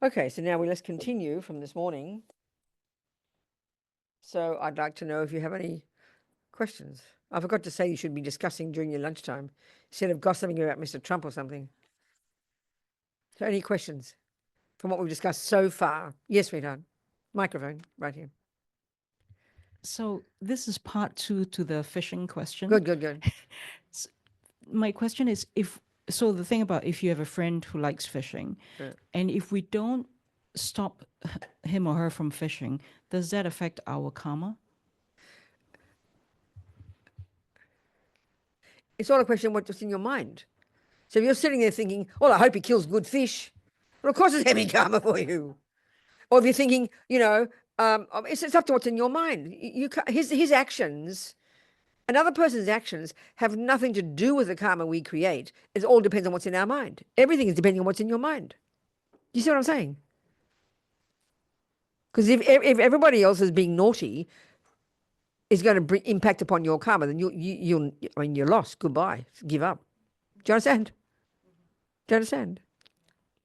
Okay, so now let's continue from this morning. So I'd like to know if you have any questions. I forgot to say you should be discussing during your lunchtime instead of gossiping about Mr. Trump or something. So any questions from what we've discussed so far? Yes, sweetheart. Microphone right here. So this is part 2 to the fishing question. Good. My question is, the thing about if you have a friend who likes fishing, Yeah. and if we don't stop him or her from fishing, does that affect our karma? It's all a question of what's in your mind. So if you're sitting there thinking, well, I hope he kills good fish, well, of course it's heavy karma for you. Or if you're thinking, it's up to what's in your mind. His actions, another person's actions, have nothing to do with the karma we create. It all depends on what's in our mind. Everything is depending on what's in your mind. Do you see what I'm saying? Because if everybody else is being naughty is going to bring impact upon your karma, then you're lost. Goodbye. Give up. Do you understand? Do you understand?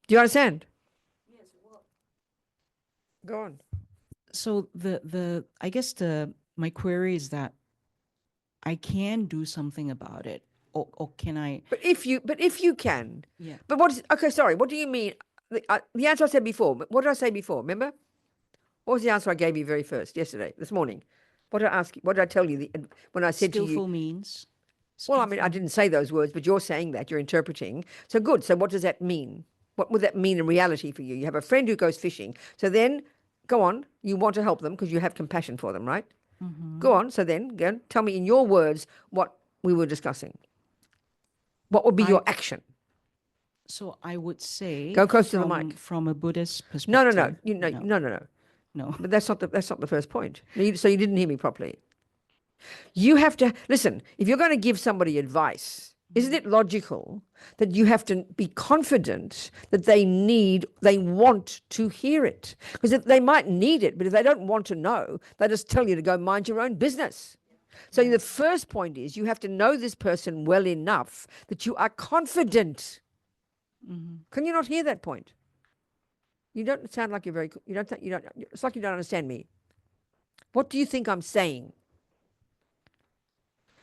Do you understand? Go on. So I guess my query is that I can do something about it, or can I? But if you can, Yeah. But okay? Sorry. What do you mean? The answer I said before. What did I say before? Remember? What was the answer I gave you very first this morning? What did I ask you? What did I tell you when I said to you? Skillful means. Well, I mean, I didn't say those words, but you're saying that. You're interpreting. So good. So what does that mean? What would that mean in reality for you? You have a friend who goes fishing. So then, go on. You want to help them because you have compassion for them, right? Go on. So then, go on, tell me in your words what we were discussing. What would be your action? So I would say, go close to the mic. From a Buddhist No. perspective. No. But that's not the first point. So you didn't hear me properly. You have to listen. If you're going to give somebody advice, isn't it logical that you have to be confident that they want to hear it? Because they might need it, but if they don't want to know, they just tell you to go mind your own business. So the first point is you have to know this person well enough that you are confident. Can you not hear that point? You don't sound like you're very. You don't. It's like you don't understand me. What do you think I'm saying?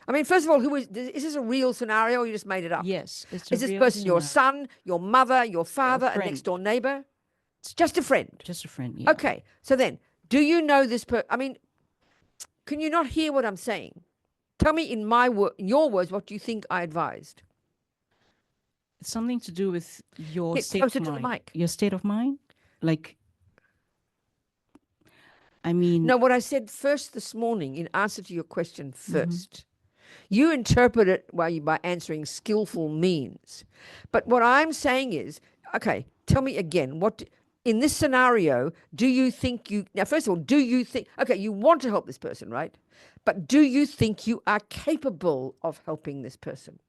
I mean, first of all, is this a real scenario or you just made it up? Yes, it's a Is this real person your scenario. son, your mother, your father, a friend. next door neighbor? It's just a friend. Just a friend, yeah. Okay, so then, do you know this person? I mean, can you not hear what I'm saying? Tell me in your words what you think I advised. It's something to do with your Get state closer of to the mind. mic. Your state of mind? Like, I mean... No, what I said first this morning in answer to your question first. You interpret it by answering skillful means. But what I'm saying is, okay, tell me again, what in this scenario, do you think now first of all, do you think, okay, you want to help this person, right? But do you think you are capable of helping this person?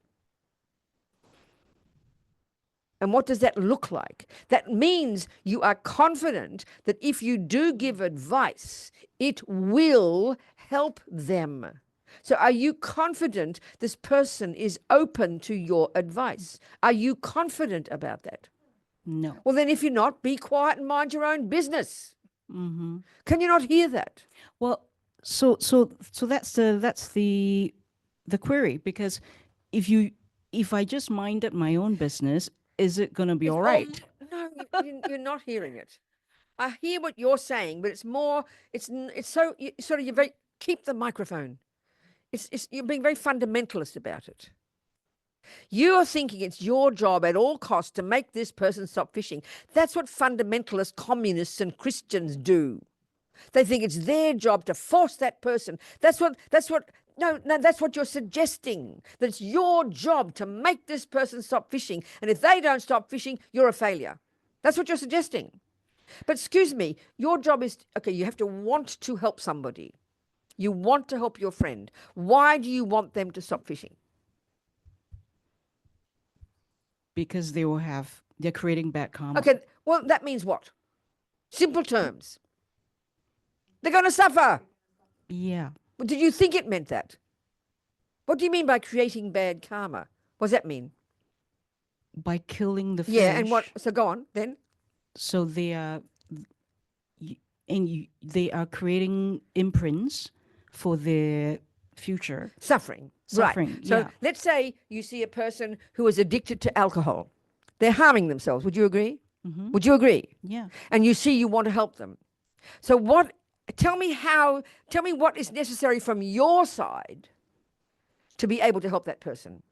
And what does that look like? That means you are confident that if you do give advice, it will help them. So are you confident this person is open to your advice? Are you confident about that? No. Well, then if you're not, be quiet and mind your own business. Can you not hear that? Well, so that's the query, because if I just minded my own business, is it going to be all right? No, you're not hearing it. I hear what you're saying, but it's more. It's so sort of keep the microphone. You're being very fundamentalist about it. You are thinking it's your job at all costs to make this person stop fishing. That's what fundamentalist communists and Christians do. They think it's their job to force that person. That's what you're suggesting. That it's your job to make this person stop fishing. And if they don't stop fishing, you're a failure. That's what you're suggesting. But excuse me, your job is, okay, you have to want to help somebody. You want to help your friend. Why do you want them to stop fishing? Because they're creating bad karma. Okay, well, that means what? Simple terms. They're going to suffer. Yeah. Well, did you think it meant that? What do you mean by creating bad karma? What does that mean? By killing the fish. Yeah, and what? So go on, then. So they are creating imprints for their future Suffering. Right. suffering. So Yeah. let's say you see a person who is addicted to alcohol. They're harming themselves. Would you agree? Mm-hmm. Would you agree? Yeah. And you see you want to help them. So tell me what is necessary from your side to be able to help that person.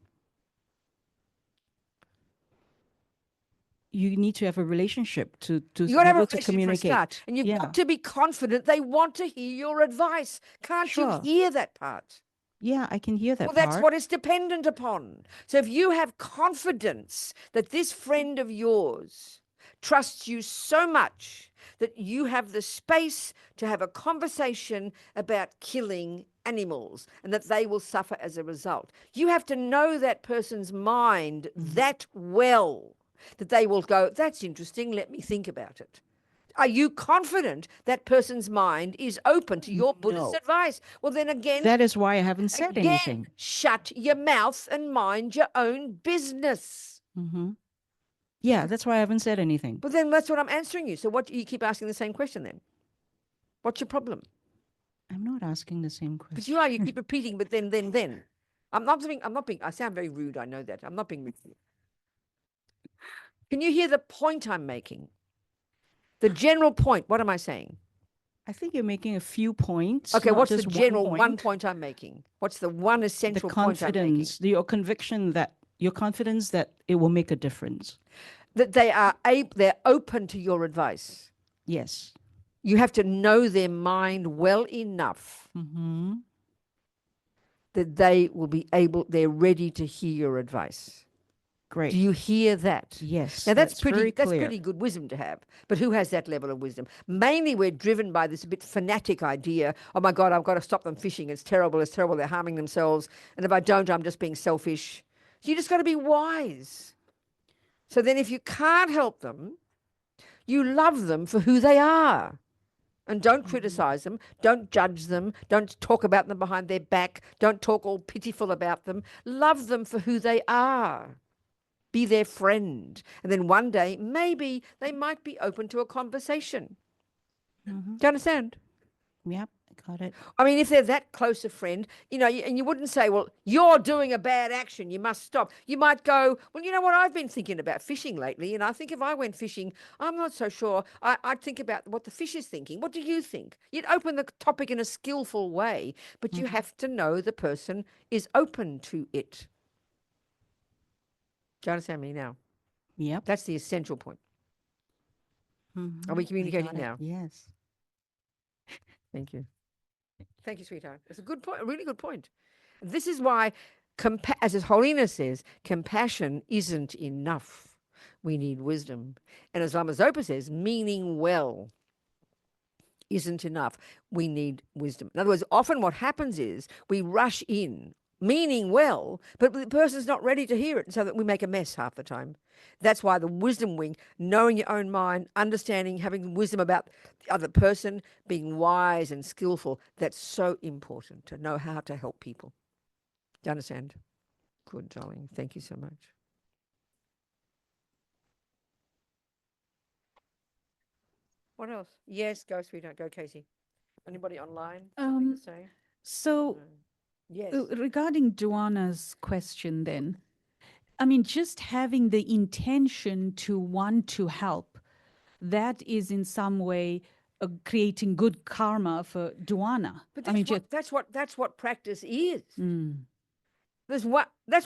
You need to have a relationship to You got be to have a able to relationship for a communicate. start, and you've Yeah. got to be confident they want to hear your advice. Can't you Sure. hear that part? Yeah, I can hear that Well, that's part. what it's dependent upon. So if you have confidence that this friend of yours trusts you so much that you have the space to have a conversation about killing animals and that they will suffer as a result, you have to know that person's mind that well that they will go, that's interesting, let me think about it. Are you confident that person's mind is open to your Buddhist No. advice? Well, then again, That is why I haven't said anything. shut your mouth and mind your own business. Mm-hmm. Yeah, that's why I haven't said anything. But then that's what I'm answering you. So what you keep asking the same question then? What's your problem? I'm not asking the same But question. you are, you keep repeating, but then. I'm not being, I sound very rude, I know that. I'm not being rude. Can you hear the point I'm making? The general point, what am I saying? I think you're making a few points. Okay, not what's the just general one one point. point I'm making? What's the one The essential point I'm making? confidence, your conviction that your confidence that it will make a difference. That they're open to your advice. Yes. You have to know their mind well enough Mm-hmm. that they're ready to hear your advice. Great. Do you hear that? Yes. Now that's very clear. pretty good wisdom to have. But who has that level of wisdom? Mainly we're driven by this a bit fanatic idea, oh my God, I've got to stop them fishing. It's terrible, they're harming themselves. And if I don't, I'm just being selfish. So you just got to be wise. So then if you can't help them, you love them for who they are. And don't criticize them. Don't judge them. Don't talk about them behind their back. Don't talk all pitiful about them. Love them for who they are. Be their friend. And then one day, maybe they might be open to a conversation. Mm-hmm. Do you understand? Yep, I got it. I mean, if they're that close a friend, and you wouldn't say, well, you're doing a bad action, you must stop. You might go, well, you know what, I've been thinking about fishing lately, and I think if I went fishing, I'm not so sure. I'd think about what the fish is thinking. What do you think? You'd open the topic in a skillful way, but you have to know the person is open to it. Do you understand me now? Yep. That's the essential point. Mm-hmm. Are we communicating now? Yes. Thank you. Thank you, sweetheart. It's a good point, a really good point. This is why, as His Holiness says, compassion isn't enough. We need wisdom. And as Lama Zopa says, meaning well isn't enough. We need wisdom. In other words, often what happens is we rush in, meaning well, but the person's not ready to hear it, so that we make a mess half the time. That's why the wisdom wing, knowing your own mind, understanding, having wisdom about the other person, being wise and skillful, that's so important to know how to help people. Do you understand? Good, darling. Thank you so much. What else? Yes, go, sweetheart. Go, Casey. Anybody online? Something to say? So, Yes. regarding Duana's question, then, I mean, just having the intention to want to help, that is in some way creating good karma for Duana. But I mean, that's what practice is. Mm. That's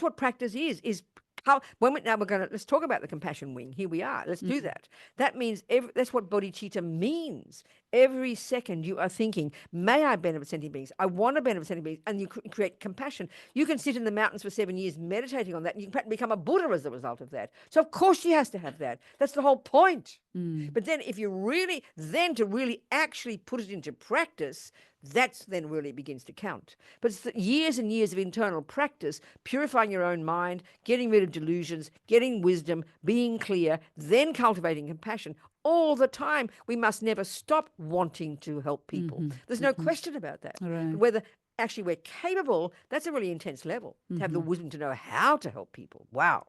what practice is how let's talk about the compassion wing. Here we are. Let's do that. That means that's what bodhicitta means. Every second you are thinking, may I benefit sentient beings? I want to benefit sentient beings, and you create compassion. You can sit in the mountains for 7 years meditating on that, and you can become a Buddha as a result of that. So of course she has to have that. That's the whole point. But then if you to really actually put it into practice, that's then really begins to count. But it's the years and years of internal practice, purifying your own mind, getting rid of delusions, getting wisdom, being clear, then cultivating compassion. All the time, we must never stop wanting to help people. There's no question about that. Right. Whether actually we're capable, that's a really intense level, to have the wisdom to know how to help people. Wow.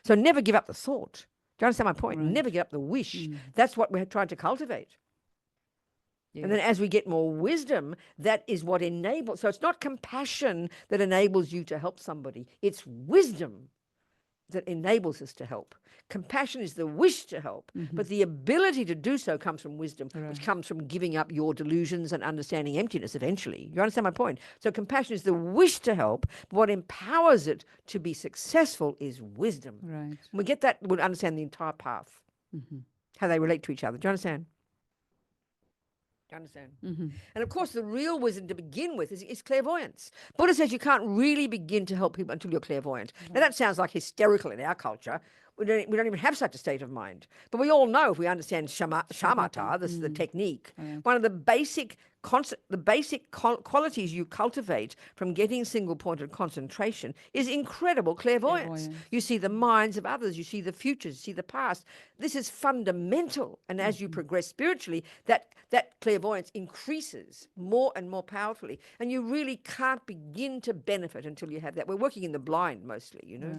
So never give up the thought. Do you understand my point? Right. Never give up the wish. That's what we're trying to cultivate. And then as we get more wisdom, that is what enables. So it's not compassion that enables you to help somebody. It's wisdom that enables us to help. Compassion is the wish to help, but the ability to do so comes from wisdom, which comes from giving up your delusions and understanding emptiness eventually. You understand my point? So compassion is the wish to help, but what empowers it to be successful is wisdom. Right. When we get that, we'll understand the entire path, how they relate to each other. Do you understand? Do you understand? And of course, the real wisdom to begin with is clairvoyance. Buddha says you can't really begin to help people until you're clairvoyant. Now, that sounds like hysterical in our culture. We don't even have such a state of mind. But we all know, if we understand shamatha, this is the technique, one of the basic qualities you cultivate from getting single-pointed concentration is incredible clairvoyance. You see the minds of others, you see the futures, you see the past. This is fundamental. And as you progress spiritually, that clairvoyance increases more and more powerfully. And you really can't begin to benefit until you have that. We're working in the blind mostly, you know.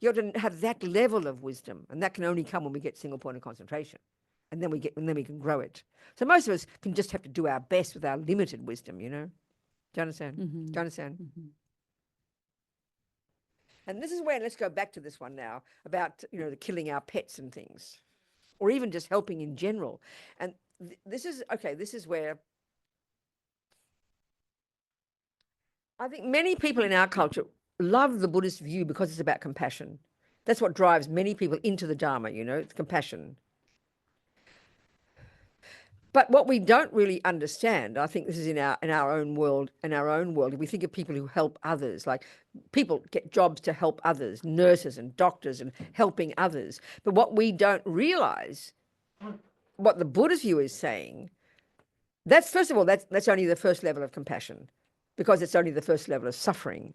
You have to have that level of wisdom, and that can only come when we get single-pointed concentration. And then we can grow it. So most of us can just have to do our best with our limited wisdom, you know. Do you understand? Do you understand? And this is where, let's go back to this one now, about, you know, the killing our pets and things, or even just helping in general. And this is where I think many people in our culture love the Buddhist view because it's about compassion. That's what drives many people into the Dharma, you know, it's compassion. But what we don't really understand, I think this is in our own world, if we think of people who help others, like people get jobs to help others, nurses and doctors and helping others. But what we don't realize, what the Buddhist view is saying, that's, first of all, that's only the first level of compassion, because it's only the first level of suffering.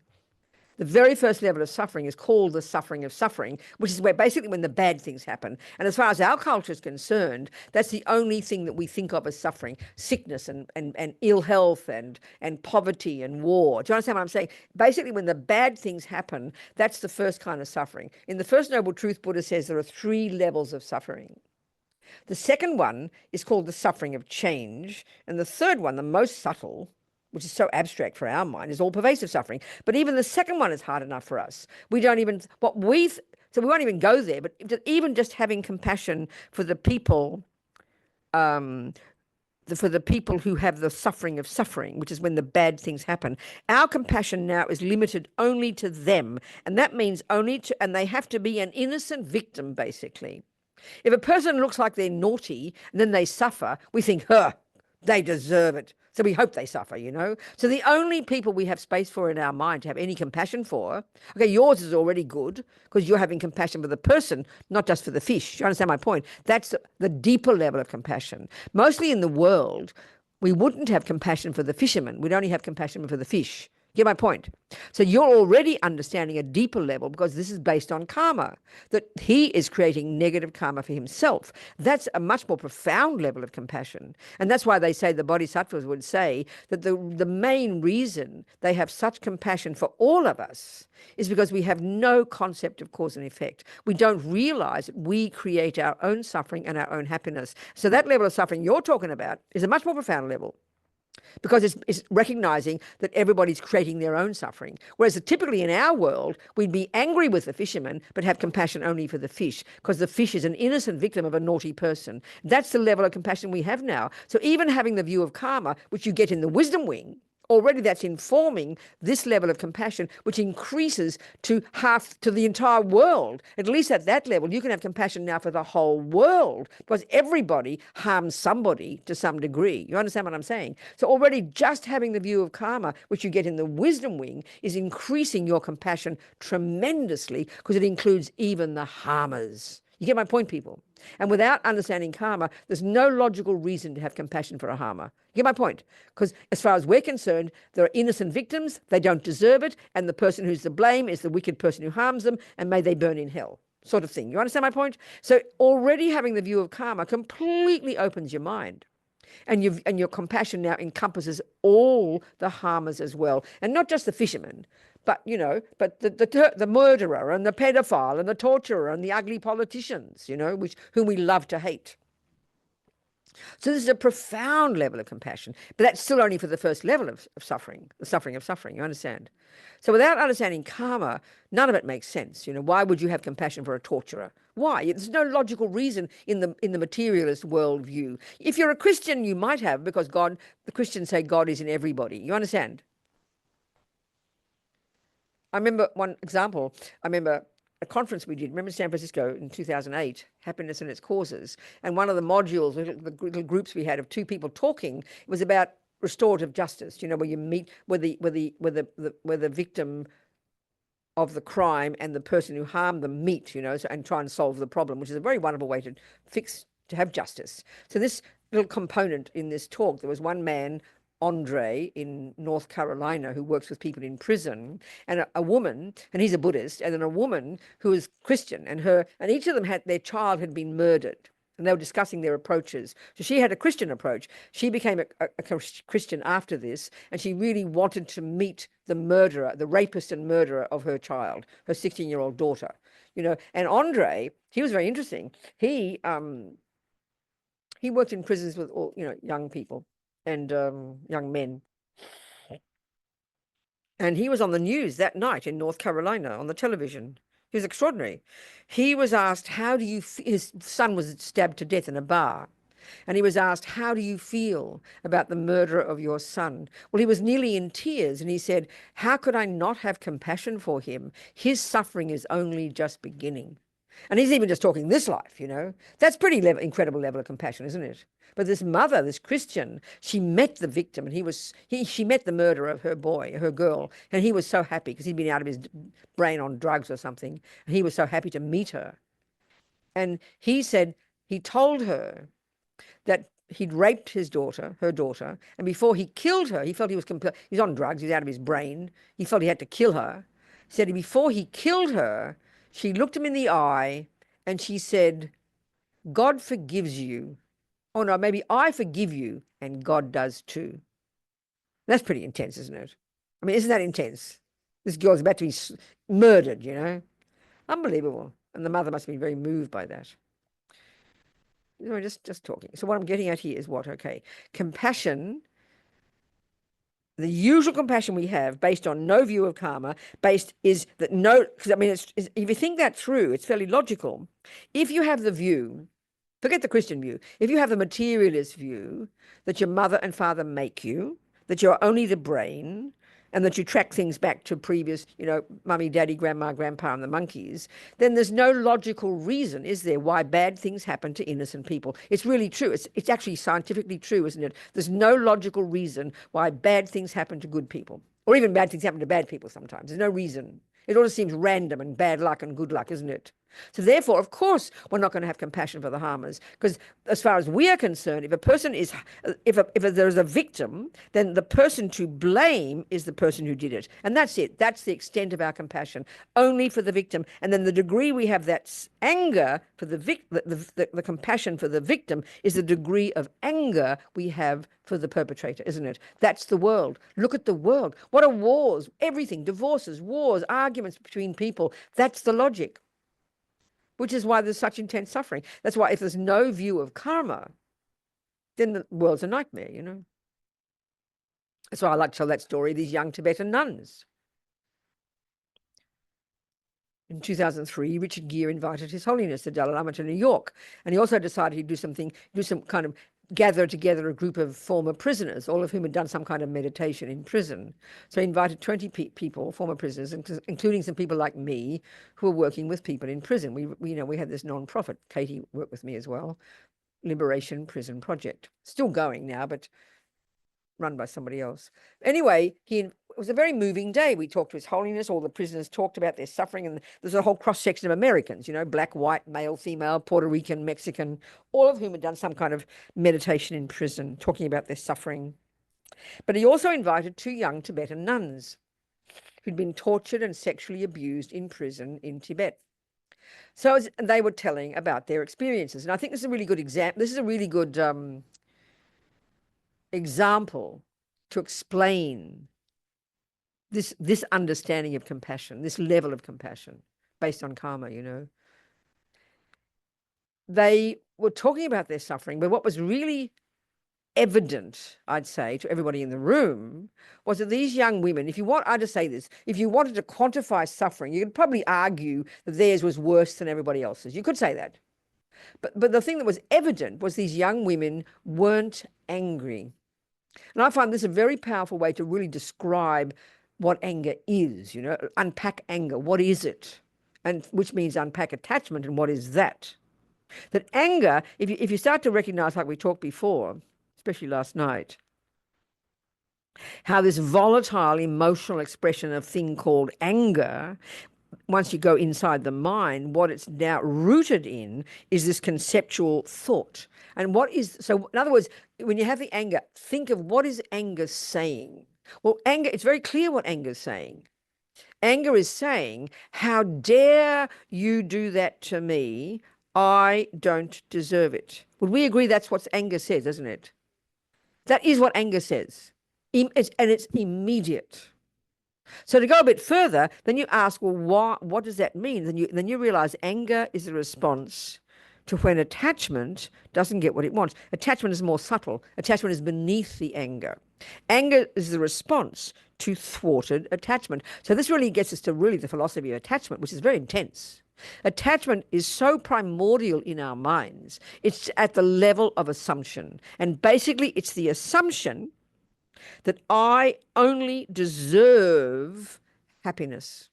The very first level of suffering is called the suffering of suffering, which is where basically when the bad things happen. And as far as our culture is concerned, that's the only thing that we think of as suffering: sickness and ill health and poverty and war. Do you understand what I'm saying? Basically, when the bad things happen, that's the first kind of suffering. In the First Noble Truth, Buddha says there are 3 levels of suffering. The second one is called the suffering of change. And the third one, the most subtle, which is so abstract for our mind, is all pervasive suffering. But even the second one is hard enough for us. We don't even, so we won't even go there, but even just having compassion for the people, for the people who have the suffering of suffering, which is when the bad things happen, our compassion now is limited only to them. And that means and they have to be an innocent victim, basically. If a person looks like they're naughty and then they suffer, we think, they deserve it. So we hope they suffer, you know. So the only people we have space for in our mind to have any compassion for, okay, yours is already good because you're having compassion for the person, not just for the fish. You understand my point? That's the deeper level of compassion. Mostly in the world, we wouldn't have compassion for the fisherman. We'd only have compassion for the fish. Get my point? So you're already understanding a deeper level, because this is based on karma, that he is creating negative karma for himself. That's a much more profound level of compassion. And that's why they say, the bodhisattvas would say, that the main reason they have such compassion for all of us is because we have no concept of cause and effect. We don't realize that we create our own suffering and our own happiness. So that level of suffering you're talking about is a much more profound level, because it's recognizing that everybody's creating their own suffering. Whereas typically in our world, we'd be angry with the fisherman, but have compassion only for the fish, because the fish is an innocent victim of a naughty person. That's the level of compassion we have now. So even having the view of karma, which you get in the wisdom wing, already that's informing this level of compassion, which increases to the entire world. At least at that level, you can have compassion now for the whole world, because everybody harms somebody to some degree. You understand what I'm saying? So already just having the view of karma, which you get in the wisdom wing, is increasing your compassion tremendously, because it includes even the harmers. You get my point, people? And without understanding karma, there's no logical reason to have compassion for a harmer. You get my point? Because as far as we're concerned, there are innocent victims, they don't deserve it, and the person who's to blame is the wicked person who harms them, and may they burn in hell, sort of thing. You understand my point? So already having the view of karma completely opens your mind. And your compassion now encompasses all the harmers as well, and not just the fishermen, But, you know, but the murderer and the pedophile and the torturer and the ugly politicians, you know, whom we love to hate. So this is a profound level of compassion, but that's still only for the first level of suffering, the suffering of suffering, you understand? So without understanding karma, none of it makes sense. You know, why would you have compassion for a torturer? Why? There's no logical reason in the materialist worldview. If you're a Christian, you might have, because God, the Christians say God is in everybody. You understand? I remember one example. I remember a conference we did, remember San Francisco in 2008, Happiness and Its Causes. And one of the modules, the groups we had of two people talking, was about restorative justice, you know, where you meet where the victim of the crime and the person who harmed them meet, you know, and try and solve the problem, which is a very wonderful way to have justice. So this little component in this talk, there was one man, Andre, in North Carolina, who works with people in prison, and a woman, and he's a Buddhist, and then a woman who is Christian, and each of them their child had been murdered. And they were discussing their approaches. So she had a Christian approach. She became a Christian after this, and she really wanted to meet the murderer, the rapist and murderer of her child, her 16-year-old daughter. You know, and Andre, he was very interesting. He worked in prisons with all, you know, young people and young men. And he was on the news that night in North Carolina on the television. He was extraordinary. He was asked, his son was stabbed to death in a bar. And he was asked, how do you feel about the murder of your son? Well, he was nearly in tears, and he said, how could I not have compassion for him? His suffering is only just beginning. And he's even just talking this life, you know. That's pretty incredible level of compassion, isn't it? But this mother, this Christian, she met the victim, and she met the murderer of her boy, her girl, and he was so happy because he'd been out of his brain on drugs or something, and he was so happy to meet her. And he said, he told her that he'd raped her daughter, and before he killed her, he felt he's on drugs, he's out of his brain, he felt he had to kill her. He said before he killed her, she looked him in the eye and she said, God forgives you. Oh no, maybe I forgive you and God does too. That's pretty intense, isn't it? I mean, isn't that intense? This girl's about to be murdered, you know? Unbelievable. And the mother must have been very moved by that. You know, just talking. So what I'm getting at here is what? Okay. Compassion, the usual compassion we have based on no view of karma, because I mean, if you think that through, it's fairly logical. If you have the view, forget the Christian view, if you have the materialist view that your mother and father make you, that you're only the brain, and that you track things back to previous, you know, mummy, daddy, grandma, grandpa, and the monkeys, then there's no logical reason, is there, why bad things happen to innocent people? It's really true. It's actually scientifically true, isn't it? There's no logical reason why bad things happen to good people, or even bad things happen to bad people sometimes. There's no reason. It all just seems random and bad luck and good luck, isn't it? So therefore, of course, we're not going to have compassion for the harmers, because as far as we are concerned, if there's a victim, then the person to blame is the person who did it. And that's it. That's the extent of our compassion, only for the victim. And then the degree we have that anger for the compassion for the victim is the degree of anger we have for the perpetrator, isn't it? That's the world. Look at the world. What are wars? Everything, divorces, wars, arguments between people. That's the logic. Which is why there's such intense suffering. That's why if there's no view of karma, then the world's a nightmare, you know. That's why I like to tell that story, these young Tibetan nuns. In 2003, Richard Gere invited His Holiness the Dalai Lama to New York. And he also decided he'd do some kind of gather together a group of former prisoners, all of whom had done some kind of meditation in prison. So he invited 20 people, former prisoners, including some people like me, who were working with people in prison. We had this non-profit. Katie worked with me as well, Liberation Prison Project. Still going now, but run by somebody else. Anyway, it was a very moving day. We talked to His Holiness. All the prisoners talked about their suffering, and there's a whole cross-section of Americans, you know, black, white, male, female, Puerto Rican, Mexican, all of whom had done some kind of meditation in prison, talking about their suffering. But he also invited 2 young Tibetan nuns who'd been tortured and sexually abused in prison in Tibet. So they were telling about their experiences. And I think this is a really good example. This is a really good example to explain this understanding of compassion, this level of compassion based on karma, you know. They were talking about their suffering, but what was really evident, I'd say, to everybody in the room was that these young women, I just say this, if you wanted to quantify suffering, you could probably argue that theirs was worse than everybody else's. You could say that. But the thing that was evident was these young women weren't angry. And I find this a very powerful way to really describe what anger is, you know, unpack anger. What is it? And which means unpack attachment, and what is that? That anger, if you start to recognize, like we talked before, especially last night, how this volatile emotional expression of thing called anger, once you go inside the mind, what it's now rooted in is this conceptual thought. And so in other words, when you have the anger, think of what is anger saying? Well, anger, it's very clear what anger is saying. Anger is saying, how dare you do that to me? I don't deserve it. Would we agree that's what anger says, isn't it? That is what anger says. And it's immediate. So to go a bit further, then you ask, well, what does that mean? Then you realize anger is a response to when attachment doesn't get what it wants. Attachment is more subtle. Attachment is beneath the anger. Anger is the response to thwarted attachment. So this really gets us to really the philosophy of attachment, which is very intense. Attachment is so primordial in our minds. It's at the level of assumption. And basically, it's the assumption that I only deserve happiness.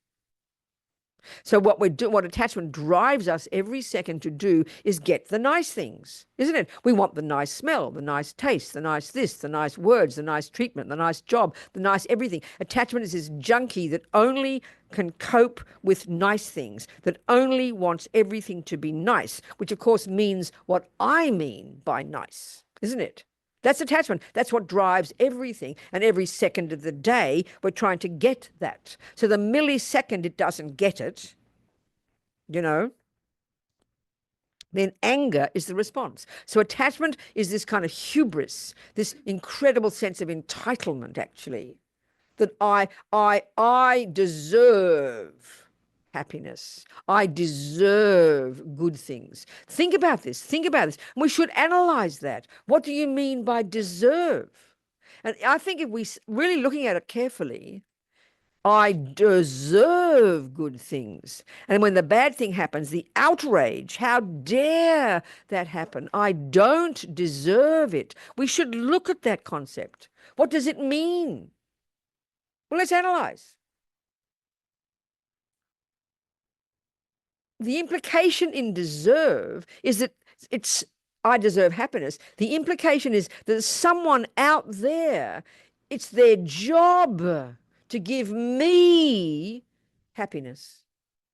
So what attachment drives us every second to do is get the nice things, isn't it? We want the nice smell, the nice taste, the nice this, the nice words, the nice treatment, the nice job, the nice everything. Attachment is this junkie that only can cope with nice things, that only wants everything to be nice, which of course means what I mean by nice, isn't it? That's attachment. That's what drives everything. And every second of the day, we're trying to get that. So the millisecond it doesn't get it, you know, then anger is the response. So attachment is this kind of hubris, this incredible sense of entitlement, actually, that I deserve happiness. I deserve good things. Think about this. Think about this. We should analyze that. What do you mean by deserve? And I think if we really looking at it carefully, I deserve good things. And when the bad thing happens, the outrage, how dare that happen? I don't deserve it. We should look at that concept. What does it mean? Well, let's analyze. The implication in deserve is that I deserve happiness. The implication is that someone out there, it's their job to give me happiness.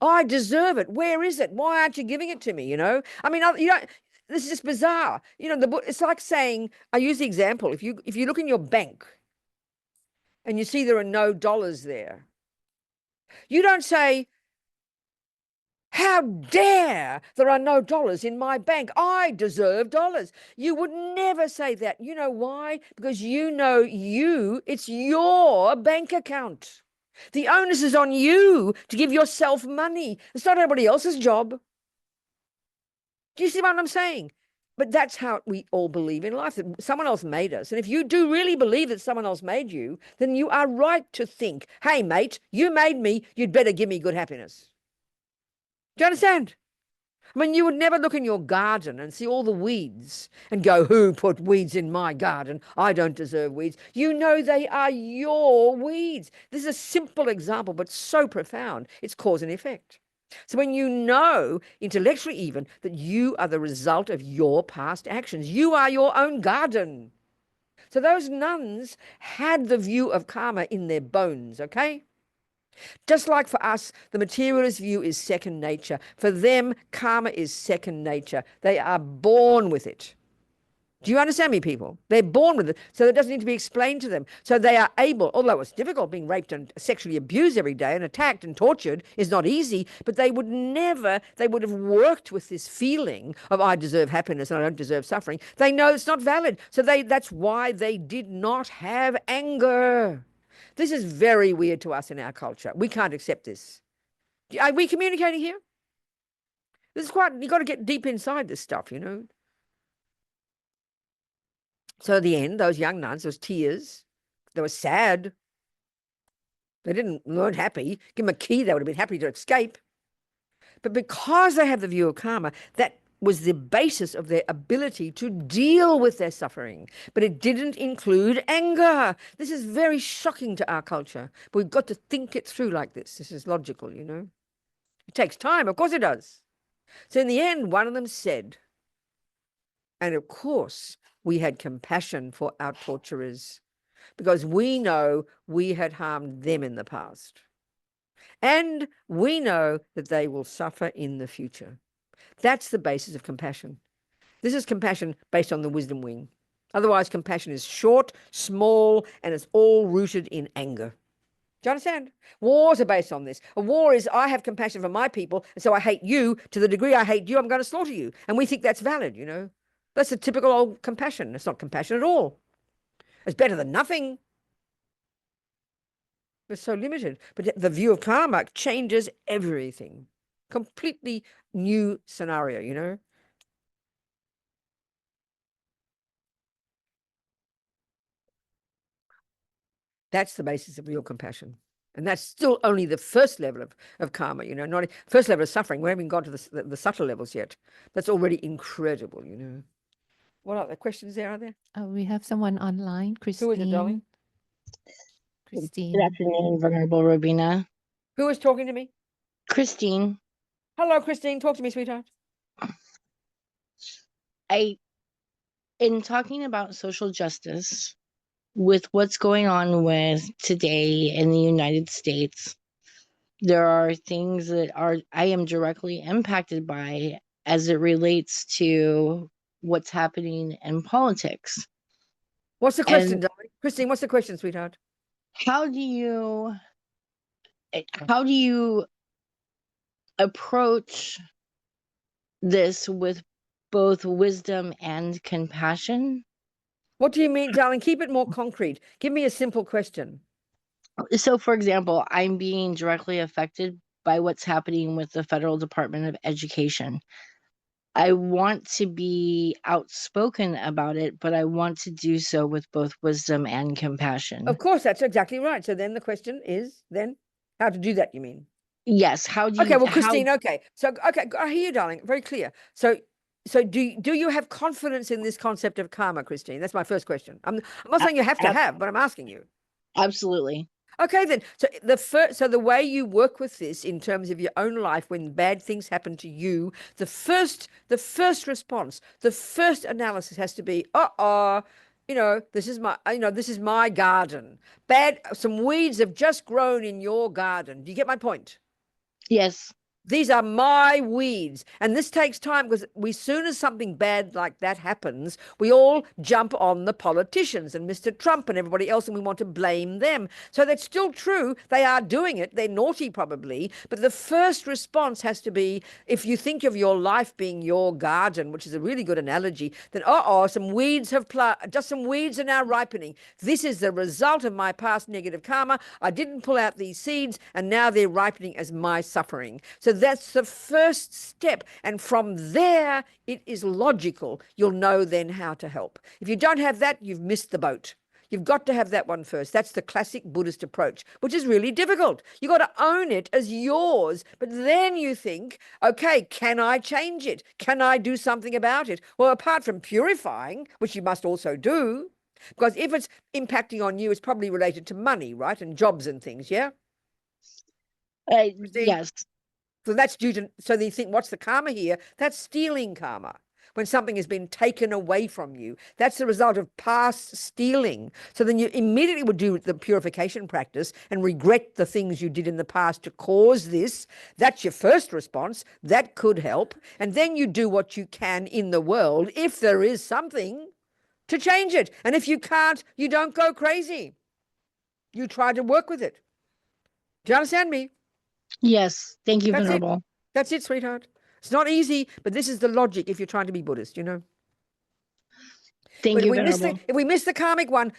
I deserve it. Where is it? Why aren't you giving it to me? You know, I mean, you don't. This is just bizarre. You know, it's like saying, I use the example. If you look in your bank and you see there are no dollars there, you don't say, how dare there are no dollars in my bank? I deserve dollars. You would never say that. You know why? Because you know it's your bank account. The onus is on you to give yourself money. It's not anybody else's job. Do you see what I'm saying? But that's how we all believe in life, that someone else made us. And if you do really believe that someone else made you, then you are right to think, hey, mate, you made me, you'd better give me good happiness. Do you understand? I mean, you would never look in your garden and see all the weeds and go, who put weeds in my garden? I don't deserve weeds. You know they are your weeds. This is a simple example, but so profound. It's cause and effect. So when you know, intellectually even, that you are the result of your past actions, you are your own garden. So those nuns had the view of karma in their bones, okay? Just like for us, the materialist view is second nature. For them, karma is second nature. They are born with it. Do you understand me, people? They're born with it, so it doesn't need to be explained to them. So they are able, although it's difficult, being raped and sexually abused every day and attacked and tortured is not easy, but they would have worked with this feeling of I deserve happiness and I don't deserve suffering. They know it's not valid. So that's why they did not have anger. This is very weird to us in our culture. We can't accept this. Are we communicating here? This is quite, you got to get deep inside this stuff, you know. So at the end, those young nuns, those tears, they were sad. They weren't happy. Give them a key, they would have been happy to escape. But because they have the view of karma, that was the basis of their ability to deal with their suffering. But it didn't include anger. This is very shocking to our culture. But we've got to think it through like this. This is logical, you know. It takes time. Of course it does. So in the end, one of them said, and of course, we had compassion for our torturers because we know we had harmed them in the past. And we know that they will suffer in the future. That's the basis of compassion. This is compassion based on the wisdom wing. Otherwise, compassion is short, small, and it's all rooted in anger. Do you understand? Wars are based on this. A war is, I have compassion for my people, and so I hate you. To the degree I hate you, I'm going to slaughter you. And we think that's valid, you know. That's a typical old compassion. It's not compassion at all. It's better than nothing. It's so limited. But the view of karma changes everything. Completely new scenario, you know. That's the basis of real compassion. And that's still only the first level of karma, you know, not first level of suffering. We haven't even got to the subtle levels yet. That's already incredible, you know. What other questions there are there? We have someone online, Christine. Who is it, darling? Good Christine. afternoon, Venerable Robina. Who is talking to me? Christine, Hello, Christine. Talk to me, sweetheart. in talking about social justice, with what's going on with today in the United States, there are things that I am directly impacted by as it relates to what's happening in politics. What's the question, And darling? Christine, what's the question, sweetheart? how do you approach this with both wisdom and compassion? What do you mean, darling? Keep it more concrete. Give me a simple question. So, for example, I'm being directly affected by what's happening with the Federal Department of Education. I want to be outspoken about it, but I want to do so with both wisdom and compassion. Of course, that's exactly right. So then the question is then how to do that, you mean? Yes. How do you? Okay, well, Christine, okay. So, okay, I hear you, darling. Very clear. So do you have confidence in this concept of karma, Christine? That's my first question. I'm not saying you have to have, but I'm asking you. Absolutely. Okay, then. So the way you work with this in terms of your own life, when bad things happen to you, the first response, the first analysis has to be, you know, this is my garden. Some weeds have just grown in your garden. Do you get my point? Yes. These are my weeds. And this takes time because as soon as something bad like that happens, we all jump on the politicians and Mr. Trump and everybody else, and we want to blame them. So that's still true. They are doing it. They're naughty probably. But the first response has to be, if you think of your life being your garden, which is a really good analogy, then some weeds some weeds are now ripening. This is the result of my past negative karma. I didn't pull out these seeds, and now they're ripening as my suffering. So that's the first step. And from there, it is logical. You'll know then how to help. If you don't have that, you've missed the boat. You've got to have that one first. That's the classic Buddhist approach, which is really difficult. You've got to own it as yours. But then you think, okay, can I change it? Can I do something about it? Well, apart from purifying, which you must also do, because if it's impacting on you, it's probably related to money, right? And jobs and things, yeah? Yes. So that's due to, so they think, what's the karma here? That's stealing karma. When something has been taken away from you, that's the result of past stealing. So then you immediately would do the purification practice and regret the things you did in the past to cause this. That's your first response. That could help. And then you do what you can in the world, if there is something, to change it. And if you can't, you don't go crazy. You try to work with it. Do you understand me? Yes. Thank you, That's it. Venerable. That's it, sweetheart. It's not easy, but this is the logic if you're trying to be Buddhist, you know. Thank But you, if we miss the karmic one,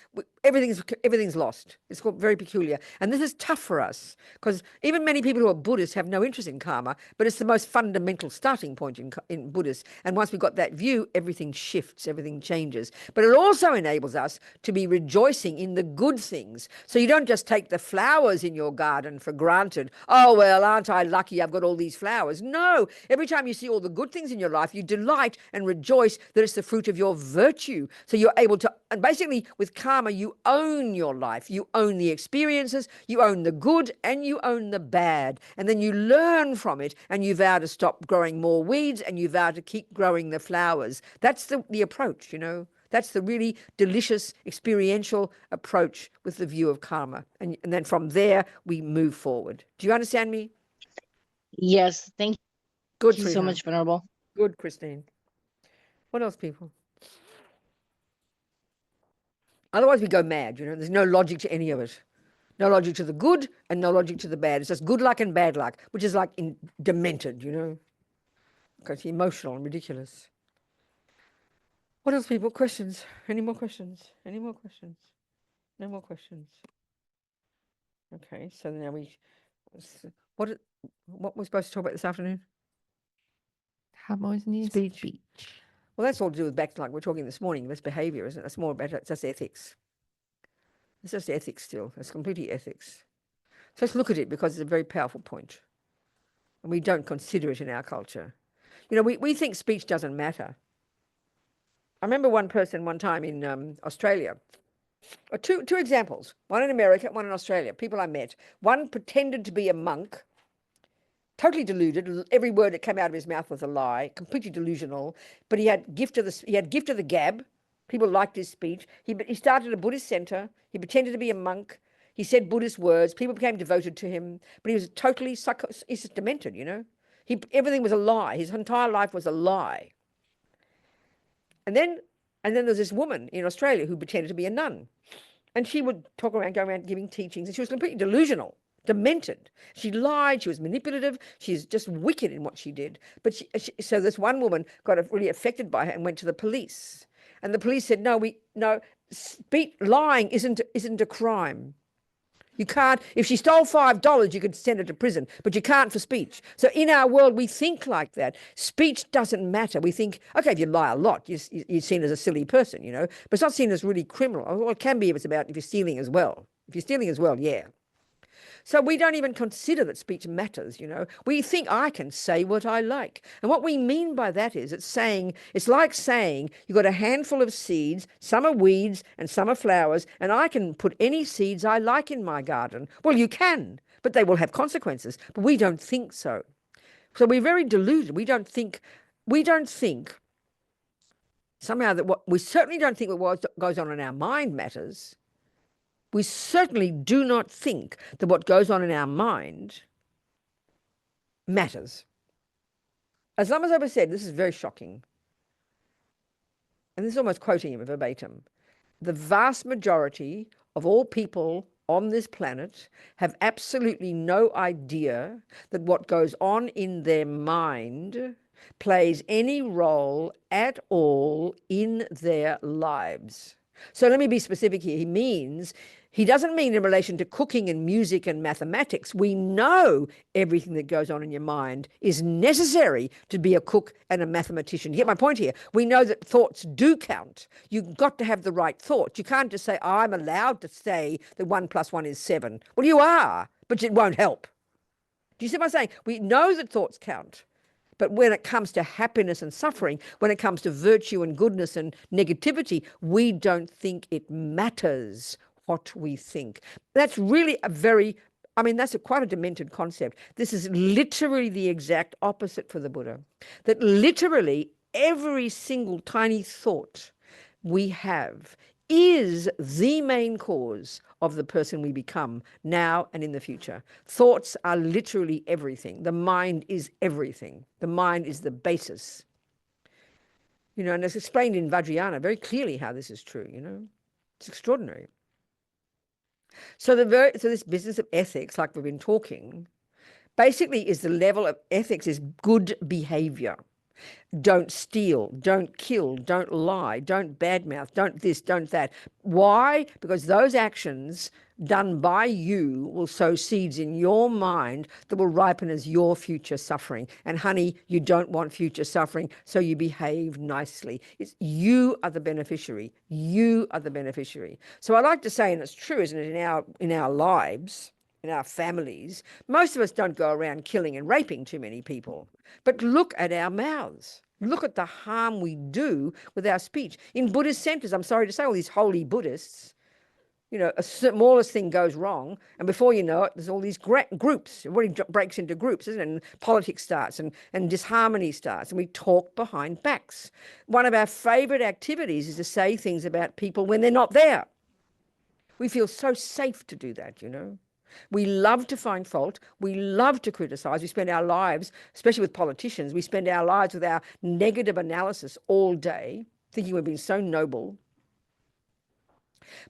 everything's lost. It's very peculiar, and this is tough for us because even many people who are Buddhists have no interest in karma. But it's the most fundamental starting point in Buddhists. And once we've got that view, everything shifts, everything changes. But it also enables us to be rejoicing in the good things. So you don't just take the flowers in your garden for granted. Oh well, aren't I lucky? I've got all these flowers. No, every time you see all the good things in your life, you delight and rejoice that it's the fruit of your virtue. So you're able to, and basically with karma, you own your life. You own the experiences, you own the good, and you own the bad. And then you learn from it, and you vow to stop growing more weeds, and you vow to keep growing the flowers. That's the approach, That's the really delicious experiential approach with the view of karma. And then from there, we move forward. Do you understand me? Yes, thank Good, you so sweetheart. much, Venerable. Good, Christine. What else, people? Otherwise, we go mad, There's no logic to any of it. No logic to the good and no logic to the bad. It's just good luck and bad luck, which is like demented, It's emotional and ridiculous. What else, people? Questions? Any more questions? Any more questions? No more questions. Okay, so now what we're supposed to talk about this afternoon? Harmonious Speech. speech. Well, that's all to do with back to like we're talking this morning. That's behavior, isn't it? That's more about it's just ethics. It's just ethics still. It's completely ethics. So let's look at it because it's a very powerful point. And we don't consider it in our culture. We think speech doesn't matter. I remember one person one time in Australia, or two examples, one in America, one in Australia, people I met. One pretended to be a monk, totally deluded. Every word that came out of his mouth was a lie, completely delusional. But he had gift of the gab. People liked his speech. He started a Buddhist center. He pretended to be a monk. He said Buddhist words. People became devoted to him. But he was totally he's just demented, Everything was a lie. His entire life was a lie. And then there's this woman in Australia who pretended to be a nun. And she would go around giving teachings, and she was completely delusional, demented. She lied, she was manipulative, she's just wicked in what she did. But so this one woman got really affected by her and went to the police. And the police said, no, lying isn't a crime. You can't, if she stole $5, you could send her to prison, but you can't for speech. So in our world, we think like that. Speech doesn't matter. We think, okay, if you lie a lot, you're seen as a silly person, but it's not seen as really criminal. Well, it can be if you're stealing as well. If you're stealing as well, yeah. So we don't even consider that speech matters, We think I can say what I like. And what we mean by that is it's like saying you've got a handful of seeds, some are weeds and some are flowers, and I can put any seeds I like in my garden. Well, you can, but they will have consequences. But we don't think so. So we're very deluded. We don't think somehow that we certainly don't think that what goes on in our mind matters. We certainly do not think that what goes on in our mind matters. As Lama Zopa said, this is very shocking, and this is almost quoting him verbatim, the vast majority of all people on this planet have absolutely no idea that what goes on in their mind plays any role at all in their lives. So let me be specific here. He doesn't mean in relation to cooking and music and mathematics. We know everything that goes on in your mind is necessary to be a cook and a mathematician. You get my point here? We know that thoughts do count. You've got to have the right thoughts. You can't just say, I'm allowed to say that 1 + 1 is 7. Well, you are, but it won't help. Do you see what I'm saying? We know that thoughts count. But when it comes to happiness and suffering, when it comes to virtue and goodness and negativity, we don't think it matters what we think. That's really that's quite a demented concept. This is literally the exact opposite for the Buddha. That literally every single tiny thought we have is the main cause of the person we become now and in the future. Thoughts are literally everything. The mind is everything. The mind is the basis. And it's explained in Vajrayana very clearly how this is true, It's extraordinary. So this business of ethics, like we've been talking, basically is the level of ethics is good behavior. Don't steal, don't kill, don't lie, don't badmouth, don't this, don't that. Why? Because those actions done by you will sow seeds in your mind that will ripen as your future suffering. And honey, you don't want future suffering, so you behave nicely. You are the beneficiary. You are the beneficiary. So I like to say, and it's true, isn't it, in our lives, in our families, most of us don't go around killing and raping too many people. But look at our mouths. Look at the harm we do with our speech. In Buddhist centers, I'm sorry to say, all these holy Buddhists, a smallest thing goes wrong, and before you know it, there's all these groups. Everybody breaks into groups, isn't it? And politics starts, and disharmony starts, and we talk behind backs. One of our favorite activities is to say things about people when they're not there. We feel so safe to do that, We love to find fault. We love to criticize. We spend our lives, especially with politicians, we spend our lives with our negative analysis all day, thinking we've been so noble.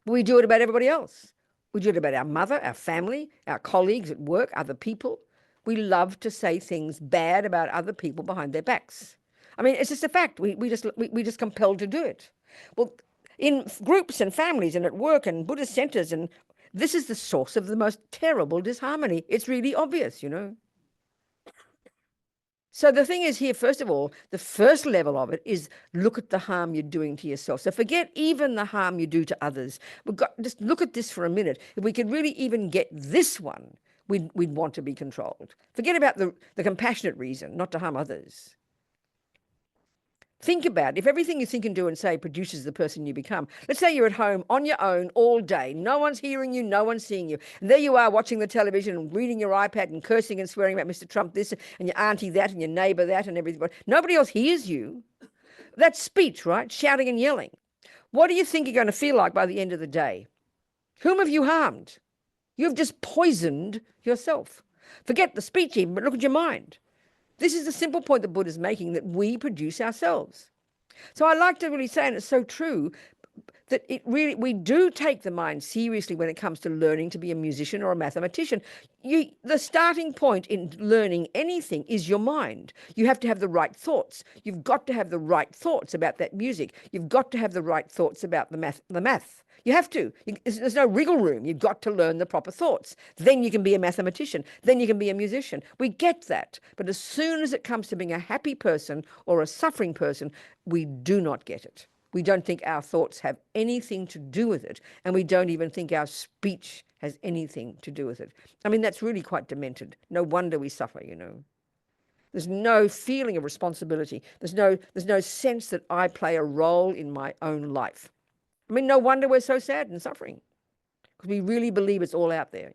But we do it about everybody else. We do it about our mother, our family, our colleagues at work, other people. We love to say things bad about other people behind their backs. I mean, it's just a fact. We just compelled to do it. Well, in groups and families and at work and Buddhist centers, and this is the source of the most terrible disharmony. It's really obvious, So the thing is here, first of all, the first level of it is look at the harm you're doing to yourself. So forget even the harm you do to others. Just look at this for a minute. If we could really even get this one, we'd want to be controlled. Forget about the compassionate reason, not to harm others. Think about it. If everything you think and do and say produces the person you become. Let's say you're at home on your own all day. No one's hearing you, no one's seeing you. And there you are watching the television and reading your iPad and cursing and swearing about Mr. Trump this and your auntie that and your neighbor that and everything. Nobody else hears you. That's speech, right? Shouting and yelling. What do you think you're going to feel like by the end of the day? Whom have you harmed? You've just poisoned yourself. Forget the speech even, but look at your mind. This is the simple point that Buddha's making, that we produce ourselves. So I like to really say, and it's so true, that we do take the mind seriously when it comes to learning to be a musician or a mathematician. The starting point in learning anything is your mind. You have to have the right thoughts. You've got to have the right thoughts about that music. You've got to have the right thoughts about the math. You have to. There's no wriggle room. You've got to learn the proper thoughts. Then you can be a mathematician. Then you can be a musician. We get that. But as soon as it comes to being a happy person or a suffering person, we do not get it. We don't think our thoughts have anything to do with it. And we don't even think our speech has anything to do with it. I mean, that's really quite demented. No wonder we suffer, There's no feeling of responsibility. There's no sense that I play a role in my own life. I mean, no wonder we're so sad and suffering, because we really believe it's all out there,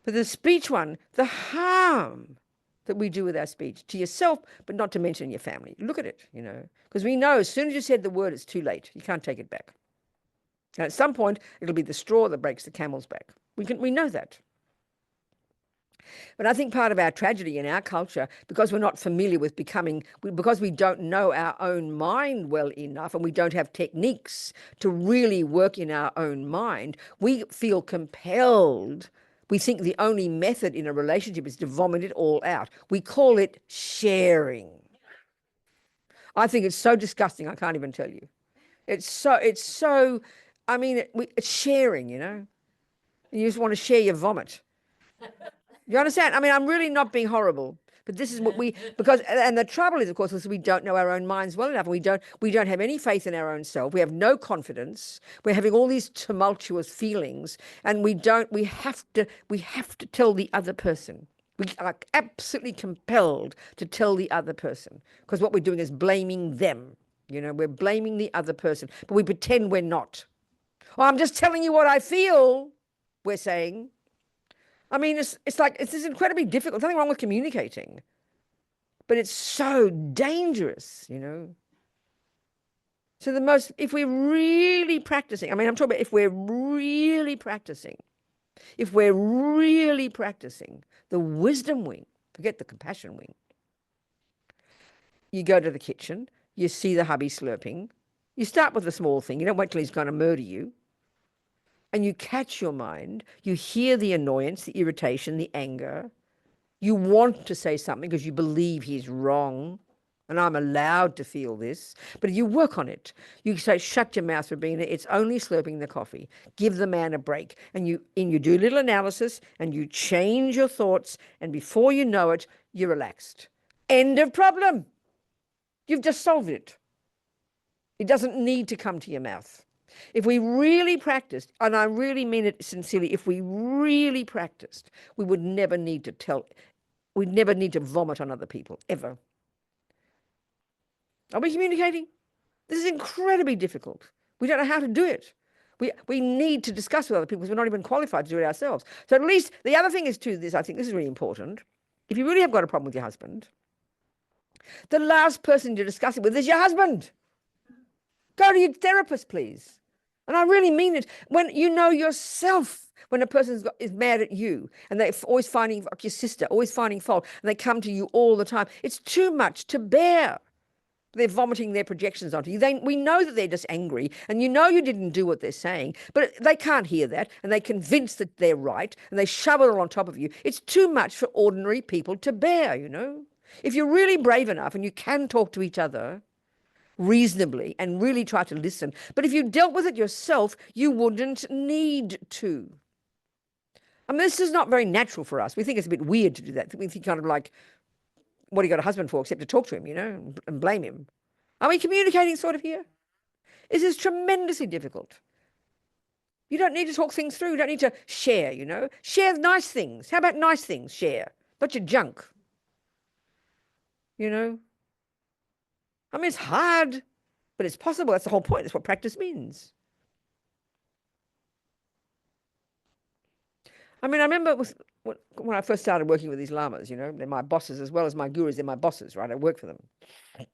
But the speech one, the harm that we do with our speech to yourself, but not to mention your family. Look at it, because we know as soon as you said the word, it's too late. You can't take it back. And at some point, it'll be the straw that breaks the camel's back. We know that. But I think part of our tragedy in our culture, because we're not familiar with because we don't know our own mind well enough, and we don't have techniques to really work in our own mind, we feel compelled. We think the only method in a relationship is to vomit it all out. We call it sharing. I think it's so disgusting, I can't even tell you. It's so, I mean, it's sharing, You just want to share your vomit. You understand? I mean, I'm really not being horrible, but this is what and the trouble is, of course, is we don't know our own minds well enough. We don't have any faith in our own self. We have no confidence. We're having all these tumultuous feelings, and we have to tell the other person. We are absolutely compelled to tell the other person, because what we're doing is blaming them. We're blaming the other person, but we pretend we're not. Oh, I'm just telling you what I feel, we're saying. I mean, it's incredibly difficult. There's nothing wrong with communicating, but it's so dangerous, So if we're really practicing, I mean, I'm talking about if we're really practicing the wisdom wing, forget the compassion wing. You go to the kitchen, you see the hubby slurping, you start with the small thing, you don't wait till he's going to murder you. And you catch your mind, you hear the annoyance, the irritation, the anger, You want to say something because you believe he's wrong, and I'm allowed to feel this. But if you work on it, you say, shut your mouth, Robina, it's only slurping the coffee. Give the man a break. And you do a little analysis, and you change your thoughts, and before you know it, you're relaxed. End of problem. You've just solved it. It doesn't need to come to your mouth. If we really practiced, and I really mean it sincerely, if we really practiced, we would never need to we'd never need to vomit on other people, ever. Are we communicating? This is incredibly difficult. We don't know how to do it. We need to discuss with other people because we're not even qualified to do it ourselves. So at least the other thing is too, this, I think this is really important. If you really have got a problem with your husband, the last person to discuss it with is your husband. Go to your therapist, please. And I really mean it. When you know yourself, when a person is mad at you and they're always finding, like your sister, always finding fault, and they come to you all the time, it's too much to bear. They're vomiting their projections onto you. We know that they're just angry, and you know you didn't do what they're saying, but they can't hear that, and they're convinced that they're right, and they shove it all on top of you. It's too much for ordinary people to bear, you know. If you're really brave enough and you can talk to each other reasonably and really try to listen. But if you dealt with it yourself, you wouldn't need to. I mean, this is not very natural for us. We think it's a bit weird to do that. We think kind of like, what do you got a husband for except to talk to him, you know, and blame him? Are we communicating sort of here? This is tremendously difficult. You don't need to talk things through. You don't need to share, you know. Share nice things. How about nice things? Share. Not your junk. You know? I mean, it's hard, but it's possible. That's the whole point. That's what practice means. I mean, I remember when I first started working with these lamas, you know, they're my bosses as well as my gurus. They're my bosses, right? I work for them. And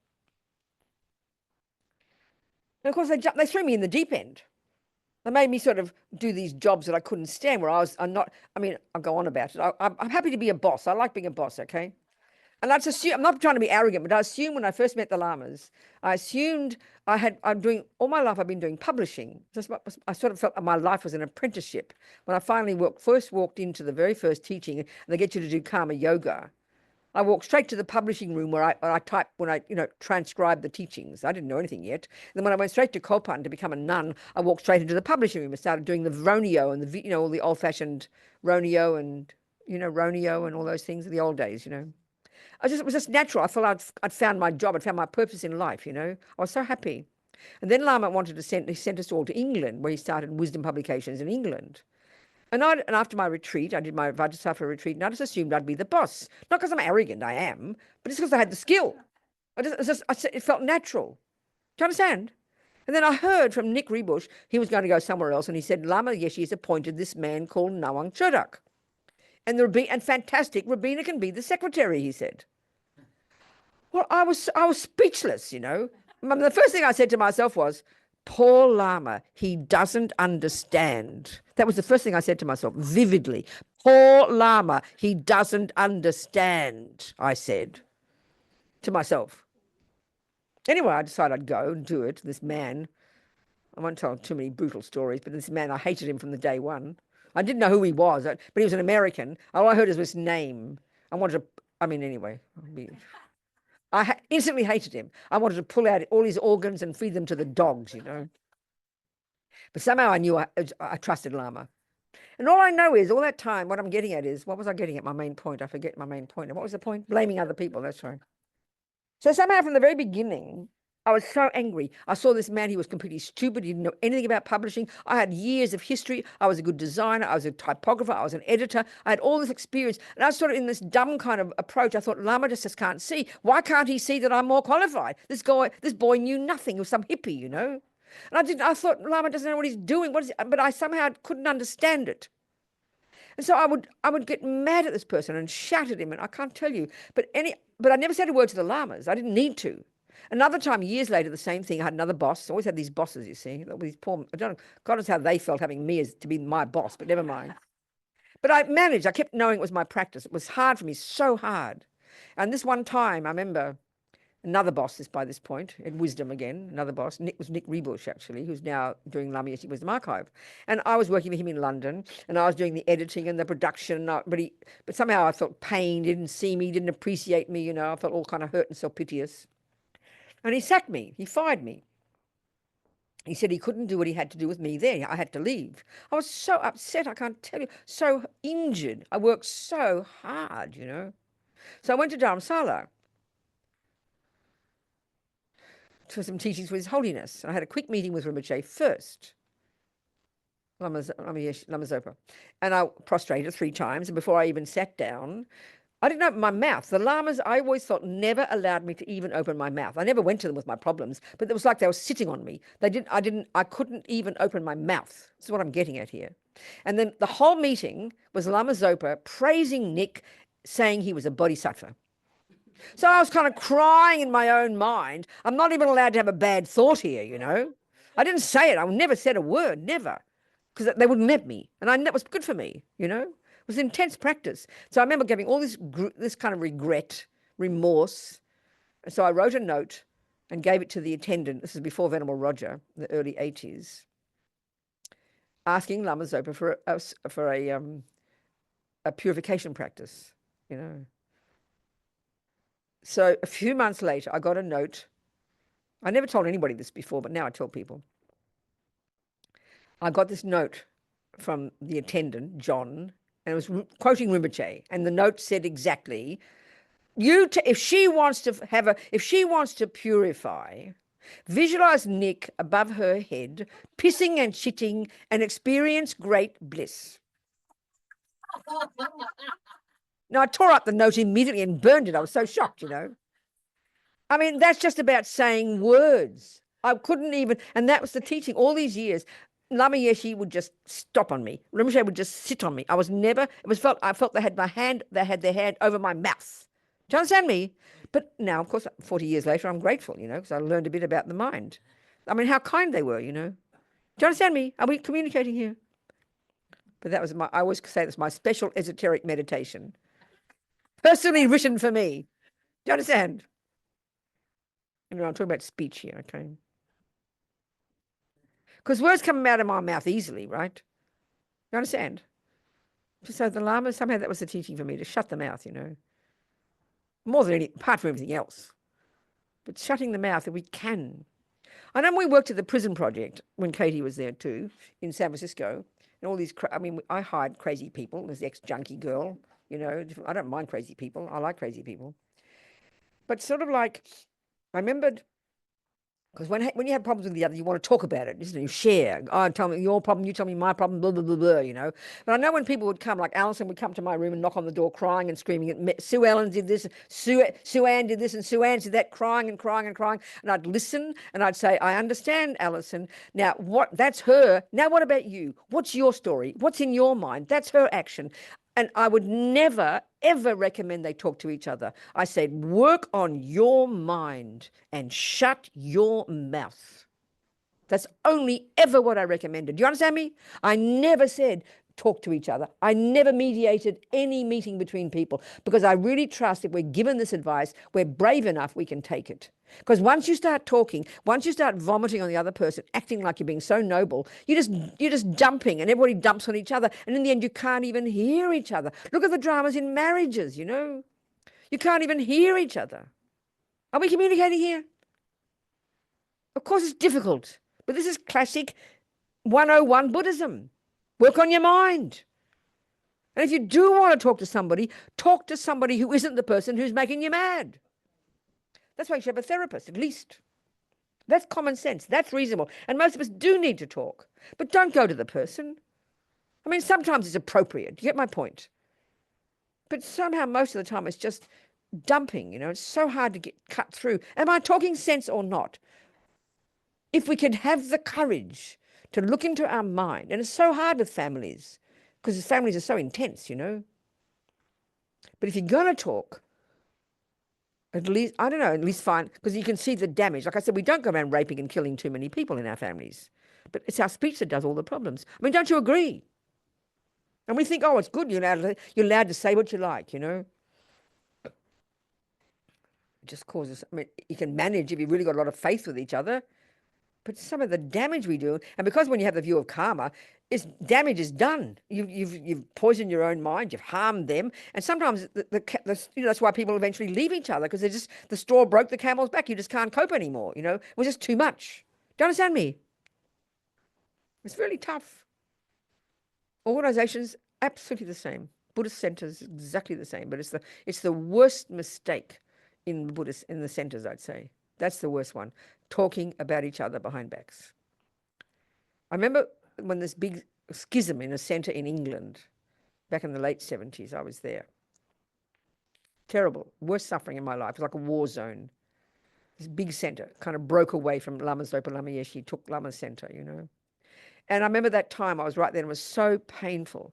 of course, they threw me in the deep end. They made me sort of do these jobs that I couldn't stand, where I'll go on about it. I'm happy to be a boss. I like being a boss, okay? And I just assume, I'm not trying to be arrogant, but I assumed when I first met the lamas, I'm doing, all my life I've been doing publishing. I sort of felt my life was an apprenticeship. When I finally first walked into the very first teaching, and they get you to do karma yoga, I walked straight to the publishing room where I transcribed the teachings. I didn't know anything yet. And then when I went straight to Courtin to become a nun, I walked straight into the publishing room and started doing the Ronio and the, you know, all the old-fashioned Ronio and, you know, Ronio and all those things in the old days, you know. It was just natural. I felt I'd found my job. I'd found my purpose in life, you know. I was so happy. And then Lama wanted to send us all to England, where he started wisdom publications in England. And after my retreat, I did my Vajrasattva retreat, and I just assumed I'd be the boss. Not because I'm arrogant, I am, but it's because I had the skill. It felt natural. Do you understand? And then I heard from Nick Rebush, he was going to go somewhere else, and he said, Lama Yeshe has appointed this man called Nawang Chodak. And fantastic, Robina can be the secretary, he said. Well, I was speechless, you know. The first thing I said to myself was, poor Lama, he doesn't understand. That was the first thing I said to myself, vividly. Poor Lama, he doesn't understand, I said to myself. Anyway, I decided I'd go and do it. This man, I won't tell too many brutal stories, but this man, I hated him from the day one. I didn't know who he was, but he was an American. All I heard was his name. Anyway. I instantly hated him. I wanted to pull out all his organs and feed them to the dogs, you know. But somehow I knew I trusted Lama. And all I know is, all that time, what I'm getting at is, what was I getting at? My main point. I forget my main point. And what was the point? Blaming other people, that's right. So somehow from the very beginning, I was so angry. I saw this man, he was completely stupid. He didn't know anything about publishing. I had years of history. I was a good designer. I was a typographer. I was an editor. I had all this experience. And I was sort of in this dumb kind of approach. I thought, Lama just can't see. Why can't he see that I'm more qualified? This boy knew nothing. He was some hippie, you know. And I thought, Lama doesn't know what he's doing. But I somehow couldn't understand it. And so I would get mad at this person and shout at him. And I can't tell you. But I never said a word to the lamas. I didn't need to. Another time, years later, the same thing. I had another boss. I always had these bosses, you see. These poor, I don't know, God knows how they felt having me as to be my boss, but never mind. But I managed. I kept knowing it was my practice. It was hard for me, so hard. And this one time, I remember, another boss by this point, at Wisdom again, another boss. Nick was Nick Rebush, actually, who's now doing Lama Yeshe Wisdom Archive. And I was working with him in London, and I was doing the editing and the production. But somehow I felt pain. He didn't see me, he didn't appreciate me, I felt all kind of hurt and self-piteous. And he sacked me. He fired me. He said he couldn't do what he had to do with me there. I had to leave. I was so upset, I can't tell you, so injured. I worked so hard, So I went to Dharamsala for some teachings with His Holiness. I had a quick meeting with Rinpoche first, Lama Zopa. And I prostrated 3 times. And before I even sat down, I didn't open my mouth. The lamas, I always thought, never allowed me to even open my mouth. I never went to them with my problems, but it was like they were sitting on me. I couldn't even open my mouth. This is what I'm getting at here. And then the whole meeting was Lama Zopa praising Nick, saying he was a bodhisattva. So I was kind of crying in my own mind. I'm not even allowed to have a bad thought here, I didn't say it. I never said a word, never, because they wouldn't let me. And that was good for me, It was intense practice. So I remember giving all this kind of regret, remorse. And so I wrote a note and gave it to the attendant. This is before Venerable Roger, in the early 80s, asking Lama Zopa for a purification practice, So a few months later, I got a note. I never told anybody this before, but now I tell people. I got this note from the attendant, John, and it was quoting Rinpoche, and the note said exactly, if she wants to purify, visualize Nick above her head, pissing and shitting, and experience great bliss. Now, I tore up the note immediately and burned it. I was so shocked, I mean, that's just about saying words. I couldn't even, and that was the teaching all these years. Lama Yeshe would just stop on me. Rinpoche would just sit on me. I felt they had their hand over my mouth. Do you understand me? But now, of course, 40 years later, I'm grateful, because I learned a bit about the mind. I mean, how kind they were, Do you understand me? Are we communicating here? But that was I always say that's my special esoteric meditation. Personally written for me. Do you understand? I'm talking about speech here, okay? Because words come out of my mouth easily, right? You understand? So the Lama, somehow that was the teaching for me, to shut the mouth, More than apart from everything else. But shutting the mouth, if we can. I know we worked at the prison project when Katie was there too, in San Francisco. And all these, I hired crazy people. There's the ex-junkie girl, I don't mind crazy people. I like crazy people. But sort of like, I remembered, because when you have problems with the other, you want to talk about it, you share. Oh, tell me your problem, you tell me my problem, blah, blah, blah, blah, But I know when people would come, like Alison would come to my room and knock on the door crying and screaming. Sue Ellen did this, Sue Ann did this, and Sue Ann did that, crying and crying and crying. And I'd listen and I'd say, I understand, Alison. Now, that's her. Now, what about you? What's your story? What's in your mind? That's her action. And I would never, ever recommend they talk to each other. I said, work on your mind and shut your mouth. That's only ever what I recommended. Do you understand me? I never said talk to each other. I never mediated any meeting between people, because I really trust if we're given this advice, we're brave enough, we can take it. Because once you start talking, once you start vomiting on the other person, acting like you're being so noble, you're just dumping, and everybody dumps on each other. And in the end, you can't even hear each other. Look at the dramas in marriages, You can't even hear each other. Are we communicating here? Of course it's difficult, but this is classic 101 Buddhism. Work on your mind. And if you do want to talk to somebody who isn't the person who's making you mad. That's why you should have a therapist, at least. That's common sense. That's reasonable. And most of us do need to talk. But don't go to the person. I mean, sometimes it's appropriate. You get my point? But somehow most of the time it's just dumping, It's so hard to get cut through. Am I talking sense or not? If we can have the courage to look into our mind, and it's so hard with families, because families are so intense, But if you're going to talk, at least, I don't know, at least fine, because you can see the damage. Like I said, we don't go around raping and killing too many people in our families. But it's our speech that does all the problems. I mean, don't you agree? And we think, oh, it's good, you're allowed to say what you like, Do just causes, I mean, you can manage if you've really got a lot of faith with each other, but some of the damage we do, and because when you have the view of karma, damage is done. You've poisoned your own mind, you've harmed them, and sometimes that's why people eventually leave each other, because the straw broke the camel's back. You just can't cope anymore. It was just too much. Do you understand me? It's really tough. Organizations, absolutely the same. Buddhist centers, exactly the same. But it's the worst mistake in the centers, I'd say. That's the worst one. Talking about each other behind backs. I remember when this big schism in a center in England, back in the late 70s, I was there. Terrible, worst suffering in my life. It was like a war zone. This big center kind of broke away from Lama Zopa Lama Yeshe, took Lama Center, And I remember that time I was right there, and it was so painful.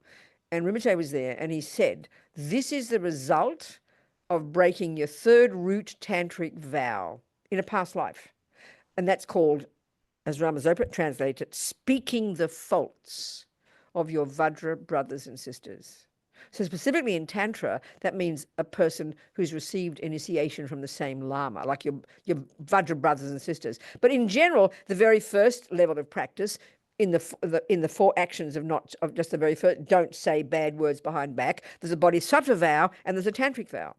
And Rinpoche was there, and he said, this is the result of breaking your third root tantric vow in a past life. And that's called, as Lama Zopa translates it, speaking the faults of your Vajra brothers and sisters. So specifically in Tantra, that means a person who's received initiation from the same Lama, like your Vajra brothers and sisters. But in general, the very first level of practice, in the 4 actions of just the very first, don't say bad words behind back. There's a bodhisattva vow and there's a tantric vow.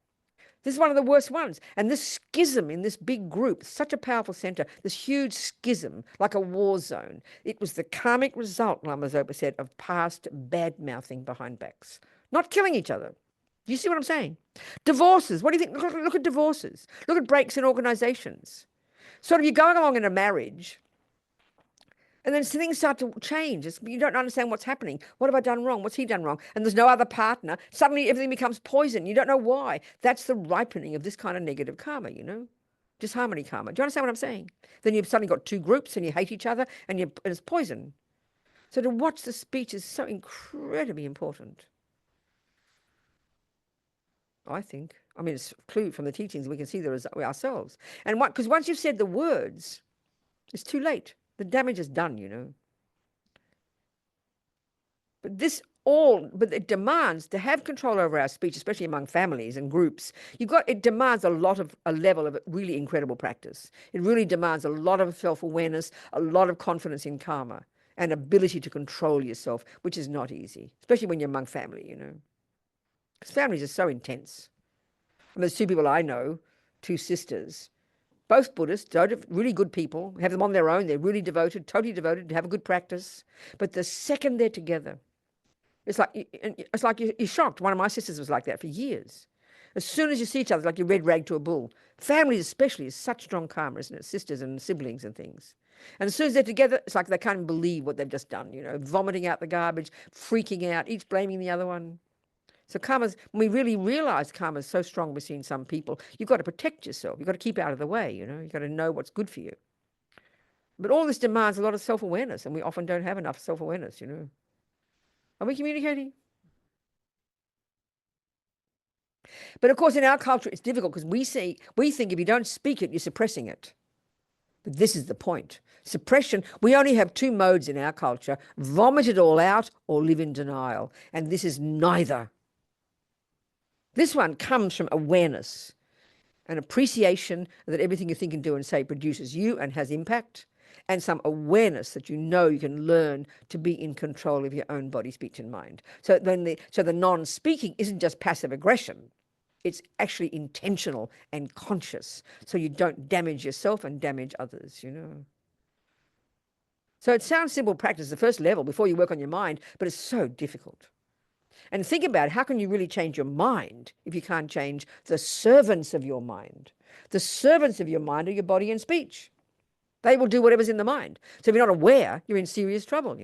This is one of the worst ones. And this schism in this big group, such a powerful center, this huge schism, like a war zone, it was the karmic result, Lama Zopa said, of past bad-mouthing behind backs. Not killing each other. Do you see what I'm saying? Divorces. What do you think? Look at divorces. Look at breaks in organizations. Sort of you're going along in a marriage, and then things start to change. You don't understand what's happening. What have I done wrong? What's he done wrong? And there's no other partner. Suddenly everything becomes poison. You don't know why. That's the ripening of this kind of negative karma, disharmony karma. Do you understand what I'm saying? Then you've suddenly got 2 groups and you hate each other and it's poison. So to watch the speech is so incredibly important, I think. I mean, it's clear from the teachings. We can see the result ourselves. And because once you've said the words, it's too late. The damage is done, But it demands to have control over our speech, especially among families and groups. It demands a level of really incredible practice. It really demands a lot of self-awareness, a lot of confidence in karma, and ability to control yourself, which is not easy, especially when you're among family, Because families are so intense. I mean, there's 2 people I know, 2 sisters, both Buddhists, really good people, have them on their own. They're really devoted, totally devoted, have a good practice. But the second they're together, it's like you're shocked. One of my sisters was like that for years. As soon as you see each other, it's like you red rag to a bull. Families especially is such strong karma, isn't it? Sisters and siblings and things. And as soon as they're together, it's like they can't even believe what they've just done, vomiting out the garbage, freaking out, each blaming the other one. So when we really realize karma is so strong, we're seeing some people, you've got to protect yourself. You've got to keep out of the way, You've got to know what's good for you. But all this demands a lot of self-awareness, and we often don't have enough self-awareness, Are we communicating? But of course, in our culture, it's difficult because we think if you don't speak it, you're suppressing it. But this is the point. Suppression, we only have 2 modes in our culture: vomit it all out or live in denial. And this is neither. This one comes from awareness and appreciation that everything you think and do and say produces you and has impact, and some awareness that you can learn to be in control of your own body, speech, and mind. So the non-speaking isn't just passive aggression. It's actually intentional and conscious, so you don't damage yourself and damage others, So it sounds simple practice, the first level, before you work on your mind, but it's so difficult. And think about how can you really change your mind if you can't change the servants of your mind? The servants of your mind are your body and speech. They will do whatever's in the mind. So if you're not aware, you're in serious trouble,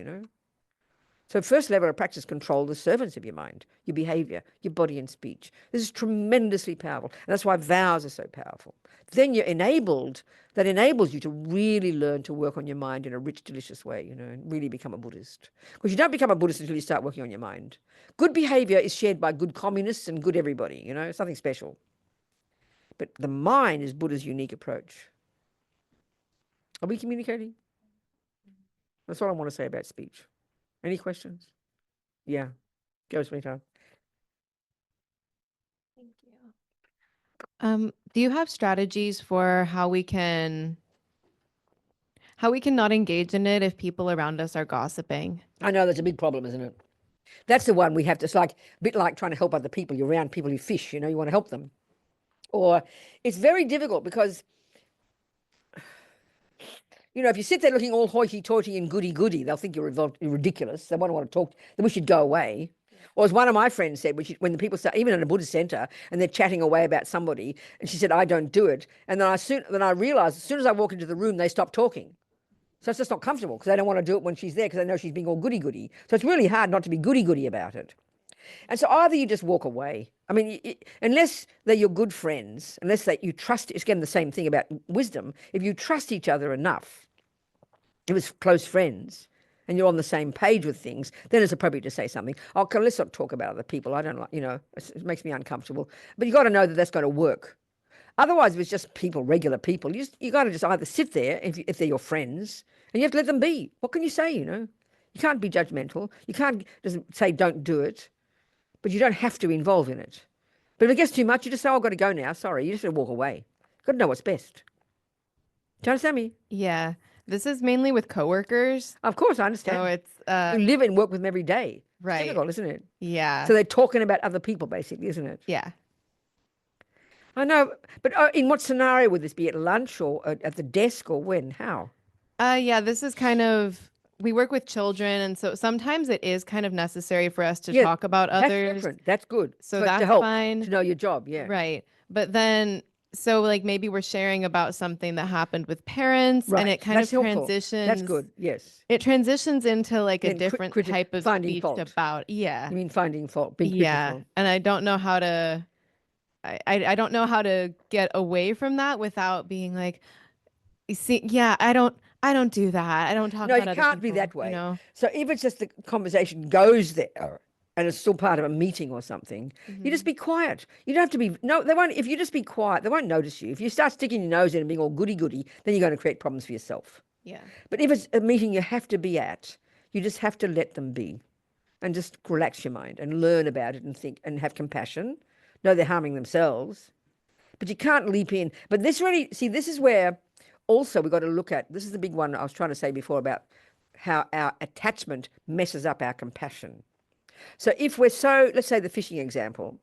So first level of practice, control the servants of your mind, your behavior, your body and speech. This is tremendously powerful. And that's why vows are so powerful. Then you're enabled, that enables you to really learn to work on your mind in a rich, delicious way, and really become a Buddhist. Because you don't become a Buddhist until you start working on your mind. Good behavior is shared by good communists and good everybody, it's nothing special. But the mind is Buddha's unique approach. Are we communicating? That's all I want to say about speech. Any questions? Yeah. Go, sweetheart. Thank you. Do you have strategies for how we can not engage in it if people around us are gossiping? I know that's a big problem, isn't it? That's the one we have to, it's like a bit like trying to help other people. You're around people who fish, you know, you want to help them. Or it's very difficult because, you know, if you sit there looking all hoity-toity and goody-goody, they'll think you're ridiculous. They won't want to talk. They wish you'd go away. Or as one of my friends said, when the people start, even in a Buddhist center, and they're chatting away about somebody, and she said, I don't do it. And then I realized as soon as I walk into the room, they stop talking. So it's just not comfortable because they don't want to do it when she's there because they know she's being all goody-goody. So it's really hard not to be goody-goody about it. And so either you just walk away. I mean, unless they're your good friends, unless you trust, it's again the same thing about wisdom. If you trust each other enough, if it's close friends, and you're on the same page with things, then it's appropriate to say something. Oh, let's not talk about other people. I don't like, you know, it makes me uncomfortable. But you got to know that that's going to work. Otherwise, if it's just people, regular people, you got to just either sit there if they're your friends, and you have to let them be. What can you say? You know, you can't be judgmental. You can't just say don't do it, but you don't have to involve in it. But if it gets too much, you just say, oh, I've got to go now. Sorry, you just got to walk away. You've got to know what's best. Do you understand me? Yeah. This is mainly with coworkers. Of course, I understand. So it's you live and work with them every day. right. It's difficult, isn't it? Yeah. So they're talking about other people, basically, isn't it? Yeah. I know, but in what scenario would this be? At lunch or at the desk or when? How? Yeah, this is kind of, we work with children, and so sometimes it is kind of necessary for us to Yeah, talk about That's others. different. That's good. So to that's help, fine. to know your job, yeah. Right. But then, so like maybe we're sharing about something that happened with parents, Right. and it kind That's of helpful. transitions. That's good, yes. It transitions into like a Then different criti- type of finding speech fault. about, yeah. You mean finding fault, being Yeah. critical. And I don't know how to, I don't know how to get away from that without being like, you see, yeah, I don't do that. I don't talk No, about you other can't be people, that way. You know? So if it's just the conversation goes there and it's still part of a meeting or something, you just be quiet. You don't have to be, no, they won't, if you just be quiet, they won't notice you. If you start sticking your nose in and being all goody-goody, then you're going to create problems for yourself. Yeah. But if it's a meeting you have to be at, you just have to let them be and just relax your mind and learn about it and think and have compassion. Know they're harming themselves, but you can't leap in. But this really, see, this is where also we've got to look at, this is the big one I was trying to say before about how our attachment messes up our compassion. So if we're so, let's say the fishing example,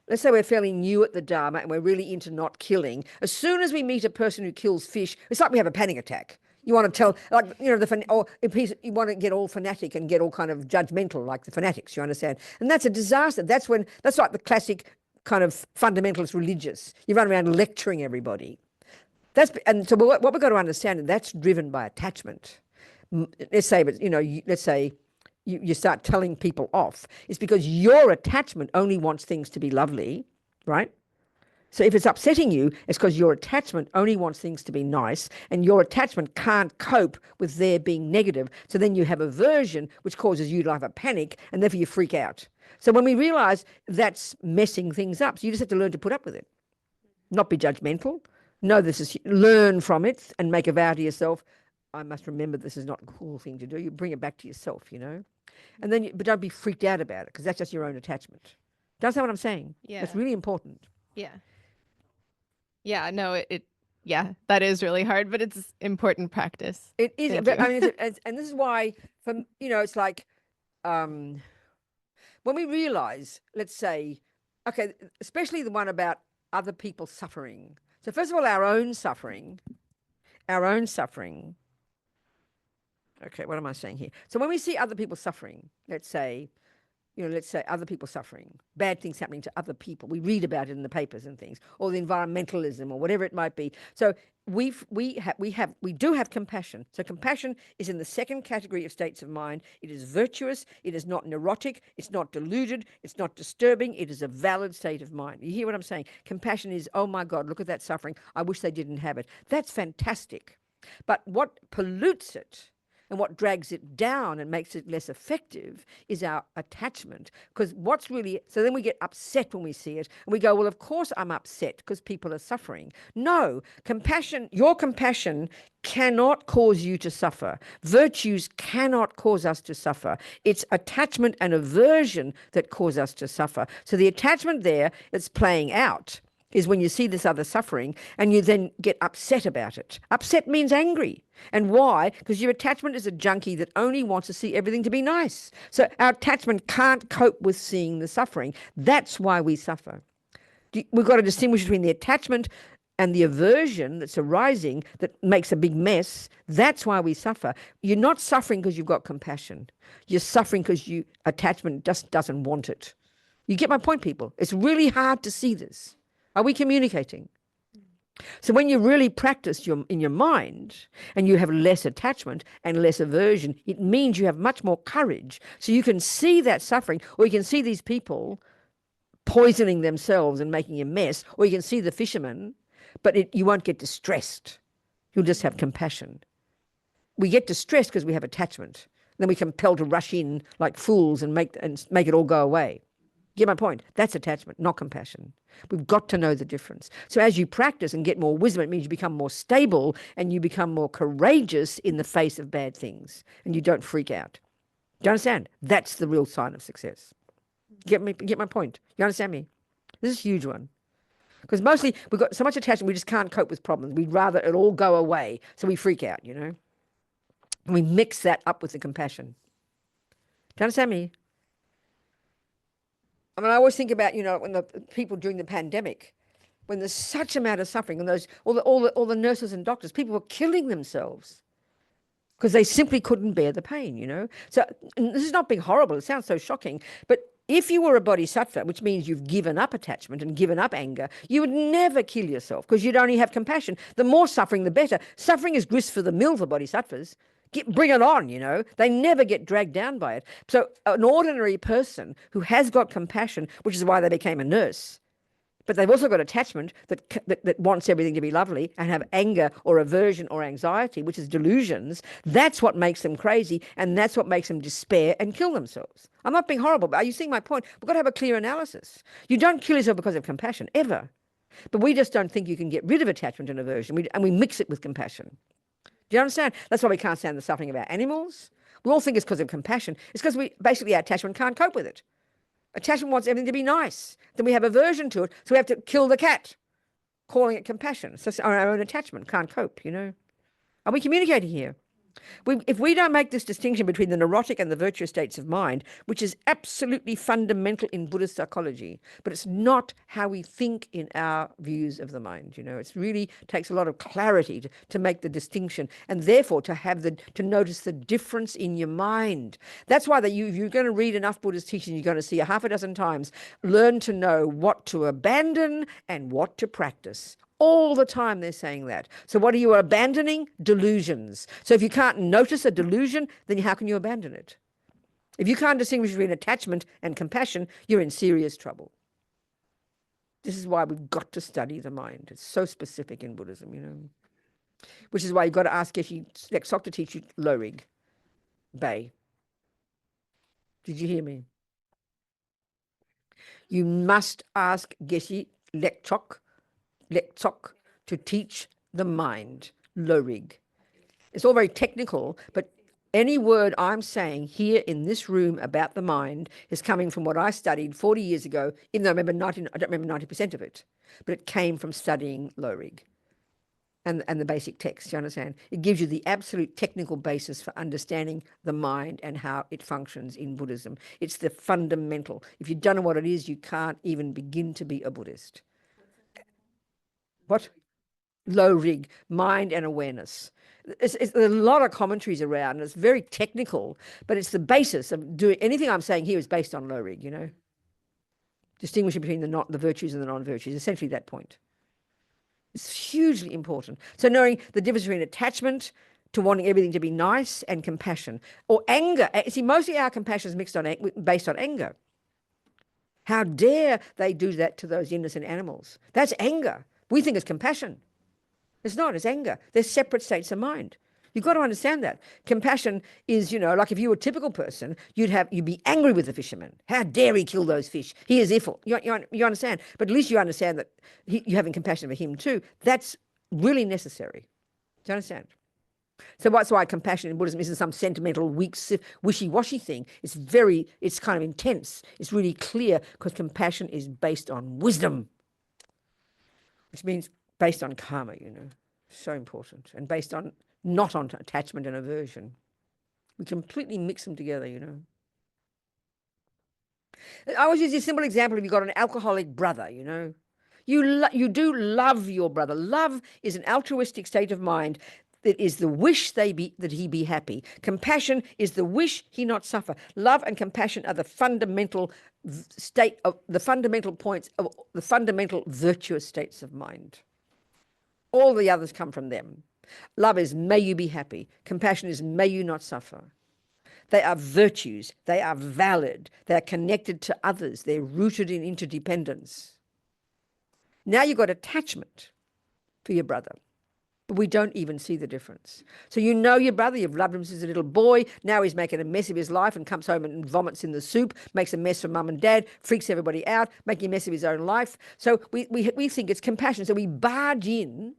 let's say we're fairly new at the Dharma and we're really into not killing. As soon as we meet a person who kills fish, it's like we have a panic attack. You want to tell, like, you know, or if you want to get all fanatic and get all kind of judgmental like the fanatics, you understand? And that's a disaster. That's like the classic kind of fundamentalist religious. You run around lecturing everybody. And so what we've got to understand, and that's driven by attachment. Let's say, but you know, let's say you start telling people off. It's because your attachment only wants things to be lovely, right? So if it's upsetting you, it's because your attachment only wants things to be nice, and your attachment can't cope with their being negative. So then you have aversion, which causes you to have a panic, and therefore you freak out. So when we realize that's messing things up, so you just have to learn to put up with it, not be judgmental. Know this is, learn from it and make a vow to yourself. I must remember this is not a cool thing to do. You bring it back to yourself, you know, and then, but don't be freaked out about it because that's just your own attachment. That's not what I'm saying. Yeah. That's really important. Yeah. Yeah. No, yeah, that is really hard, but it's important practice. It is. Thank But, you. I mean, and this is why, you know, it's like when we realize, let's say, okay, especially the one about other people suffering. So first of all, our own suffering. Okay, what am I saying here? So when we see other people suffering, let's say other people suffering, bad things happening to other people, we read about it in the papers and things, or the environmentalism or whatever it might be. So we do have compassion. So compassion is in the second category of states of mind. It is virtuous. It is not neurotic. It's not deluded. It's not disturbing. It is a valid state of mind. You hear what I'm saying? Compassion is, oh my God, look at that suffering. I wish they didn't have it. That's fantastic. But what pollutes it and what drags it down and makes it less effective is our attachment. Because so then we get upset when we see it. And we go, well, of course I'm upset because people are suffering. No, your compassion cannot cause you to suffer. Virtues cannot cause us to suffer. It's attachment and aversion that cause us to suffer. So the attachment there that's playing out is when you see this other suffering and you then get upset about it. Upset means angry. And why? Because your attachment is a junkie that only wants to see everything to be nice. So our attachment can't cope with seeing the suffering. That's why we suffer. We've got to distinguish between the attachment and the aversion that's arising that makes a big mess. That's why we suffer. You're not suffering because you've got compassion. You're suffering because attachment just doesn't want it. You get my point, people? It's really hard to see this. Are we communicating? So when you really practice in your mind and you have less attachment and less aversion, it means you have much more courage. So you can see that suffering, or you can see these people poisoning themselves and making a mess, or you can see the fishermen, but you won't get distressed. You'll just have compassion. We get distressed because we have attachment. Then we're compelled to rush in like fools and make it all go away. Get my point? That's attachment, not compassion. We've got to know the difference. So as you practice and get more wisdom, it means you become more stable and you become more courageous in the face of bad things, and you don't freak out. Do you understand? That's the real sign of success. Get my point? You understand me? This is a huge one. Because mostly we've got so much attachment, we just can't cope with problems. We'd rather it all go away, so we freak out, And we mix that up with the compassion. Do you understand me? I mean, I always think about, when the people during the pandemic, when there's such amount of suffering, and all the nurses and doctors, people were killing themselves because they simply couldn't bear the pain, So this is not being horrible. It sounds so shocking, but if you were a bodhisattva, which means you've given up attachment and given up anger, you would never kill yourself because you'd only have compassion. The more suffering, the better. Suffering is grist for the mill for bodhisattvas. Bring it on, They never get dragged down by it. So an ordinary person who has got compassion, which is why they became a nurse, but they've also got attachment that wants everything to be lovely, and have anger or aversion or anxiety, which is delusions. That's what makes them crazy, and that's what makes them despair and kill themselves. I'm not being horrible, but are you seeing my point? We've got to have a clear analysis. You don't kill yourself because of compassion, ever. But we just don't think you can get rid of attachment and aversion, and we mix it with compassion. Do you understand? That's why we can't stand the suffering of our animals. We all think it's because of compassion. It's because our attachment can't cope with it. Attachment wants everything to be nice. Then we have aversion to it, so we have to kill the cat, calling it compassion. So our own attachment can't cope, Are we communicating here? If we don't make this distinction between the neurotic and the virtuous states of mind, which is absolutely fundamental in Buddhist psychology, but it's not how we think in our views of the mind. It really takes a lot of clarity to make the distinction, and therefore to notice the difference in your mind. That's why you're going to read enough Buddhist teaching, you're going to see a half a dozen times, learn to know what to abandon and what to practice. All the time they're saying that. So what are you abandoning? Delusions. So if you can't notice a delusion, then how can you abandon it? If you can't distinguish between attachment and compassion, you're in serious trouble. This is why we've got to study the mind. It's so specific in Buddhism, Which is why you've got to ask Geshe Lek-Sok to teach you Lorig Bay. Did you hear me? You must ask Geshe Lek-Sok to teach the mind, Lorig. It's all very technical, but any word I'm saying here in this room about the mind is coming from what I studied 40 years ago, even though I don't remember 90% of it, but it came from studying Lorig and the basic text, you understand? It gives you the absolute technical basis for understanding the mind and how it functions in Buddhism. It's the fundamental. If you don't know what it is, you can't even begin to be a Buddhist. What? Lorig, mind and awareness. There's a lot of commentaries around, and it's very technical, but it's the basis of doing anything I'm saying here is based on Lorig, distinguishing between the virtues and the non-virtues, essentially that point. It's hugely important. So knowing the difference between attachment to wanting everything to be nice and compassion, or anger. See, mostly our compassion is based on anger. How dare they do that to those innocent animals? That's anger. We think it's compassion. It's not, it's anger. They're separate states of mind. You've got to understand that. Compassion is, like if you were a typical person, you'd be angry with the fisherman. How dare he kill those fish? He is evil. You understand? But at least you understand that you're having compassion for him too. That's really necessary. Do you understand? So that's why compassion in Buddhism isn't some sentimental, weak, wishy-washy thing. It's kind of intense. It's really clear because compassion is based on wisdom. which means based on karma, so important, and based on not on attachment and aversion. We completely mix them together, I always use a simple example. If you've got an alcoholic brother, you do love your brother. Love is an altruistic state of mind that is the wish that he be happy. Compassion is the wish he not suffer. Love and compassion are the fundamental the fundamental points of the fundamental virtuous states of mind. All the others come from them. Love is may you be happy. Compassion is may you not suffer. They are virtues. They are valid. They are connected to others. They're rooted in interdependence. Now you've got attachment for your brother, but we don't even see the difference. So your brother, you've loved him since a little boy. Now he's making a mess of his life and comes home and vomits in the soup, makes a mess for mum and dad, freaks everybody out, making a mess of his own life. So we think it's compassion. So we barge in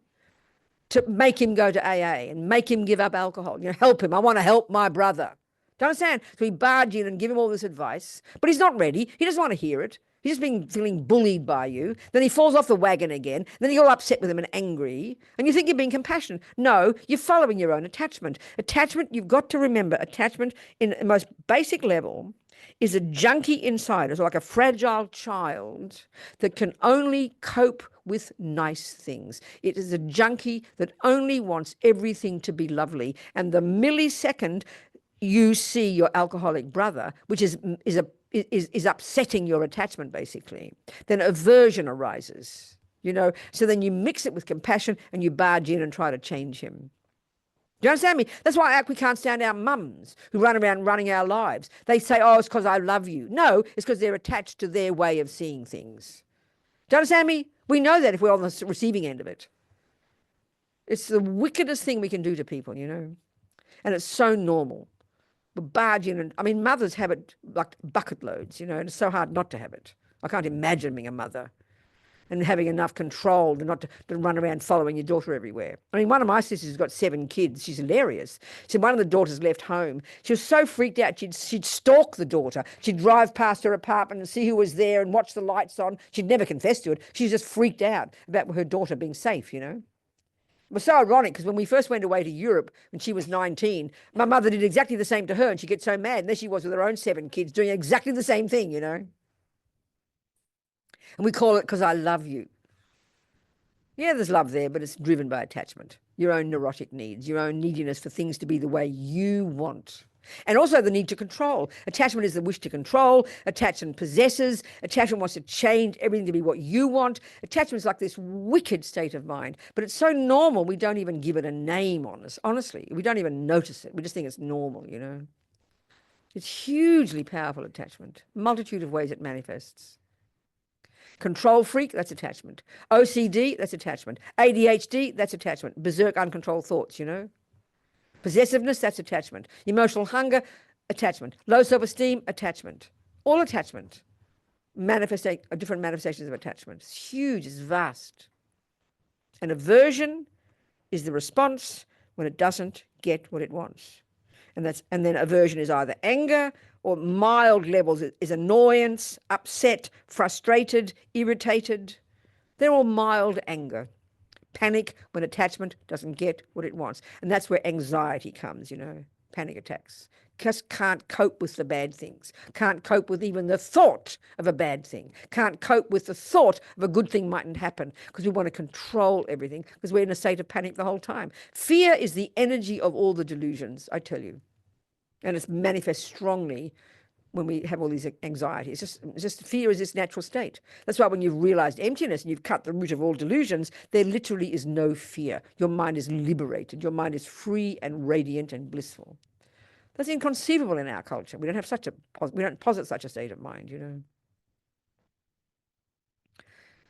to make him go to AA and make him give up alcohol. Help him. I want to help my brother. Do you understand? So we barge in and give him all this advice, but he's not ready. He doesn't want to hear it. He's just feeling bullied by you. Then he falls off the wagon again. Then you're upset with him and angry. And you think you're being compassionate. No, you're following your own attachment. Attachment, you've got to remember, attachment in the most basic level is a junkie inside us, like a fragile child that can only cope with nice things. It is a junkie that only wants everything to be lovely. And the millisecond you see your alcoholic brother, which is upsetting your attachment, basically, then aversion arises, So then you mix it with compassion and you barge in and try to change him. Do you understand me? That's why we can't stand our mums who run around running our lives. They say, oh, it's because I love you. No, it's because they're attached to their way of seeing things. Do you understand me? We know that if we're on the receiving end of it. It's the wickedest thing we can do to people, And it's so normal. Barge in and, mothers have it like bucket loads, and it's so hard not to have it. I can't imagine being a mother and having enough control not to run around following your daughter everywhere. One of my sisters has got 7 kids. She's hilarious. So one of the daughters left home. She was so freaked out, she'd stalk the daughter. She'd drive past her apartment and see who was there and watch the lights on. She'd never confess to it. She was just freaked out about her daughter being safe, It was so ironic because when we first went away to Europe when she was 19, my mother did exactly the same to her, and she gets so mad. And there she was with her own 7 kids doing exactly the same thing, And we call it because I love you. Yeah, there's love there, but it's driven by attachment, your own neurotic needs, your own neediness for things to be the way you want. And also the need to control. Attachment is the wish to control. Attachment possesses. Attachment wants to change everything to be what you want. Attachment is like this wicked state of mind. But it's so normal, we don't even give it a name on us. Honestly, we don't even notice it. We just think it's normal, It's hugely powerful attachment. Multitude of ways it manifests. Control freak, that's attachment. OCD, that's attachment. ADHD, that's attachment. Berserk, uncontrolled thoughts, Possessiveness, that's attachment. Emotional hunger, attachment. Low self-esteem, attachment. All attachment. Different manifestations of attachment. It's huge, it's vast. And aversion is the response when it doesn't get what it wants. And then aversion is either anger or mild levels is annoyance, upset, frustrated, irritated. They're all mild anger. Panic when attachment doesn't get what it wants. And that's where anxiety comes, panic attacks. Just can't cope with the bad things. Can't cope with even the thought of a bad thing. Can't cope with the thought of a good thing mightn't happen because we want to control everything because we're in a state of panic the whole time. Fear is the energy of all the delusions, I tell you. And it's manifests strongly when we have all these anxieties. It's just fear is its natural state. That's why when you've realized emptiness and you've cut the root of all delusions, there literally is no fear. Your mind is liberated. Your mind is free and radiant and blissful. That's inconceivable in our culture. We don't posit such a state of mind,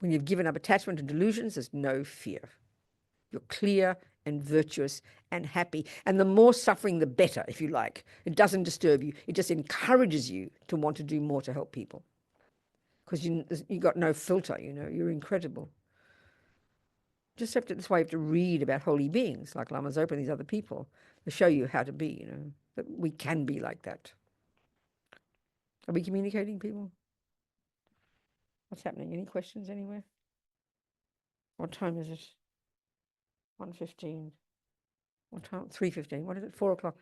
When you've given up attachment to delusions, there's no fear. You're clear and virtuous and happy. And the more suffering, the better, if you like. It doesn't disturb you. It just encourages you to want to do more to help people. Because you've got no filter, You're incredible. That's why you have to read about holy beings like Lama Zopa and these other people to show you how to be, That we can be like that. Are we communicating, people? What's happening? Any questions anywhere? What time is it? 1:15. What time? 3:15. What is it? 4 o'clock.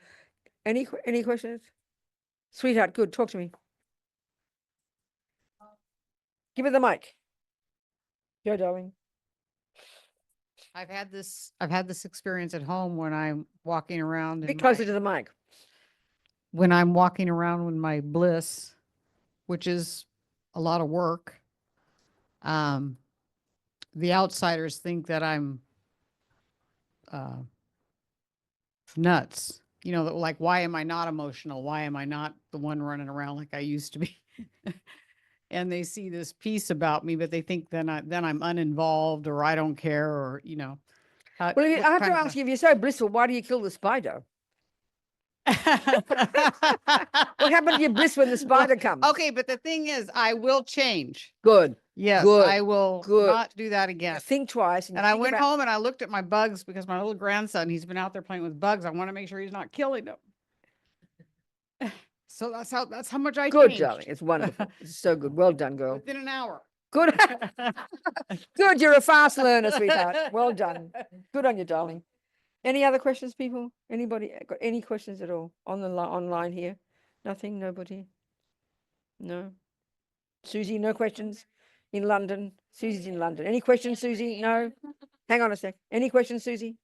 Any questions? Sweetheart, good. Talk to me. Give her the mic. Go, darling. I've had this experience at home when I'm walking around Be closer to the mic. when I'm walking around with my bliss, which is a lot of work. The outsiders think that I'm nuts. You know, that like, why am I not emotional? Why am I not the one running around like I used to be? And they see this piece about me, but they think then I'm uninvolved or I don't care or, you know. Well, I have to ask you, if you're so blissful, why do you kill the spider? What happened to your bliss when the spider comes? Okay, but the thing is, I will change. Good. Yes, Good, I will good. not do that again. Think twice. And I think went about- home and I looked at my bugs because my little grandson, he's been out there playing with bugs. I want to make sure he's not killing them. So that's how much I Good, changed. darling. It's wonderful. It's so good. Well done, girl. Within an hour. Good. Good. You're a fast learner, sweetheart. Well done. Good on you, darling. Any other questions, people? Anybody got any questions at all on the online here? Nothing? Nobody? No? Susie, no questions? In London? Susie's in London. Any questions, Susie? No? Hang on a sec. Any questions, Susie?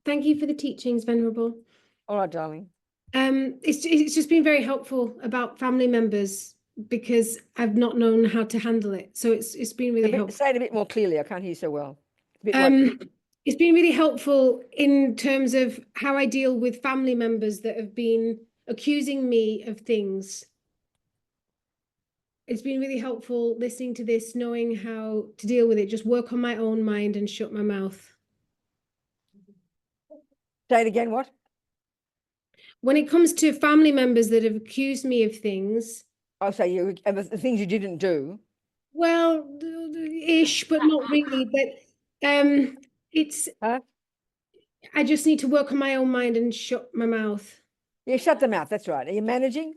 Thank you for the teachings, Venerable. All right, darling. It's just been very helpful about family members because I've not known how to handle it. So it's been really helpful. Say it a bit more clearly. I can't hear you so well. A bit like- It's been really helpful in terms of how I deal with family members that have been accusing me of things. It's been really helpful listening to this, knowing how to deal with it, just work on my own mind and shut my mouth. Say it again, what? When it comes to family members that have accused me of things, Oh, so you the things you didn't do. well, ish, but not really. But it's Huh? I just need to work on my own mind and shut my mouth. Yeah, shut them out. That's right. Are you managing?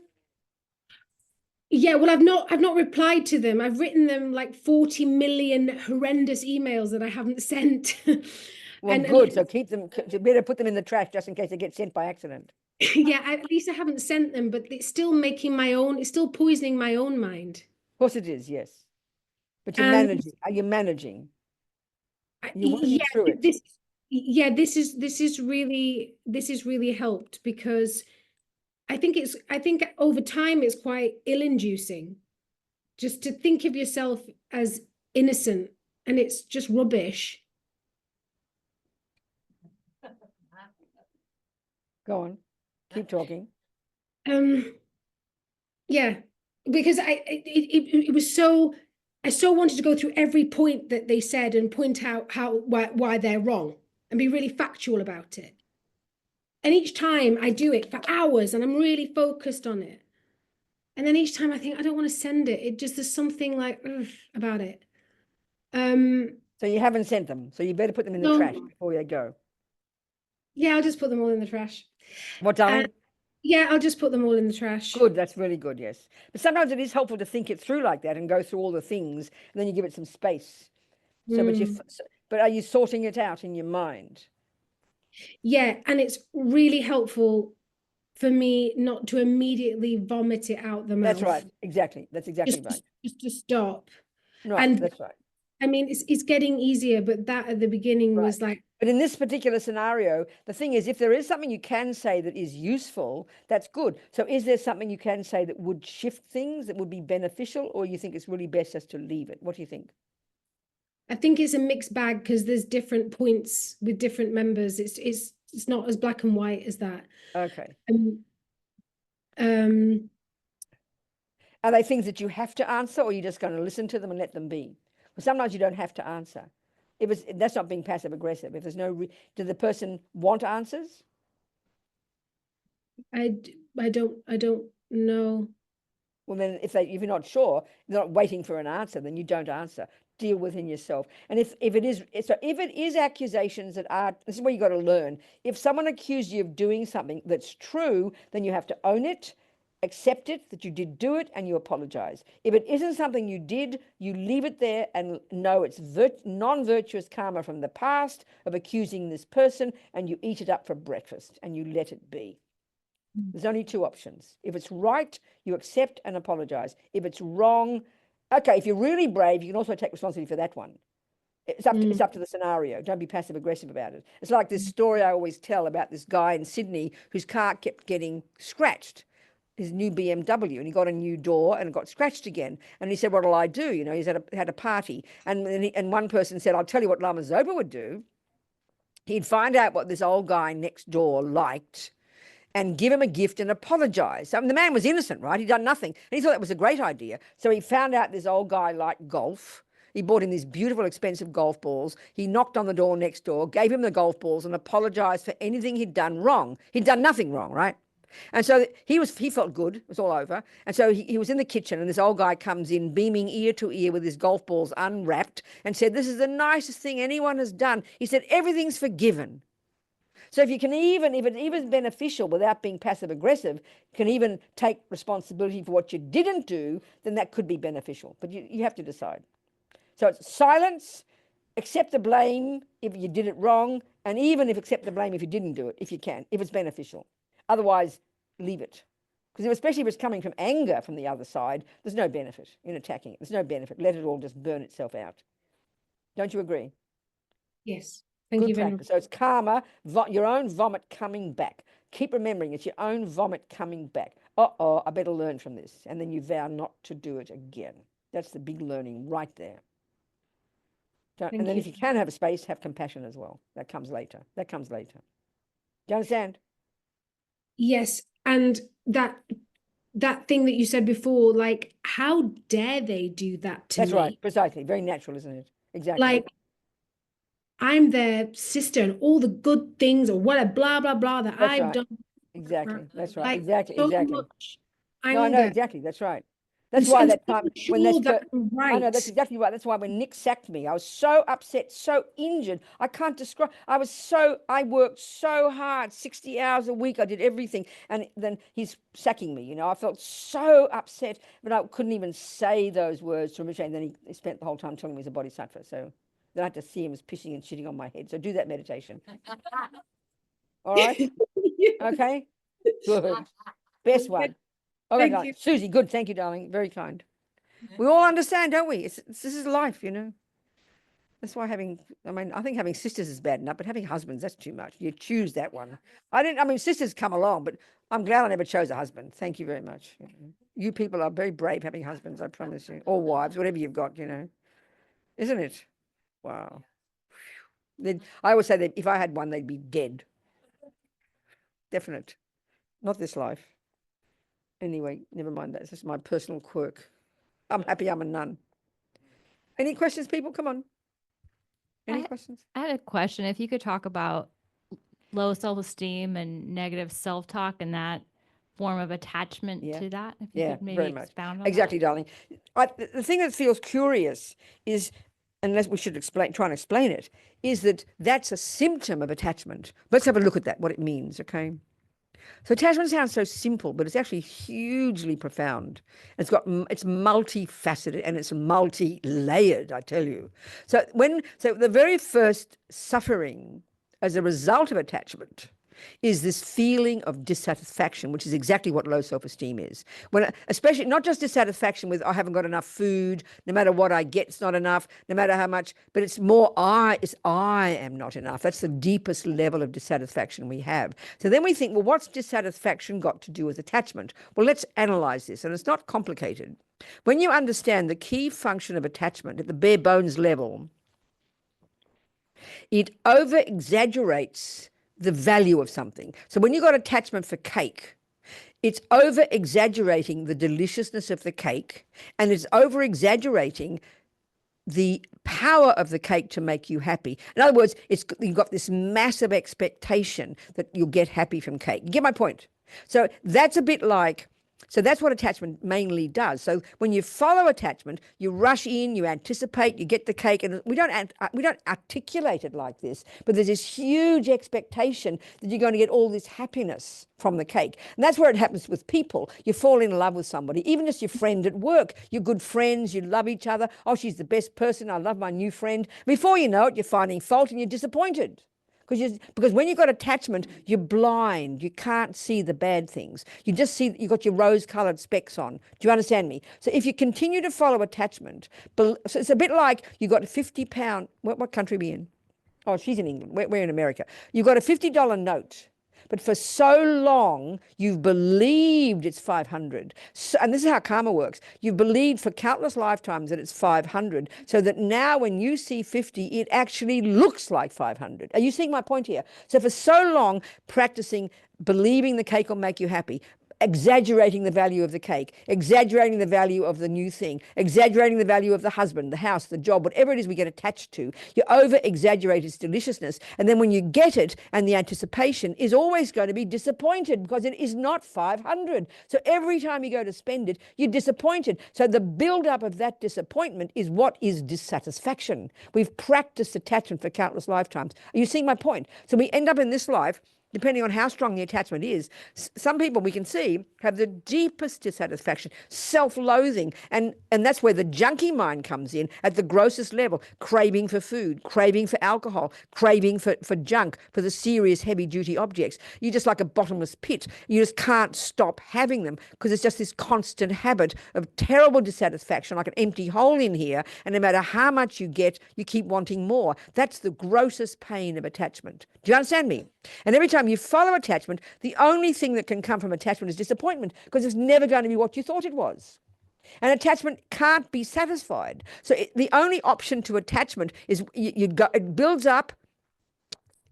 Yeah, well, I've not replied to them. I've written them like 40 million horrendous emails that I haven't sent. Well, And- good. So keep them. You better put them in the trash just in case they get sent by accident. Yeah, at least I haven't sent them, but it's still it's still poisoning my own mind. Of course it is, yes. But you're And- managing. Are you managing? You're working Yeah, through it. this is really helped because I think over time it's quite ill-inducing just to think of yourself as innocent, and it's just rubbish. Go on. Keep talking. Yeah, because it was so I so wanted to go through every point that they said and point out why they're wrong and be really factual about it. And each time I do it for hours and I'm really focused on it. And then each time I think I don't want to send it. It just there's something like about it. So you haven't sent them. So you better put them in the No. trash before they go. Yeah, I'll just put them all in the trash. What, darling? Yeah, I'll just put them all in the trash. Good. That's really good. Yes. But sometimes it is helpful to think it through like that and go through all the things, and then you give it some space. So, but are you sorting it out in your mind? Yeah, and it's really helpful for me not to immediately vomit it out the mouth. That's right. Exactly. That's exactly right. Just to stop. Right. and- That's right. I mean, it's getting easier, but that at the beginning was like, But in this particular scenario, the thing is, if there is something you can say that is useful, that's good. So is there something you can say that would shift things, that would be beneficial, or you think it's really best just to leave it? What do you think? I think it's a mixed bag because there's different points with different members. It's not as black and white as that. Okay. Are Are they things that you have to answer, or you're just going to listen to them and let them be? Well, sometimes you don't have to answer. That's not being passive aggressive. If there's no, does the person want answers? I don't know. Well, then if you're not sure, they're not waiting for an answer, then you don't answer. Deal within yourself. And if it is accusations that are, this is where you got to learn. If someone accused you of doing something that's true, then you have to own it accept it, that you did do it, and you apologize. If it isn't something you did, you leave it there and know it's non-virtuous karma from the past of accusing this person, and you eat it up for breakfast and you let it be. There's only two options. If it's right, you accept and apologize. If it's wrong, okay, if you're really brave, you can also take responsibility for that one. It's up to the scenario. Don't be passive aggressive about it. It's like this story I always tell about this guy in Sydney whose car kept getting scratched, his new BMW, and he got a new door and it got scratched again. And he said, what'll I do? You know, he's had a party. And one person said, I'll tell you what Lama Zopa would do. He'd find out what this old guy next door liked and give him a gift and apologize. I mean, the man was innocent, right? He'd done nothing. And he thought that was a great idea. So he found out this old guy liked golf. He bought him these beautiful, expensive golf balls. He knocked on the door next door, gave him the golf balls, and apologized for anything he'd done wrong. He'd done nothing wrong, right? And so he felt good. It was all over. And so he was in the kitchen, and this old guy comes in, beaming ear to ear with his golf balls unwrapped, and said, this is the nicest thing anyone has done. He said, everything's forgiven. So if it even beneficial without being passive aggressive, can even take responsibility for what you didn't do, then that could be beneficial. But you have to decide. So it's silence, accept the blame if you did it wrong, and even accept the blame if you didn't do it, if you can, if it's beneficial. Otherwise, leave it. Because especially if it's coming from anger from the other side, there's no benefit in attacking it. There's no benefit. Let it all just burn itself out. Don't you agree? Yes. Thank Good you, practice. So it's karma, your own vomit coming back. Keep remembering it's your own vomit coming back. I better learn from this. And then you vow not to do it again. That's the big learning right there. And then if you can have a space, have compassion as well. That comes later. Do you understand? Yes. And that thing that you said before, like, how dare they do that to me? That's right. Precisely. Very natural, isn't it? Exactly. Like, I'm their sister and all the good things or whatever, blah, blah, blah, that That's I've right. done. Exactly. That's right. Like, Exactly. so Exactly. much No, I know anger. exactly. That's right. That's And why so that time when sure this that I'm I know right. that's exactly right. That's why when Nick sacked me, I was so upset, so injured. I can't describe. I worked so hard, 60 hours a week. I did everything, and then he's sacking me. You know, I felt so upset, but I couldn't even say those words to him. And then he spent the whole time telling me he's a bodhisattva. So then I had to see him as pissing and shitting on my head. So do that meditation. All right. Okay. Good. Best one. All right, Thank you. Susie, good. Thank you, darling. Very kind. We all understand, don't we? This is life, you know. That's why I think having sisters is bad enough, but having husbands, that's too much. You choose that one. Sisters come along, but I'm glad I never chose a husband. Thank you very much. You people are very brave having husbands, I promise you. Or wives, whatever you've got, you know. Isn't it? Wow. I always say that if I had one, they'd be dead. Definite. Not this life. Anyway, never mind that. It's just my personal quirk. I'm happy I'm a nun. Any questions, people? Come on. Any questions? I had a question. If you could talk about low self-esteem and negative self-talk and that form of attachment to that, if you could maybe very much. expound on Exactly, that. darling. The thing that feels curious is, unless we should try and explain it, is that that's a symptom of attachment. Let's have a look at that, what it means, okay? So attachment sounds so simple, but it's actually hugely profound. It's multifaceted and it's multi-layered, I tell you. So the very first suffering as a result of attachment is this feeling of dissatisfaction, which is exactly what low self-esteem is. Especially not just dissatisfaction with I haven't got enough food, no matter what I get, it's not enough, no matter how much, but it's more I am not enough. That's the deepest level of dissatisfaction we have. So then we think, well, what's dissatisfaction got to do with attachment? Well, let's analyze this, and it's not complicated. When you understand the key function of attachment at the bare bones level, it over-exaggerates the value of something. So when you've got attachment for cake, it's over-exaggerating the deliciousness of the cake, and it's over-exaggerating the power of the cake to make you happy. In other words, you've got this massive expectation that you'll get happy from cake. You get my point? So that's a bit like So that's what attachment mainly does. So when you follow attachment, you rush in, you anticipate, you get the cake, and we don't articulate it like this, but there's this huge expectation that you're going to get all this happiness from the cake. And that's where it happens with people. You fall in love with somebody, even just your friend at work. You're good friends, you love each other. Oh, she's the best person. I love my new friend. Before you know it, you're finding fault and you're disappointed. Because when you've got attachment, you're blind. You can't see the bad things. You just see you've got your rose-coloured specs on. Do you understand me? So if you continue to follow attachment, so it's a bit like you got a £50. What country are we in? Oh, she's in England. We're in America. You've got a $50 note. But for so long, you've believed it's 500. So, and this is how karma works. You've believed for countless lifetimes that it's 500, so that now when you see 50, it actually looks like 500. Are you seeing my point here? So for so long, practicing believing the cake will make you happy, exaggerating the value of the cake, exaggerating the value of the new thing, exaggerating the value of the husband, the house, the job, whatever it is we get attached to. You over-exaggerate its deliciousness. And then when you get it, and the anticipation is always going to be disappointed because it is not 500. So every time you go to spend it, you're disappointed. So the build-up of that disappointment is what is dissatisfaction. We've practiced attachment for countless lifetimes. Are you seeing my point? So we end up in this life, depending on how strong the attachment is, some people we can see have the deepest dissatisfaction, self-loathing, and that's where the junkie mind comes in at the grossest level, craving for food, craving for alcohol, craving for junk, for the serious heavy-duty objects. You're just like a bottomless pit. You just can't stop having them because it's just this constant habit of terrible dissatisfaction, like an empty hole in here, and no matter how much you get, you keep wanting more. That's the grossest pain of attachment. Do you understand me? And every time you follow attachment, the only thing that can come from attachment is disappointment, because it's never going to be what you thought it was. And attachment can't be satisfied. So the only option to attachment is it builds up,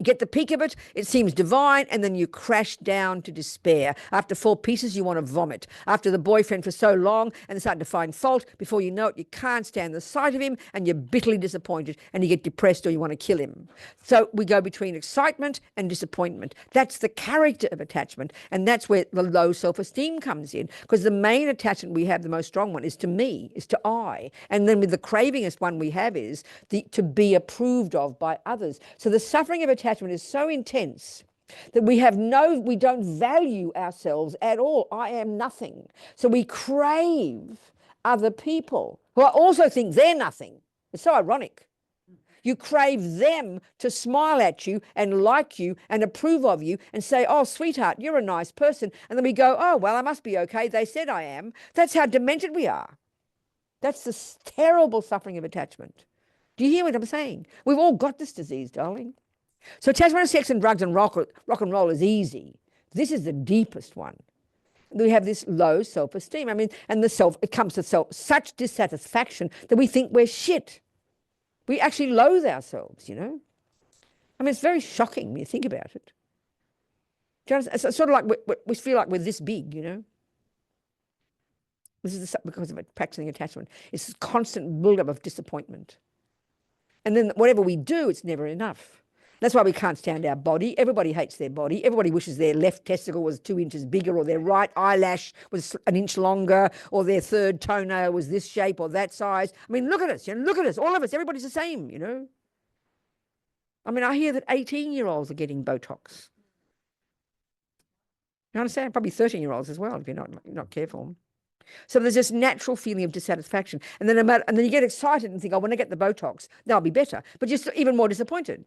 get the peak of it, it seems divine, and then you crash down to despair. After 4 pieces, you want to vomit. After the boyfriend for so long and starting to find fault, before you know it, you can't stand the sight of him and you're bitterly disappointed and you get depressed or you want to kill him. So we go between excitement and disappointment. That's the character of attachment, and that's where the low self-esteem comes in, because the main attachment we have, the most strong one, is to me, is to I. And then with the cravingest one we have is to be approved of by others. So the suffering of attachment is so intense that we don't value ourselves at all. I am nothing. So we crave other people who also think they're nothing. It's so ironic. You crave them to smile at you and like you and approve of you and say, oh, sweetheart, you're a nice person. And then we go, oh, well, I must be okay. They said I am. That's how demented we are. That's the terrible suffering of attachment. Do you hear what I'm saying? We've all got this disease, darling. So attachment to sex and drugs and rock and roll is easy. This is the deepest one. We have this low self-esteem. I mean, and it comes to such dissatisfaction that we think we're shit. We actually loathe ourselves, you know. I mean, it's very shocking when you think about it. Do you understand? It's sort of like we feel like we're this big, you know. This is because of practicing attachment. It's this constant build-up of disappointment. And then whatever we do, it's never enough. That's why we can't stand our body. Everybody hates their body. Everybody wishes their left testicle was 2 inches bigger, or their right eyelash was 1 inch longer, or their third toenail was this shape or that size. I mean, look at us. You know, look at us. All of us. Everybody's the same, you know. I mean, I hear that 18-year-olds are getting Botox. You understand? Probably 13-year-olds as well, if you're not careful. So there's this natural feeling of dissatisfaction. And then you get excited and think, oh, when I get the Botox, that'll be better. But you're even more disappointed.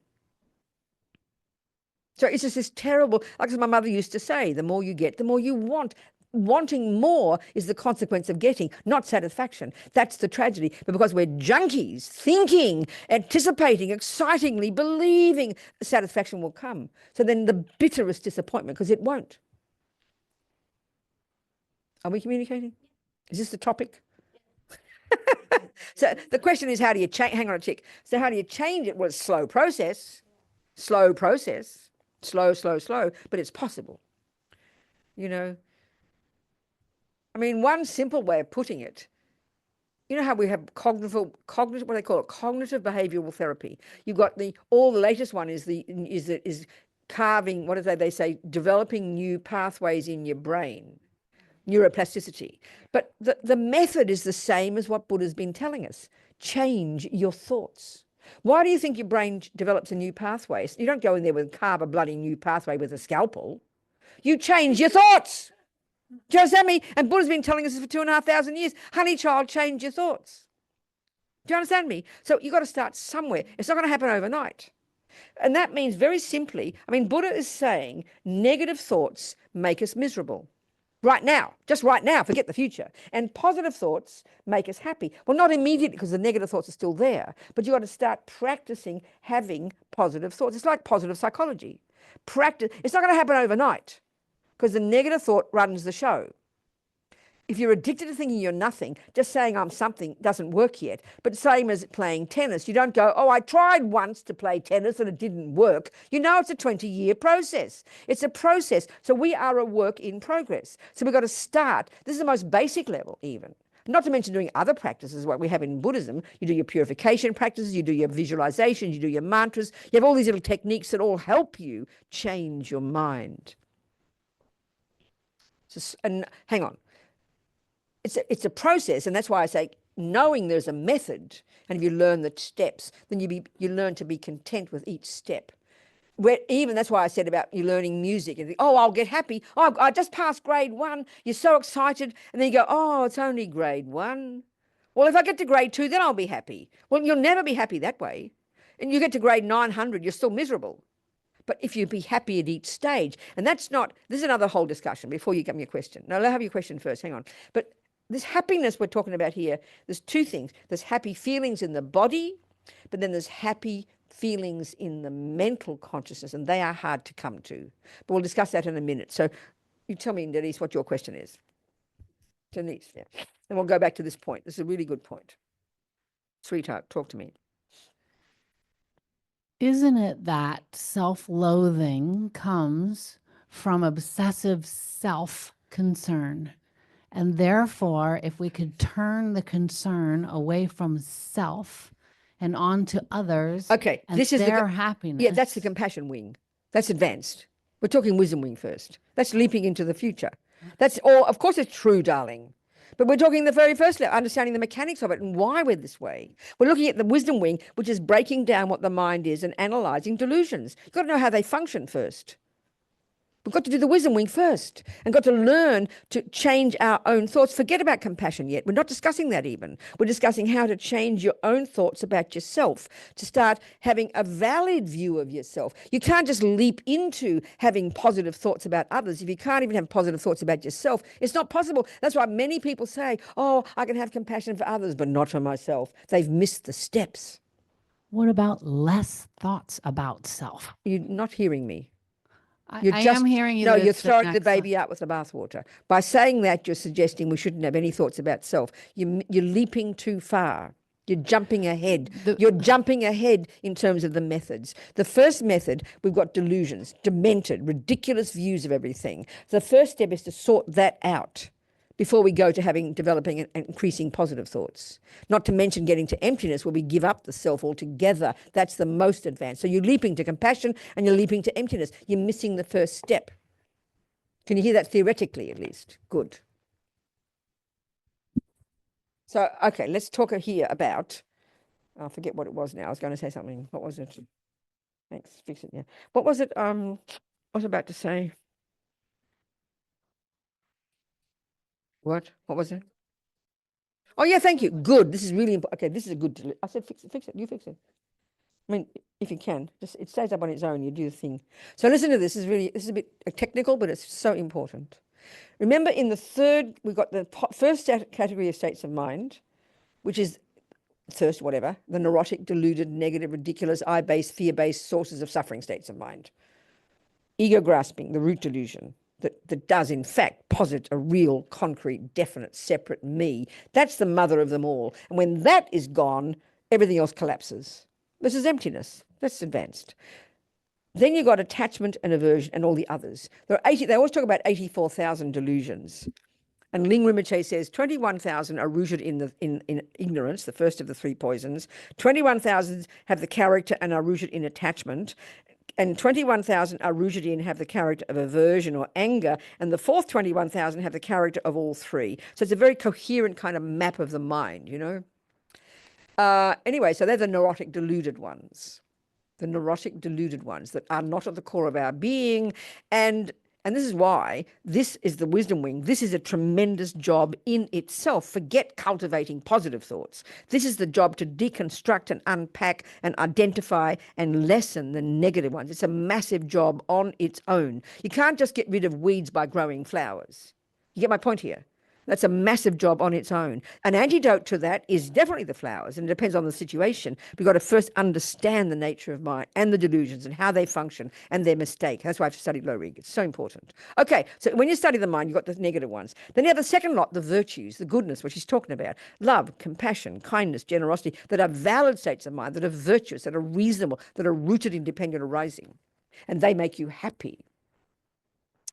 So it's just this terrible, like as my mother used to say, the more you get, the more you want. Wanting more is the consequence of getting, not satisfaction. That's the tragedy. But because we're junkies, thinking, anticipating, excitingly, believing satisfaction will come. So then the bitterest disappointment, because it won't. Are we communicating? Is this the topic? So the question is, how do you change? Hang on a tick. So how do you change it? Well, it's slow process, slow, but it's possible. You know, I mean, one simple way of putting it, you know how we have cognitive, what they call it, cognitive behavioral therapy. You've got the latest one is carving, what do they say, developing new pathways in your brain. neuroplasticity. But the method is the same as what Buddha's been telling us. Change your thoughts. Why do you think your brain develops a new pathway? You don't go in there and carve a bloody new pathway with a scalpel. You change your thoughts. Do you understand me? And Buddha's been telling us this for 2,500 years. Honey child, change your thoughts. Do you understand me? So you've got to start somewhere. It's not going to happen overnight. And that means very simply, I mean, Buddha is saying negative thoughts make us miserable. Right now, just right now, forget the future. And positive thoughts make us happy. Well, not immediately because the negative thoughts are still there, but you've got to start practicing having positive thoughts. It's like positive psychology. Practice. It's not going to happen overnight because the negative thought runs the show. If you're addicted to thinking you're nothing, just saying I'm something doesn't work yet. But same as playing tennis. You don't go, oh, I tried once to play tennis and it didn't work. You know it's a 20-year process. It's a process. So we are a work in progress. So we've got to start. This is the most basic level even. Not to mention doing other practices, what we have in Buddhism. You do your purification practices, you do your visualizations, you do your mantras. You have all these little techniques that all help you change your mind. And hang on. It's a process, and that's why I say knowing there's a method, and if you learn the steps, then you learn to be content with each step. Even that's why I said about you learning music and think, oh, I'll get happy. Oh, I just passed grade 1. You're so excited, and then you go, oh, it's only grade 1. Well, if I get to grade 2, then I'll be happy. Well, you'll never be happy that way, and you get to grade 900, you're still miserable. But if you be happy at each stage, and this is another whole discussion before you give me a question. No, I'll have your question first. Hang on, but. This happiness we're talking about here, there's two things. There's happy feelings in the body, but then there's happy feelings in the mental consciousness, and they are hard to come to. But we'll discuss that in a minute. So you tell me, Denise, what your question is. Denise, yeah. And we'll go back to this point. This is a really good point. Sweetheart, talk to me. Isn't it that self-loathing comes from obsessive self-concern? And therefore, if we could turn the concern away from self and onto others, okay, and this is their happiness. Yeah, that's the compassion wing. That's advanced. We're talking wisdom wing first. That's leaping into the future. That's all. Of course, it's true, darling. But we're talking the very first level, understanding the mechanics of it and why we're this way. We're looking at the wisdom wing, which is breaking down what the mind is and analyzing delusions. You've got to know how they function first. We've got to do the wisdom wing first and got to learn to change our own thoughts. Forget about compassion yet. We're not discussing that even. We're discussing how to change your own thoughts about yourself, to start having a valid view of yourself. You can't just leap into having positive thoughts about others. If you can't even have positive thoughts about yourself, it's not possible. That's why many people say, oh, I can have compassion for others, but not for myself. They've missed the steps. What about less thoughts about self? You're not hearing me. I am hearing you. No, you're throwing the baby out with the bathwater. By saying that, you're suggesting we shouldn't have any thoughts about self. You're leaping too far. You're jumping ahead. You're jumping ahead in terms of the methods. The first method, we've got delusions, demented, ridiculous views of everything. The first step is to sort that out before we go to developing and increasing positive thoughts. Not to mention getting to emptiness where we give up the self altogether. That's the most advanced. So you're leaping to compassion and you're leaping to emptiness. You're missing the first step. Can you hear that theoretically at least? Good. So, okay, let's talk here about, I forget what it was now. I was going to say something. What was it? Thanks, fix it, yeah. What was it I was about to say? What was it? Oh, yeah, thank you. Good. This is really important. Okay, this is a good. I said fix it. You fix it. I mean, if you can. Just it stays up on its own. You do the thing. So listen to this. This is a bit technical, but it's so important. Remember in the third, we've got the first category of states of mind, which is thirst, whatever, the neurotic, deluded, negative, ridiculous, I-based, fear-based sources of suffering states of mind. Ego grasping, the root delusion. That does, in fact, posit a real, concrete, definite, separate me. That's the mother of them all. And when that is gone, everything else collapses. This is emptiness. That's advanced. Then you've got attachment and aversion and all the others. They always talk about 84,000 delusions. And Ling Rinpoche says 21,000 are rooted in ignorance, the first of the three poisons. 21,000 have the character and are rooted in attachment. and 21,000 are rooted in, have the character of aversion or anger, and the fourth 21,000 have the character of all three. So it's a very coherent kind of map of the mind, you know. Anyway, so they're the neurotic deluded ones. The neurotic deluded ones that are not at the core of our being. And this is why this is the wisdom wing. This is a tremendous job in itself. Forget cultivating positive thoughts. This is the job to deconstruct and unpack and identify and lessen the negative ones. It's a massive job on its own. You can't just get rid of weeds by growing flowers. You get my point here? That's a massive job on its own. An antidote to that is definitely the flowers, and it depends on the situation. We've got to first understand the nature of mind and the delusions and how they function and their mistake. That's why I've studied low rig. It's so important. Okay, so when you study the mind, you've got the negative ones. Then you have the second lot, the virtues, the goodness, which he's talking about. Love, compassion, kindness, generosity, that are valid states of mind, that are virtuous, that are reasonable, that are rooted in dependent arising. And they make you happy.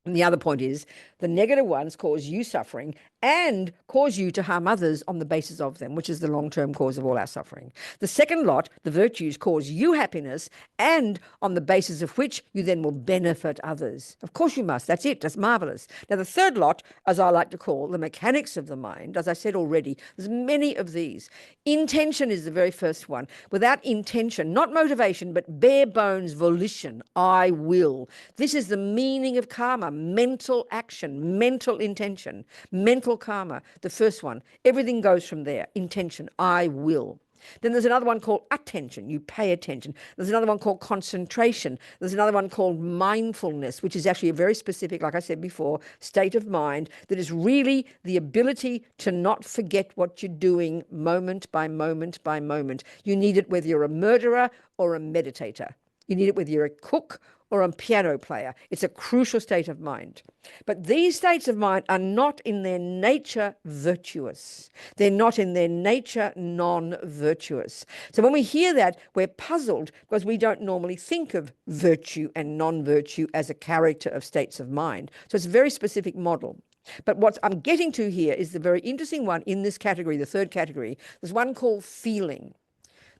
And the other point is the negative ones cause you suffering and cause you to harm others on the basis of them, which is the long-term cause of all our suffering. The second lot, the virtues, cause you happiness and on the basis of which you then will benefit others. Of course you must. That's it. That's marvelous. Now, the third lot, as I like to call the mechanics of the mind, as I said already, there's many of these. Intention is the very first one. Without intention, not motivation, but bare bones volition, I will. This is the meaning of karma, mental action, mental intention, mental karma, the first one. Everything goes from there. Intention, I will. Then there's another one called attention. You pay attention. There's another one called concentration. There's another one called mindfulness, which is actually a very specific, like I said before, state of mind that is really the ability to not forget what you're doing moment by moment by moment. You need it whether you're a murderer or a meditator. You need it whether you're a cook or a piano player. It's a crucial state of mind. But these states of mind are not in their nature virtuous. They're not in their nature non-virtuous. So when we hear that, we're puzzled because we don't normally think of virtue and non-virtue as a character of states of mind. So it's a very specific model. But what I'm getting to here is the very interesting one in this category, the third category. There's one called feeling.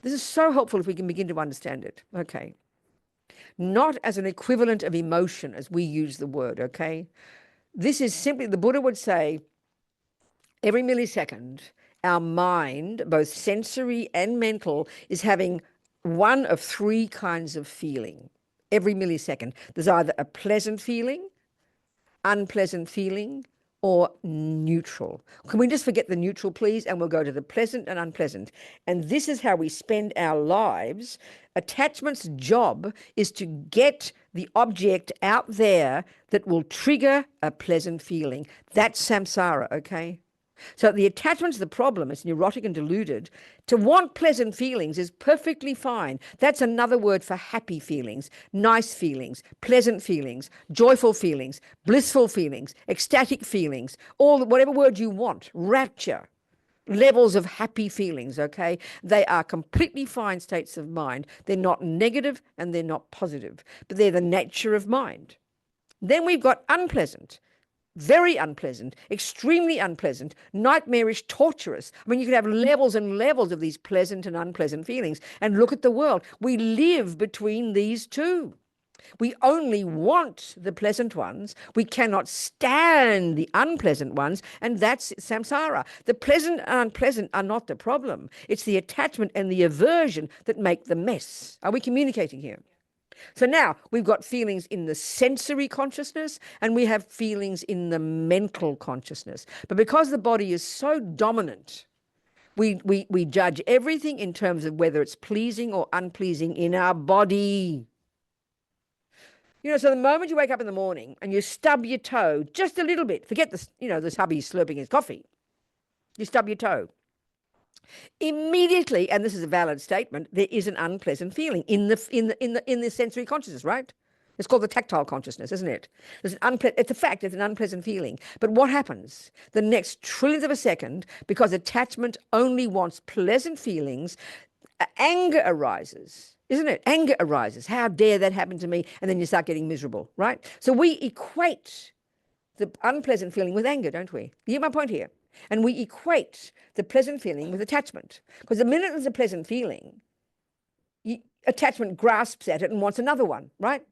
This is so helpful if we can begin to understand it. Okay. Not as an equivalent of emotion as we use the word, okay? This is simply, the Buddha would say, every millisecond, our mind, both sensory and mental, is having one of three kinds of feeling. Every millisecond. There's either a pleasant feeling, unpleasant feeling, or neutral. Can we just forget the neutral, please? And we'll go to the pleasant and unpleasant. And this is how we spend our lives. Attachment's job is to get the object out there that will trigger a pleasant feeling. That's samsara, okay? So the attachment's the problem. It's neurotic and deluded. To want pleasant feelings is perfectly fine. That's another word for happy feelings, nice feelings, pleasant feelings, joyful feelings, blissful feelings, ecstatic feelings, all whatever word you want, rapture, levels of happy feelings, okay? They are completely fine states of mind. They're not negative and they're not positive, but they're the nature of mind. Then we've got unpleasant. Very unpleasant, extremely unpleasant, nightmarish, torturous. I mean, you could have levels and levels of these pleasant and unpleasant feelings. And look at the world. We live between these two. We only want the pleasant ones. We cannot stand the unpleasant ones. And that's samsara. The pleasant and unpleasant are not the problem. It's the attachment and the aversion that make the mess. Are we communicating here? So now we've got feelings in the sensory consciousness and we have feelings in the mental consciousness. But because the body is so dominant, we judge everything in terms of whether it's pleasing or unpleasing in our body. You know, so the moment you wake up in the morning and you stub your toe just a little bit, forget this, you know, this hubby slurping his coffee. You stub your toe. Immediately, and this is a valid statement, there is an unpleasant feeling in the sensory consciousness, right? It's called the tactile consciousness, isn't it? It's a fact, it's an unpleasant feeling. But what happens? The next trillionth of a second, because attachment only wants pleasant feelings, anger arises, isn't it? Anger arises. How dare that happen to me? And then you start getting miserable, right? So we equate the unpleasant feeling with anger, don't we? You get my point here? And we equate the pleasant feeling with attachment. Because the minute there's a pleasant feeling, attachment grasps at it and wants another one, right?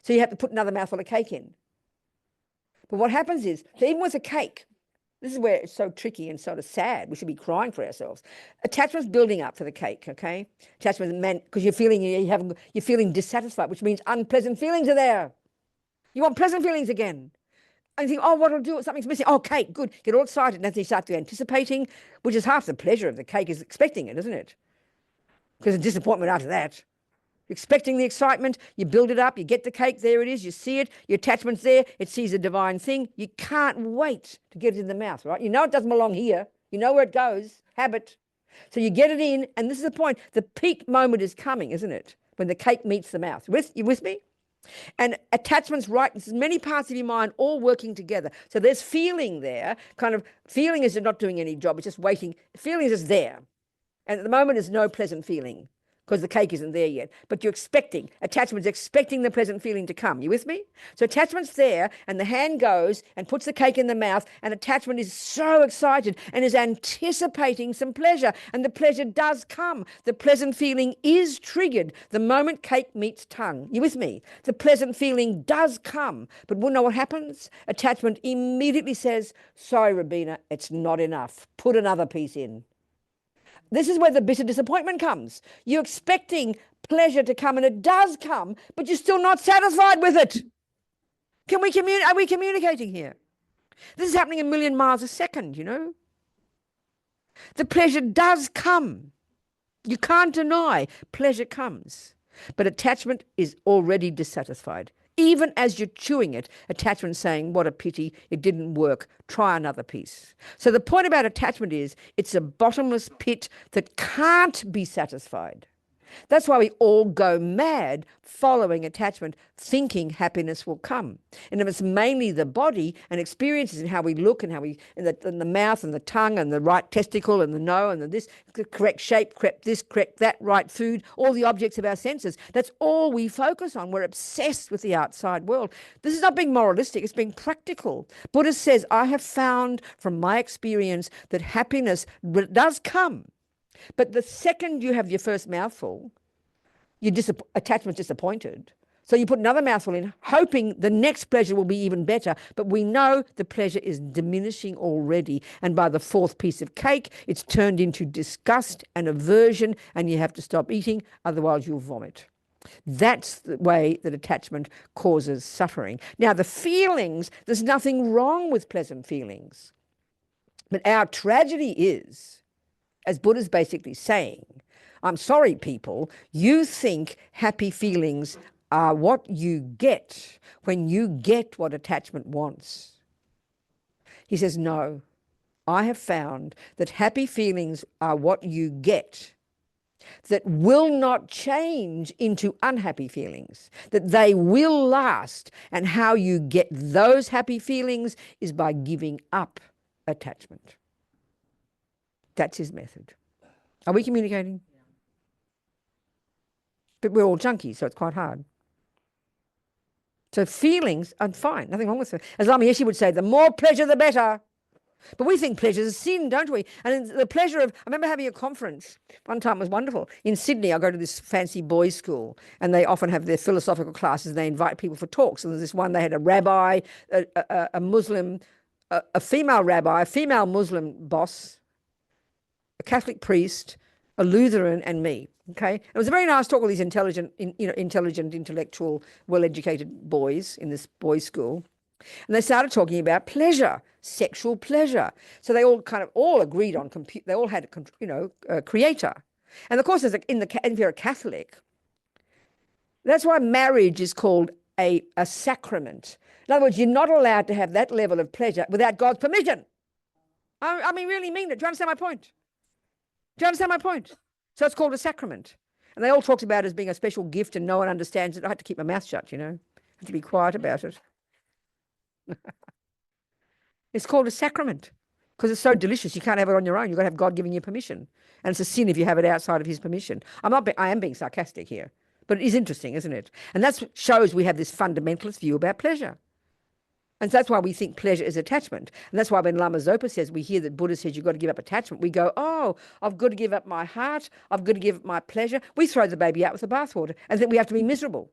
So you have to put another mouthful of cake in. But what happens is, so even with a cake, this is where it's so tricky and sort of sad. We should be crying for ourselves. Attachment's building up for the cake, okay? Attachment, because you're feeling dissatisfied, which means unpleasant feelings are there. You want pleasant feelings again. And you think, oh, what'll do it? Something's missing. Oh, cake, good. Get all excited. And then you start to anticipating, which is half the pleasure of the cake, is expecting it, isn't it? Because of disappointment after that. You're expecting the excitement, you build it up, you get the cake, there it is, you see it, your attachment's there, it sees a divine thing. You can't wait to get it in the mouth, right? You know it doesn't belong here. You know where it goes, habit. So you get it in, and this is the point. The peak moment is coming, isn't it? When the cake meets the mouth. You with me? And attachment's right, there's many parts of your mind all working together. So there's feeling there, kind of feeling is not doing any job, it's just waiting. Feeling is just there. And at the moment, there's no pleasant feeling because the cake isn't there yet. But you're expecting, attachment's expecting the pleasant feeling to come. You with me? So attachment's there, and the hand goes and puts the cake in the mouth, and attachment is so excited and is anticipating some pleasure. And the pleasure does come. The pleasant feeling is triggered the moment cake meets tongue. You with me? The pleasant feeling does come. But we'll know what happens? Attachment immediately says, sorry, Robina, it's not enough. Put another piece in. This is where the bitter disappointment comes. You're expecting pleasure to come, and it does come, but you're still not satisfied with it. Are we communicating here? This is happening a million miles a second, you know. The pleasure does come. You can't deny pleasure comes, but attachment is already dissatisfied. Even as you're chewing it, attachment saying, what a pity, it didn't work, try another piece. So the point about attachment is it's a bottomless pit that can't be satisfied. That's why we all go mad following attachment, thinking happiness will come. And if it's mainly the body and experiences and how we look and how we, in the mouth and the tongue and the right testicle and the no and the this, the correct shape, correct this, correct that, right food, all the objects of our senses, that's all we focus on. We're obsessed with the outside world. This is not being moralistic, it's being practical. Buddha says, I have found from my experience that happiness does come. But the second you have your first mouthful, your attachment's disappointed. So you put another mouthful in, hoping the next pleasure will be even better. But we know the pleasure is diminishing already. And by the fourth piece of cake, it's turned into disgust and aversion, and you have to stop eating, otherwise you'll vomit. That's the way that attachment causes suffering. Now, the feelings, there's nothing wrong with pleasant feelings. But our tragedy is, as Buddha's basically saying, I'm sorry, people, you think happy feelings are what you get when you get what attachment wants. He says, no, I have found that happy feelings are what you get that will not change into unhappy feelings, that they will last. And how you get those happy feelings is by giving up attachment. That's his method. Are we communicating? But we're all junkies, so it's quite hard. So feelings are fine, nothing wrong with it. As Lama Yeshe would say, the more pleasure, the better. But we think pleasure is sin, don't we? And the pleasure of, I remember having a conference, one time it was wonderful. In Sydney, I go to this fancy boys' school, and they often have their philosophical classes, and they invite people for talks. And there's this one, they had a rabbi, a Muslim, a female rabbi, a female Muslim boss, a Catholic priest, a Lutheran, and me. Okay, it was a very nice talk with these intelligent, intellectual, well-educated boys in this boys' school, and they started talking about pleasure, sexual pleasure. So they all agreed on they all had a creator, and of course, if you're a Catholic, that's why marriage is called a sacrament. In other words, you're not allowed to have that level of pleasure without God's permission. I mean, really mean it. Do you understand my point? Do you understand my point? So it's called a sacrament. And they all talked about it as being a special gift, and no one understands it. I had to keep my mouth shut, I had to be quiet about it. It's called a sacrament because it's so delicious. You can't have it on your own. You've got to have God giving you permission. And it's a sin if you have it outside of his permission. I am being sarcastic here, but it is interesting, isn't it? And that shows we have this fundamentalist view about pleasure. And that's why we think pleasure is attachment. And that's why when Lama Zopa says, we hear that Buddha says you've got to give up attachment, we go, oh, I've got to give up my heart, I've got to give up my pleasure. We throw the baby out with the bathwater and then we have to be miserable.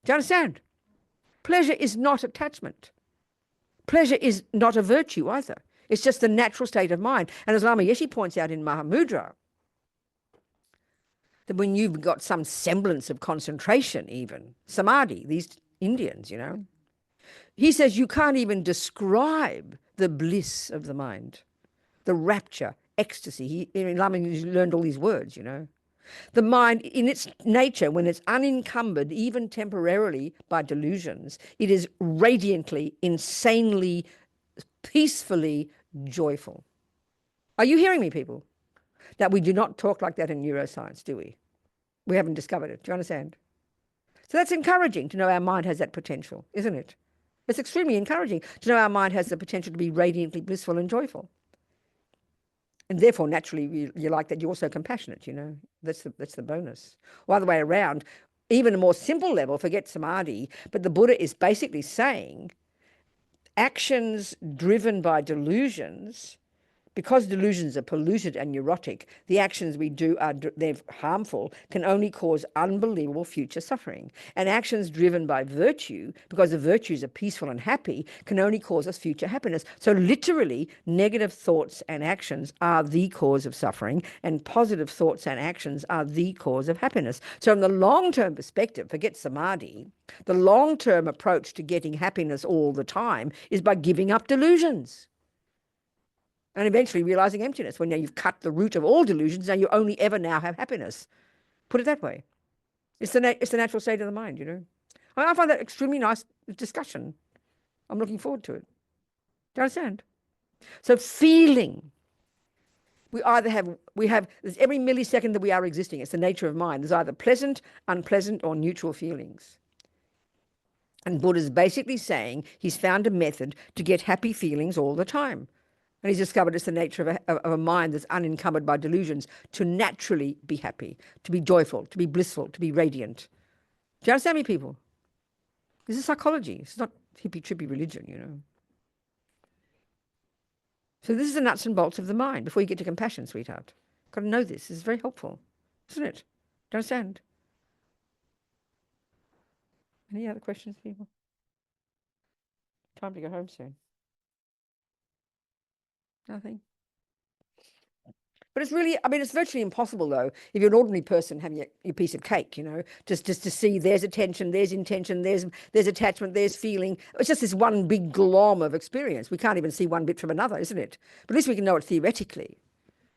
Do you understand? Pleasure is not attachment. Pleasure is not a virtue either. It's just the natural state of mind. And as Lama Yeshe points out in Mahamudra, that when you've got some semblance of concentration even, samadhi, these Indians, you know, he says you can't even describe the bliss of the mind, the rapture, ecstasy. Lama learned all these words, you know. The mind, in its nature, when it's unencumbered, even temporarily by delusions, it is radiantly, insanely, peacefully joyful. Are you hearing me, people? That we do not talk like that in neuroscience, do we? We haven't discovered it. Do you understand? So that's encouraging to know our mind has that potential, isn't it? It's extremely encouraging to know our mind has the potential to be radiantly blissful and joyful. And therefore, naturally, you like that. You're also compassionate, you know. That's the bonus. Or other way around, even a more simple level, forget samadhi, but the Buddha is basically saying actions driven by delusions, because delusions are polluted and neurotic, the actions we do they're harmful, can only cause unbelievable future suffering. And actions driven by virtue, because the virtues are peaceful and happy, can only cause us future happiness. So literally, negative thoughts and actions are the cause of suffering, and positive thoughts and actions are the cause of happiness. So in the long-term perspective, forget samadhi, the long-term approach to getting happiness all the time is by giving up delusions. And eventually realizing emptiness. When now you've cut the root of all delusions, now you only ever now have happiness. Put it that way. It's the natural state of the mind, you know. I find that extremely nice discussion. I'm looking forward to it. Do you understand? So feeling. We have there's every millisecond that we are existing. It's the nature of mind. There's either pleasant, unpleasant, or neutral feelings. And Buddha's basically saying he's found a method to get happy feelings all the time. And he's discovered it's the nature of a mind that's unencumbered by delusions to naturally be happy, to be joyful, to be blissful, to be radiant. Do you understand me, people? This is psychology. It's not hippie-trippy religion, you know. So this is the nuts and bolts of the mind before you get to compassion, sweetheart. Got to know this. This is very helpful, isn't it? Do you understand? Any other questions, people? Time to go home soon. Nothing. But it's really, I mean, it's virtually impossible, though, if you're an ordinary person having your piece of cake, you know, just to see there's attention, there's intention, there's attachment, there's feeling. It's just this one big glom of experience. We can't even see one bit from another, isn't it? But at least we can know it theoretically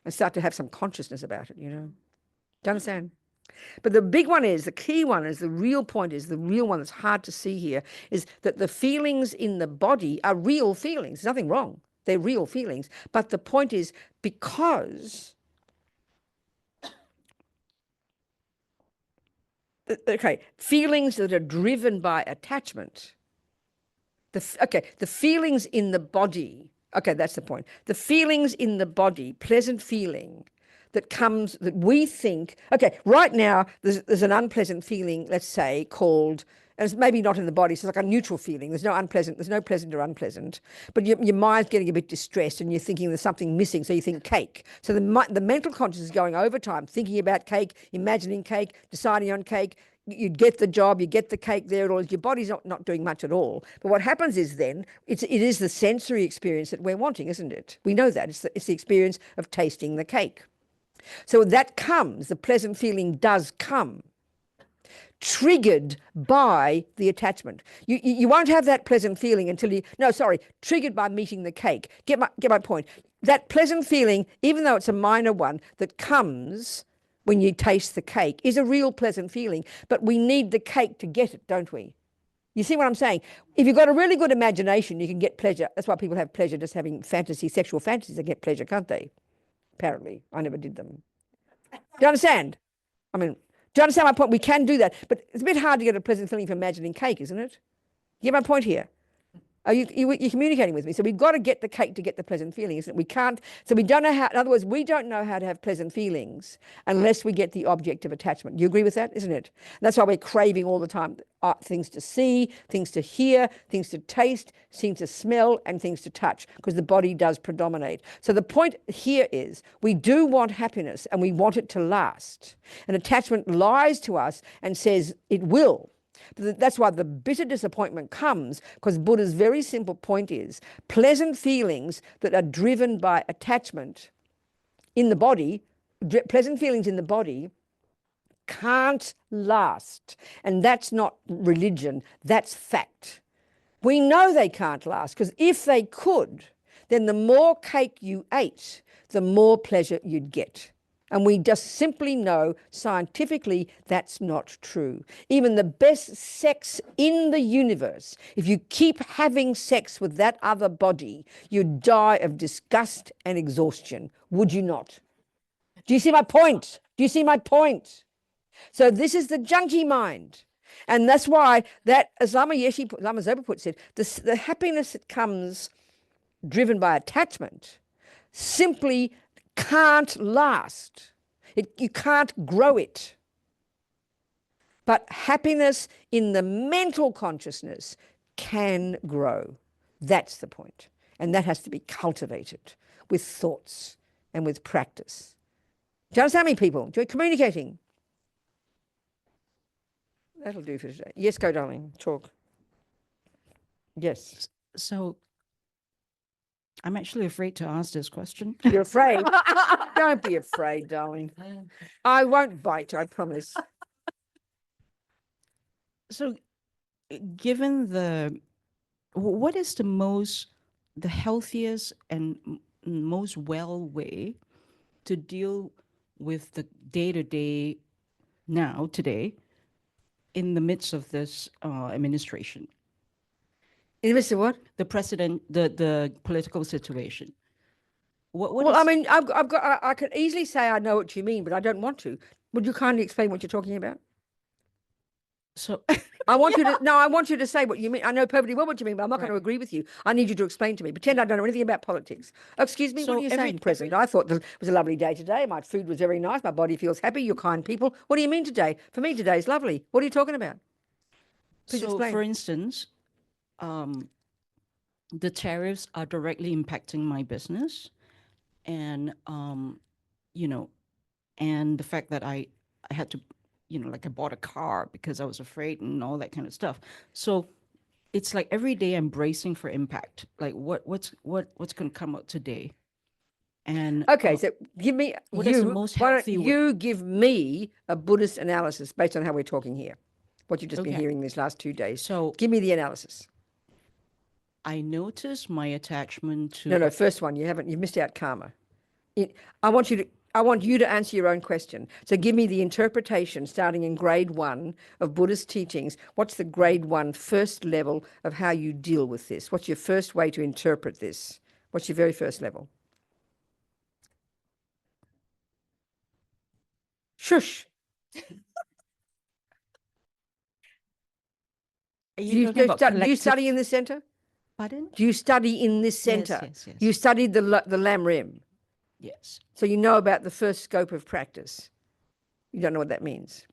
and start to have some consciousness about it, you know. Do you understand? But the big one is, the key one is, the real point is, the real one that's hard to see here, is that the feelings in the body are real feelings. There's nothing wrong. They're real feelings. But the point is, because, okay, feelings that are driven by attachment, the feelings in the body, okay, that's the point. The feelings in the body, pleasant feeling, that comes, that we think, okay, right now there's an unpleasant feeling, let's say, called, and it's maybe not in the body, so it's like a neutral feeling. There's no pleasant or unpleasant, but your mind's getting a bit distressed and you're thinking there's something missing, so you think cake. So the mental consciousness is going over time, thinking about cake, imagining cake, deciding on cake. You get the job, you get the cake there, it all, your body's not doing much at all. But what happens is then, it is the sensory experience that we're wanting, isn't it? We know that. It's the experience of tasting the cake. So that comes, the pleasant feeling does come, triggered by the attachment. You won't have that pleasant feeling until triggered by meeting the cake. Get my point. That pleasant feeling, even though it's a minor one, that comes when you taste the cake, is a real pleasant feeling. But we need the cake to get it, don't we? You see what I'm saying? If you've got a really good imagination, you can get pleasure. That's why people have pleasure just having sexual fantasies. They get pleasure, can't they? Apparently. I never did them. Do you understand? I mean, do you understand my point? We can do that. But it's a bit hard to get a pleasant feeling from imagining cake, isn't it? You get my point here? You're communicating with me? So we've got to get the cake to get the pleasant feeling, isn't it? We can't. So we don't know how. In other words, we don't know how to have pleasant feelings unless we get the object of attachment. You agree with that, isn't it? That's why we're craving all the time things to see, things to hear, things to taste, things to smell, and things to touch, because the body does predominate. So the point here is we do want happiness and we want it to last. And attachment lies to us and says it will. That's why the bitter disappointment comes, because Buddha's very simple point is pleasant feelings that are driven by attachment in the body, pleasant feelings in the body can't last. And that's not religion, that's fact. We know they can't last, because if they could, then the more cake you ate, the more pleasure you'd get. And we just simply know scientifically that's not true. Even the best sex in the universe, if you keep having sex with that other body, you die of disgust and exhaustion, would you not? Do you see my point? Do you see my point? So this is the junkie mind. And that's why that, as Lama Zopa Put said, the happiness that comes driven by attachment simply can't last. You can't grow it. But happiness in the mental consciousness can grow. That's the point. And that has to be cultivated with thoughts and with practice. Do you understand me, people? Do you communicating? That'll do for today. Yes, go, darling. Talk. Yes. So I'm actually afraid to ask this question. You're afraid? Don't be afraid, darling. I won't bite, I promise. So given what is the healthiest and most well way to deal with the day-to-day today in the midst of this administration? In the midst of what? The president, the political situation. Well, I mean, I could easily say I know what you mean, but I don't want to. Would you kindly explain what you're talking about? So I want you to, no, I want you to say what you mean. I know perfectly well what you mean, but I'm not going to agree with you. I need you to explain to me. Pretend I don't know anything about politics. Excuse me, what are you saying, President? I thought it was a lovely day today. My food was very nice. My body feels happy. You're kind people. What do you mean today? For me, today is lovely. What are you talking about? Please explain. For instance, the tariffs are directly impacting my business, and and the fact that I had to, like I bought a car because I was afraid and all that kind of stuff. So it's like every day I'm bracing for impact. Like what's going to come out today? And okay, so give me what is the most healthy way? You give me a Buddhist analysis based on how we're talking here, what you've just been hearing these last 2 days. So give me the analysis. I notice my attachment to no, first one, you've missed out karma. I want you to answer your own question. So give me the interpretation starting in grade 1 of Buddhist teachings. What's the grade 1 first level of how you deal with this? What's your first way to interpret this? What's your very first level? Shush. Do you study in this center? Pardon? Do you study in this center? Yes. You studied the Lam Rim? Yes. So you know about the first scope of practice? You don't know what that means?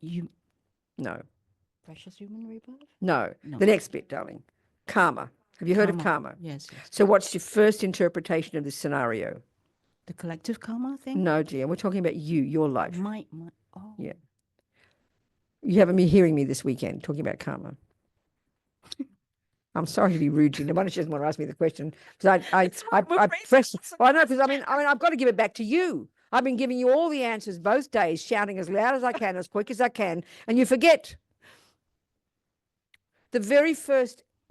No. Precious human rebirth? No. No. The next bit, darling. Karma. Have you heard of karma? Yes. So what's your first interpretation of this scenario? The collective karma thing? No, dear. We're talking about your life. Oh. Yeah. You haven't been hearing me this weekend talking about karma. I'm sorry to be rude to you. No wonder she doesn't want to ask me the question. Because I press. Well, I know, because I mean, I've got to give it back to you. I've been giving you all the answers both days, shouting as loud as I can, as quick as I can, and you forget. The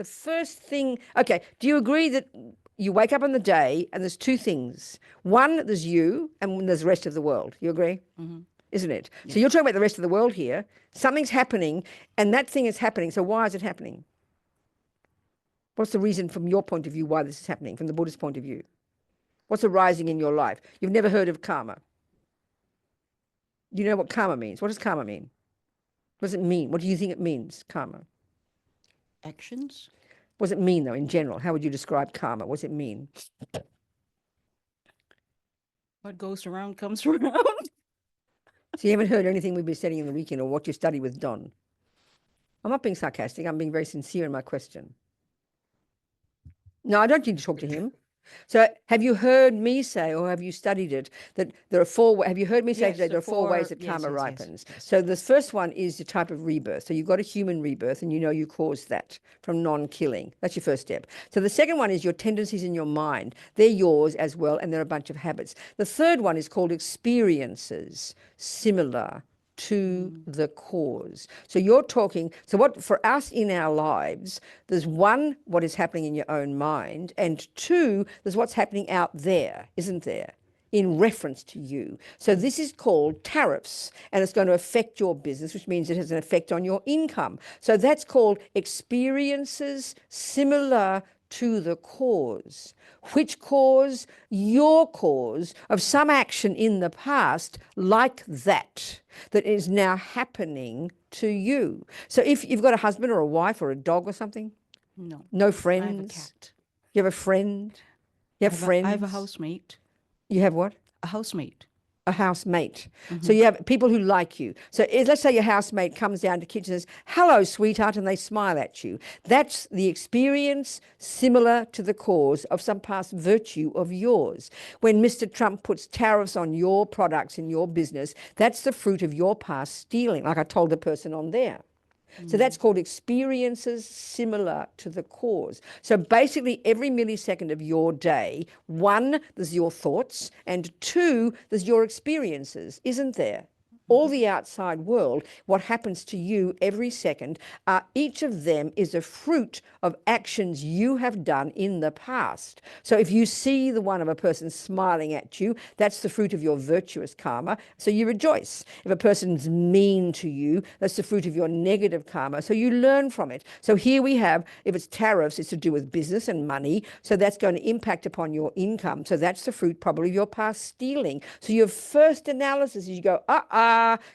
first thing. Okay, do you agree that you wake up in the day and there's two things? One, there's you, and there's the rest of the world. You agree? Mm-hmm. Isn't it? Yeah. So you're talking about the rest of the world here. Something's happening, and that thing is happening. So why is it happening? What's the reason from your point of view why this is happening, from the Buddhist point of view? What's arising in your life? You've never heard of karma. Do you know what karma means? What does karma mean? What does it mean? What do you think it means, karma? Actions? What does it mean, though, in general? How would you describe karma? What does it mean? What goes around comes around. So you haven't heard anything we've been studying in the weekend or what you study with Don? I'm not being sarcastic. I'm being very sincere in my question. No, I don't need to talk to him. So have you heard me say, or have you studied it, that there are four, have you heard me say Yes, today there are four ways that karma ripens? So the first one is the type of rebirth. So you've got a human rebirth and you know you caused that from non-killing. That's your first step. So the second one is your tendencies in your mind. They're yours as well, and they're a bunch of habits. The third one is called experiences similar to the cause. So you're talking, so what for us in our lives, there's one, what is happening in your own mind, and two, there's what's happening out there, isn't there, in reference to you. So this is called tariffs, and it's going to affect your business, which means it has an effect on your income. So that's called experiences similar to the cause. Which cause? Your cause of some action in the past like that is now happening to you. So if you've got a husband or a wife or a dog or something, no friends. I have a cat. You have a friend. You have friends. I have a housemate. You have what? A housemate. A housemate. So you have people who like you. So let's say your housemate comes down to the kitchen and says, "Hello, sweetheart," and they smile at you. That's the experience similar to the cause of some past virtue of yours. When Mr. Trump puts tariffs on your products in your business, that's the fruit of your past stealing, like I told the person on there. So that's called experiences similar to the cause. So basically every millisecond of your day, one, there's your thoughts, and two, there's your experiences, isn't there? All the outside world, what happens to you every second, each of them is a fruit of actions you have done in the past. So if you see the one of a person smiling at you, that's the fruit of your virtuous karma, so you rejoice. If a person's mean to you, that's the fruit of your negative karma, so you learn from it. So here we have, if it's tariffs, it's to do with business and money, so that's going to impact upon your income. So that's the fruit probably of your past stealing. So your first analysis is you go,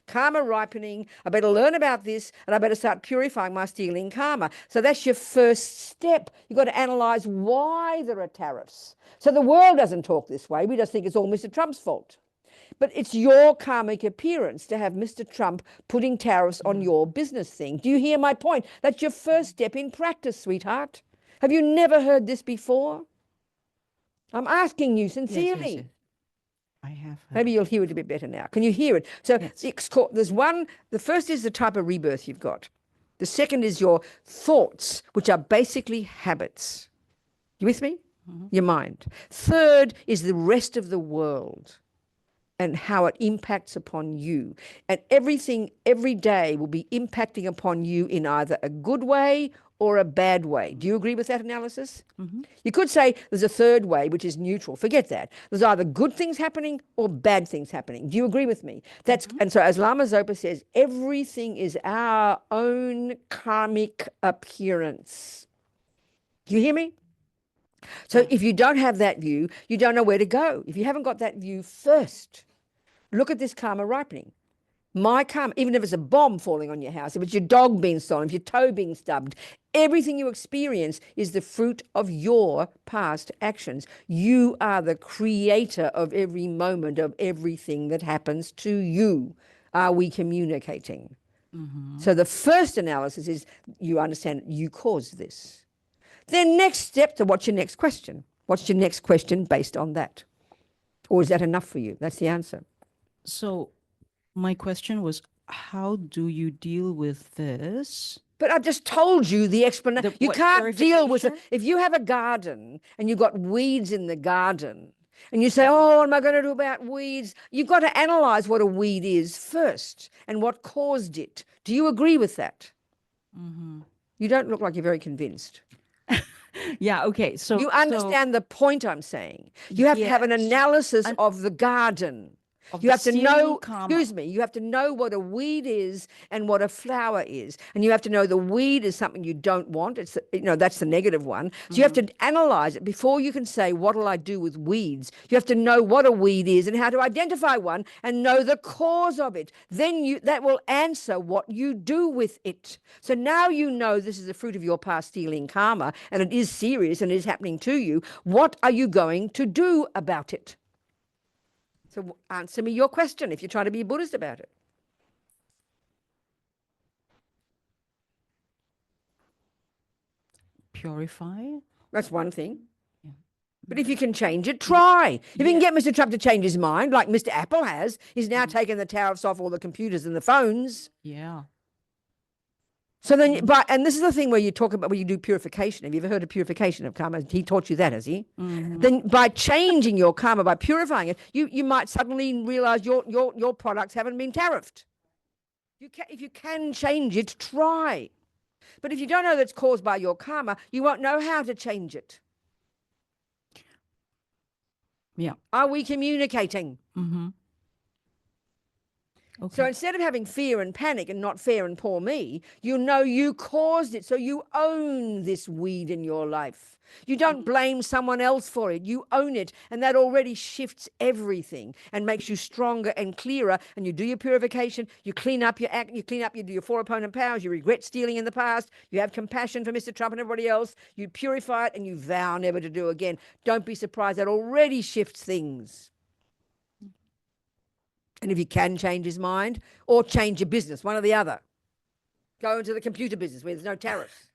karma ripening, I better learn about this, and I better start purifying my stealing karma. So that's your first step. You've got to analyze why there are tariffs. So the world doesn't talk this way. We just think it's all Mr. Trump's fault. But it's your karmic appearance to have Mr. Trump putting tariffs on your business thing. Do you hear my point? That's your first step in practice, sweetheart. Have you never heard this before? I'm asking you sincerely. Yes. I have. Maybe you'll hear it a bit better now. Can you hear it? So there's one, the first is the type of rebirth you've got. The second is your thoughts, which are basically habits. You with me? Your mind. Third is the rest of the world and how it impacts upon you. And everything, every day will be impacting upon you in either a good way or a bad way. Do you agree with that analysis? You could say there's a third way, which is neutral. Forget that. There's either good things happening or bad things happening. Do you agree with me? And so as Lama Zopa says, everything is our own karmic appearance. Do you hear me? So if you don't have that view, you don't know where to go. If you haven't got that view first, look at this karma ripening. My karma, even if it's a bomb falling on your house, if it's your dog being stolen, if your toe being stubbed, everything you experience is the fruit of your past actions. You are the creator of every moment of everything that happens to you. Are we communicating? So the first analysis is you understand you caused this. Then next step, so what's your next question? What's your next question based on that? Or is that enough for you? That's the answer. So my question was, how do you deal with this? But I've just told you the explanation. You can't deal with it. If you have a garden and you've got weeds in the garden and you say, oh, what am I going to do about weeds? You've got to analyze what a weed is first and what caused it. Do you agree with that? You don't look like you're very convinced. Yeah, okay. So you understand the point I'm saying. You have to have an analysis of the garden. Of You the have to know, stealing karma. excuse me, you have to know what a weed is and what a flower is. And you have to know the weed is something you don't want. It's, that's the negative one. So you have to analyze it before you can say, what'll I do with weeds? You have to know what a weed is and how to identify one and know the cause of it. Then that will answer what you do with it. So now you know this is the fruit of your past stealing karma and it is serious and it is happening to you. What are you going to do about it? So answer me your question if you're trying to be a Buddhist about it. Purify it. That's one thing. Yeah. But if you can change it, try. If you can get Mr. Trump to change his mind, like Mr. Apple has, he's now taken the tariffs off all the computers and the phones. Yeah. So then, and this is the thing where you talk about where you do purification. Have you ever heard of purification of karma? He taught you that, has he? Then by changing your karma, by purifying it, you might suddenly realize your products haven't been tariffed. If you can change it, try. But if you don't know that's caused by your karma, you won't know how to change it. Yeah. Are we communicating? Okay. So instead of having fear and panic and not fair and poor me, you know you caused it. So you own this weed in your life. You don't blame someone else for it. You own it. And that already shifts everything and makes you stronger and clearer. And you do your purification. You clean up your act. You clean up, you do your four opponent powers. You regret stealing in the past. You have compassion for Mr. Trump and everybody else. You purify it and you vow never to do again. Don't be surprised. That already shifts things. And if you can change his mind or change your business, one or the other, go into the computer business where there's no tariffs.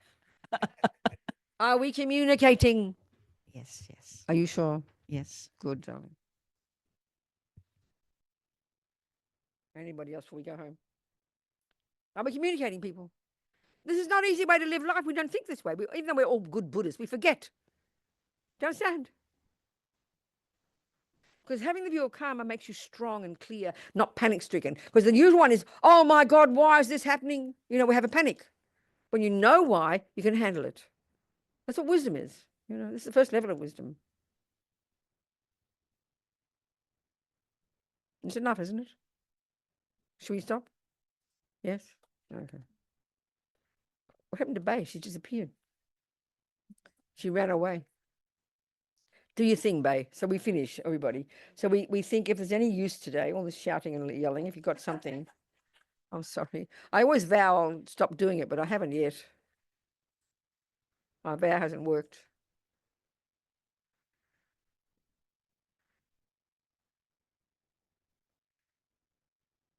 Are we communicating? Yes, yes, Are you sure? yes. Good, darling. Anybody else before we go home? Are we communicating, people? This is not an easy way to live life. We don't think this way. Even though we're all good Buddhists, we forget. Do you understand? Because having the view of karma makes you strong and clear, not panic-stricken. Because the usual one is, oh my God, why is this happening? We have a panic. When you know why, you can handle it. That's what wisdom is. This is the first level of wisdom. It's enough, isn't it? Should we stop? Yes? Okay. What happened to Bay? She disappeared. She ran away. Do your thing, Bay. So we finish, everybody. So we think if there's any use today, all this shouting and yelling, if you've got something, I'm sorry. I always vow I'll stop doing it, but I haven't yet. My vow hasn't worked.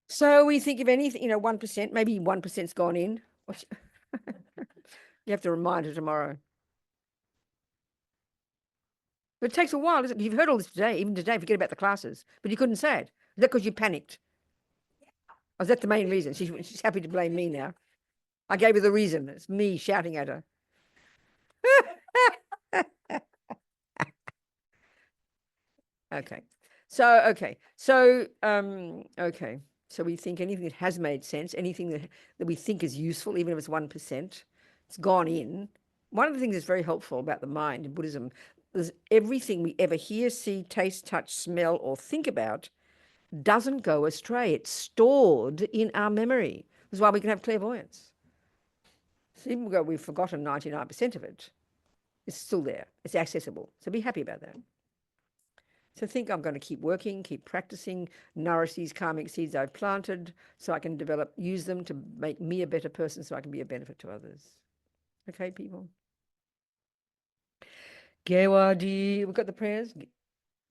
So we think if anything, 1%, maybe 1%'s gone in. You have to remind her tomorrow. But it takes a while, isn't it? You've heard all this today, even today, forget about the classes, but you couldn't say it. Is that because you panicked? Or is that the main reason? She's happy to blame me now. I gave her the reason. It's me shouting at her. Okay. So we think anything that has made sense, anything that we think is useful, even if it's 1%, it's gone in. One of the things that's very helpful about the mind in Buddhism is everything we ever hear, see, taste, touch, smell, or think about doesn't go astray. It's stored in our memory. That's why we can have clairvoyance. So even though we've forgotten 99% of it, it's still there. It's accessible. So be happy about that. So think I'm going to keep working, keep practicing, nourish these karmic seeds I've planted so I can use them to make me a better person so I can be a benefit to others. Okay, people? Gewadi, we've got the prayers.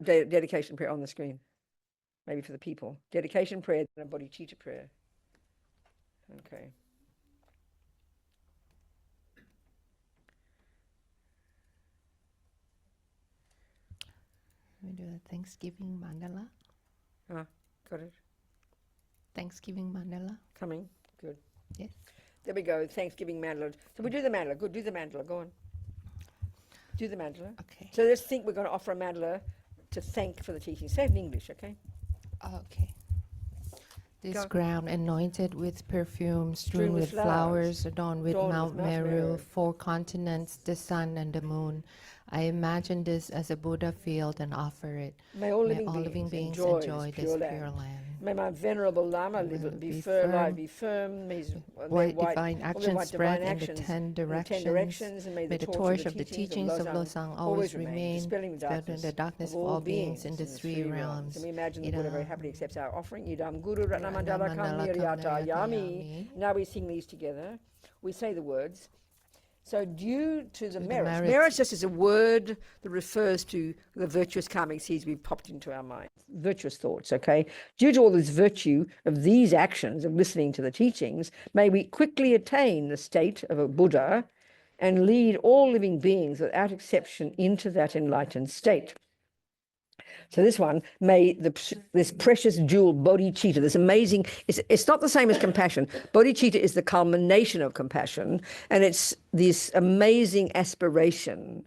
Dedication prayer on the screen. Maybe for the people. Dedication prayer and a bodhicitta prayer. Okay. We do a Thanksgiving mandala. Got it. Thanksgiving mandala. Coming. Good. Yes. There we go. Thanksgiving mandala. So we do the mandala. Good. Do the mandala. Go on. Do the mandala. Okay. So let's think we're going to offer a mandala to thank for the teaching. Say it in English, okay? Okay. This Go. ground anointed with perfume, strewn with flowers, adorned with Mount Meru, 4 continents, the sun and the moon. I imagine this as a Buddha field and offer it. May all May living all living beings beings enjoy this this pure pure land. land. May my venerable Lama May live, be be firm, live, be firm. May his White divine all their actions white spread divine in the actions 10 in the 10 directions. directions, and may May the the torch of the teachings of Losang always remain, dispelling the darkness of all beings in the three realms. And we imagine the Buddha very Idam. happily accepts our offering. Idam Guru Ratnamandala Ratnamandala Kamniriyata Kamniriyata Yami. Yami. Now we sing these together. We say the words. So due to the the merits, merits. merits just is a word that refers to the virtuous karmic seeds we've popped into our mind, virtuous thoughts, okay? Due to all this virtue of these actions of listening to the teachings, may we quickly attain the state of a Buddha and lead all living beings without exception into that enlightened state. So this one, may this precious jewel, bodhicitta, this amazing, it's not the same as compassion. Bodhicitta is the culmination of compassion, and it's this amazing aspiration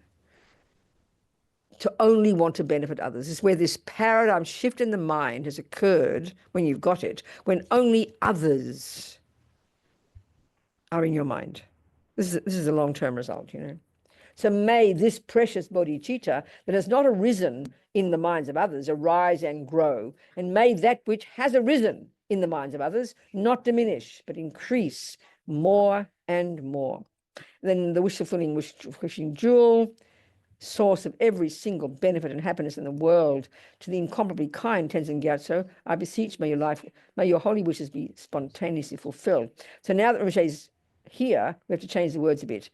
to only want to benefit others. It's where this paradigm shift in the mind has occurred when you've got it, when only others are in your mind. This is a long-term result, you know. So may this precious bodhicitta that has not arisen in the minds of others arise and grow, and may that which has arisen in the minds of others not diminish, but increase more and more. Then the wish-fulfilling, wishing jewel, source of every single benefit and happiness in the world, to the incomparably kind Tenzin Gyatso, I beseech, may your holy wishes be spontaneously fulfilled. So now that Rinpoche is here, we have to change the words a bit.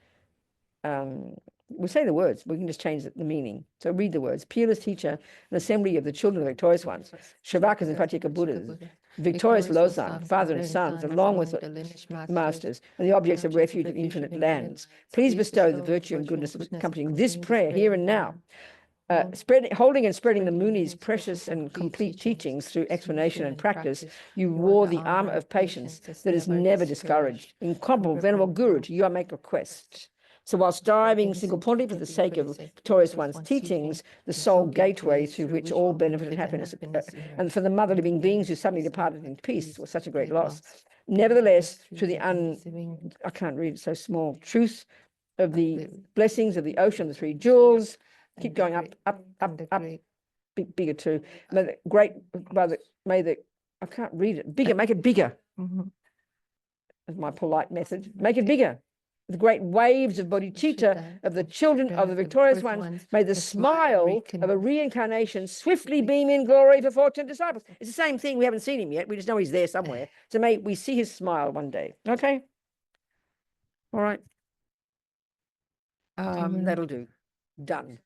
We'll say the words, we can just change the meaning. So read the words. Peerless teacher, an assembly of the children of the victorious ones, Shravakas and Pratyeka Buddhas, victorious Losang, father and sons, along with the lineage masters, and the objects of refuge of infinite lands. Please bestow the virtue and goodness accompanying this prayer here and now. Holding and spreading the Muni's precious and complete teachings through explanation and practice, you wore the armor of patience that is never discouraged. Incomparable Venerable Guru, to you I make request. So while striving single-pointedly for the sake of victorious one's teachings, the sole gateway through which all benefit and happiness, and for the mother living beings who suddenly departed in peace was such a great loss. Nevertheless, through the I can't read it so small, truth of the blessings of the ocean, the three jewels, keep going up, bigger too. May the great, I can't read it, bigger, make it bigger. That's my polite method. Make it bigger. The great waves of bodhicitta of the children of the victorious ones, may the smile of a reincarnation swiftly beam in glory for 14 disciples. It's the same thing. We haven't seen him yet. We just know he's there somewhere. So may we see his smile one day. Okay? All right. That'll do. Done.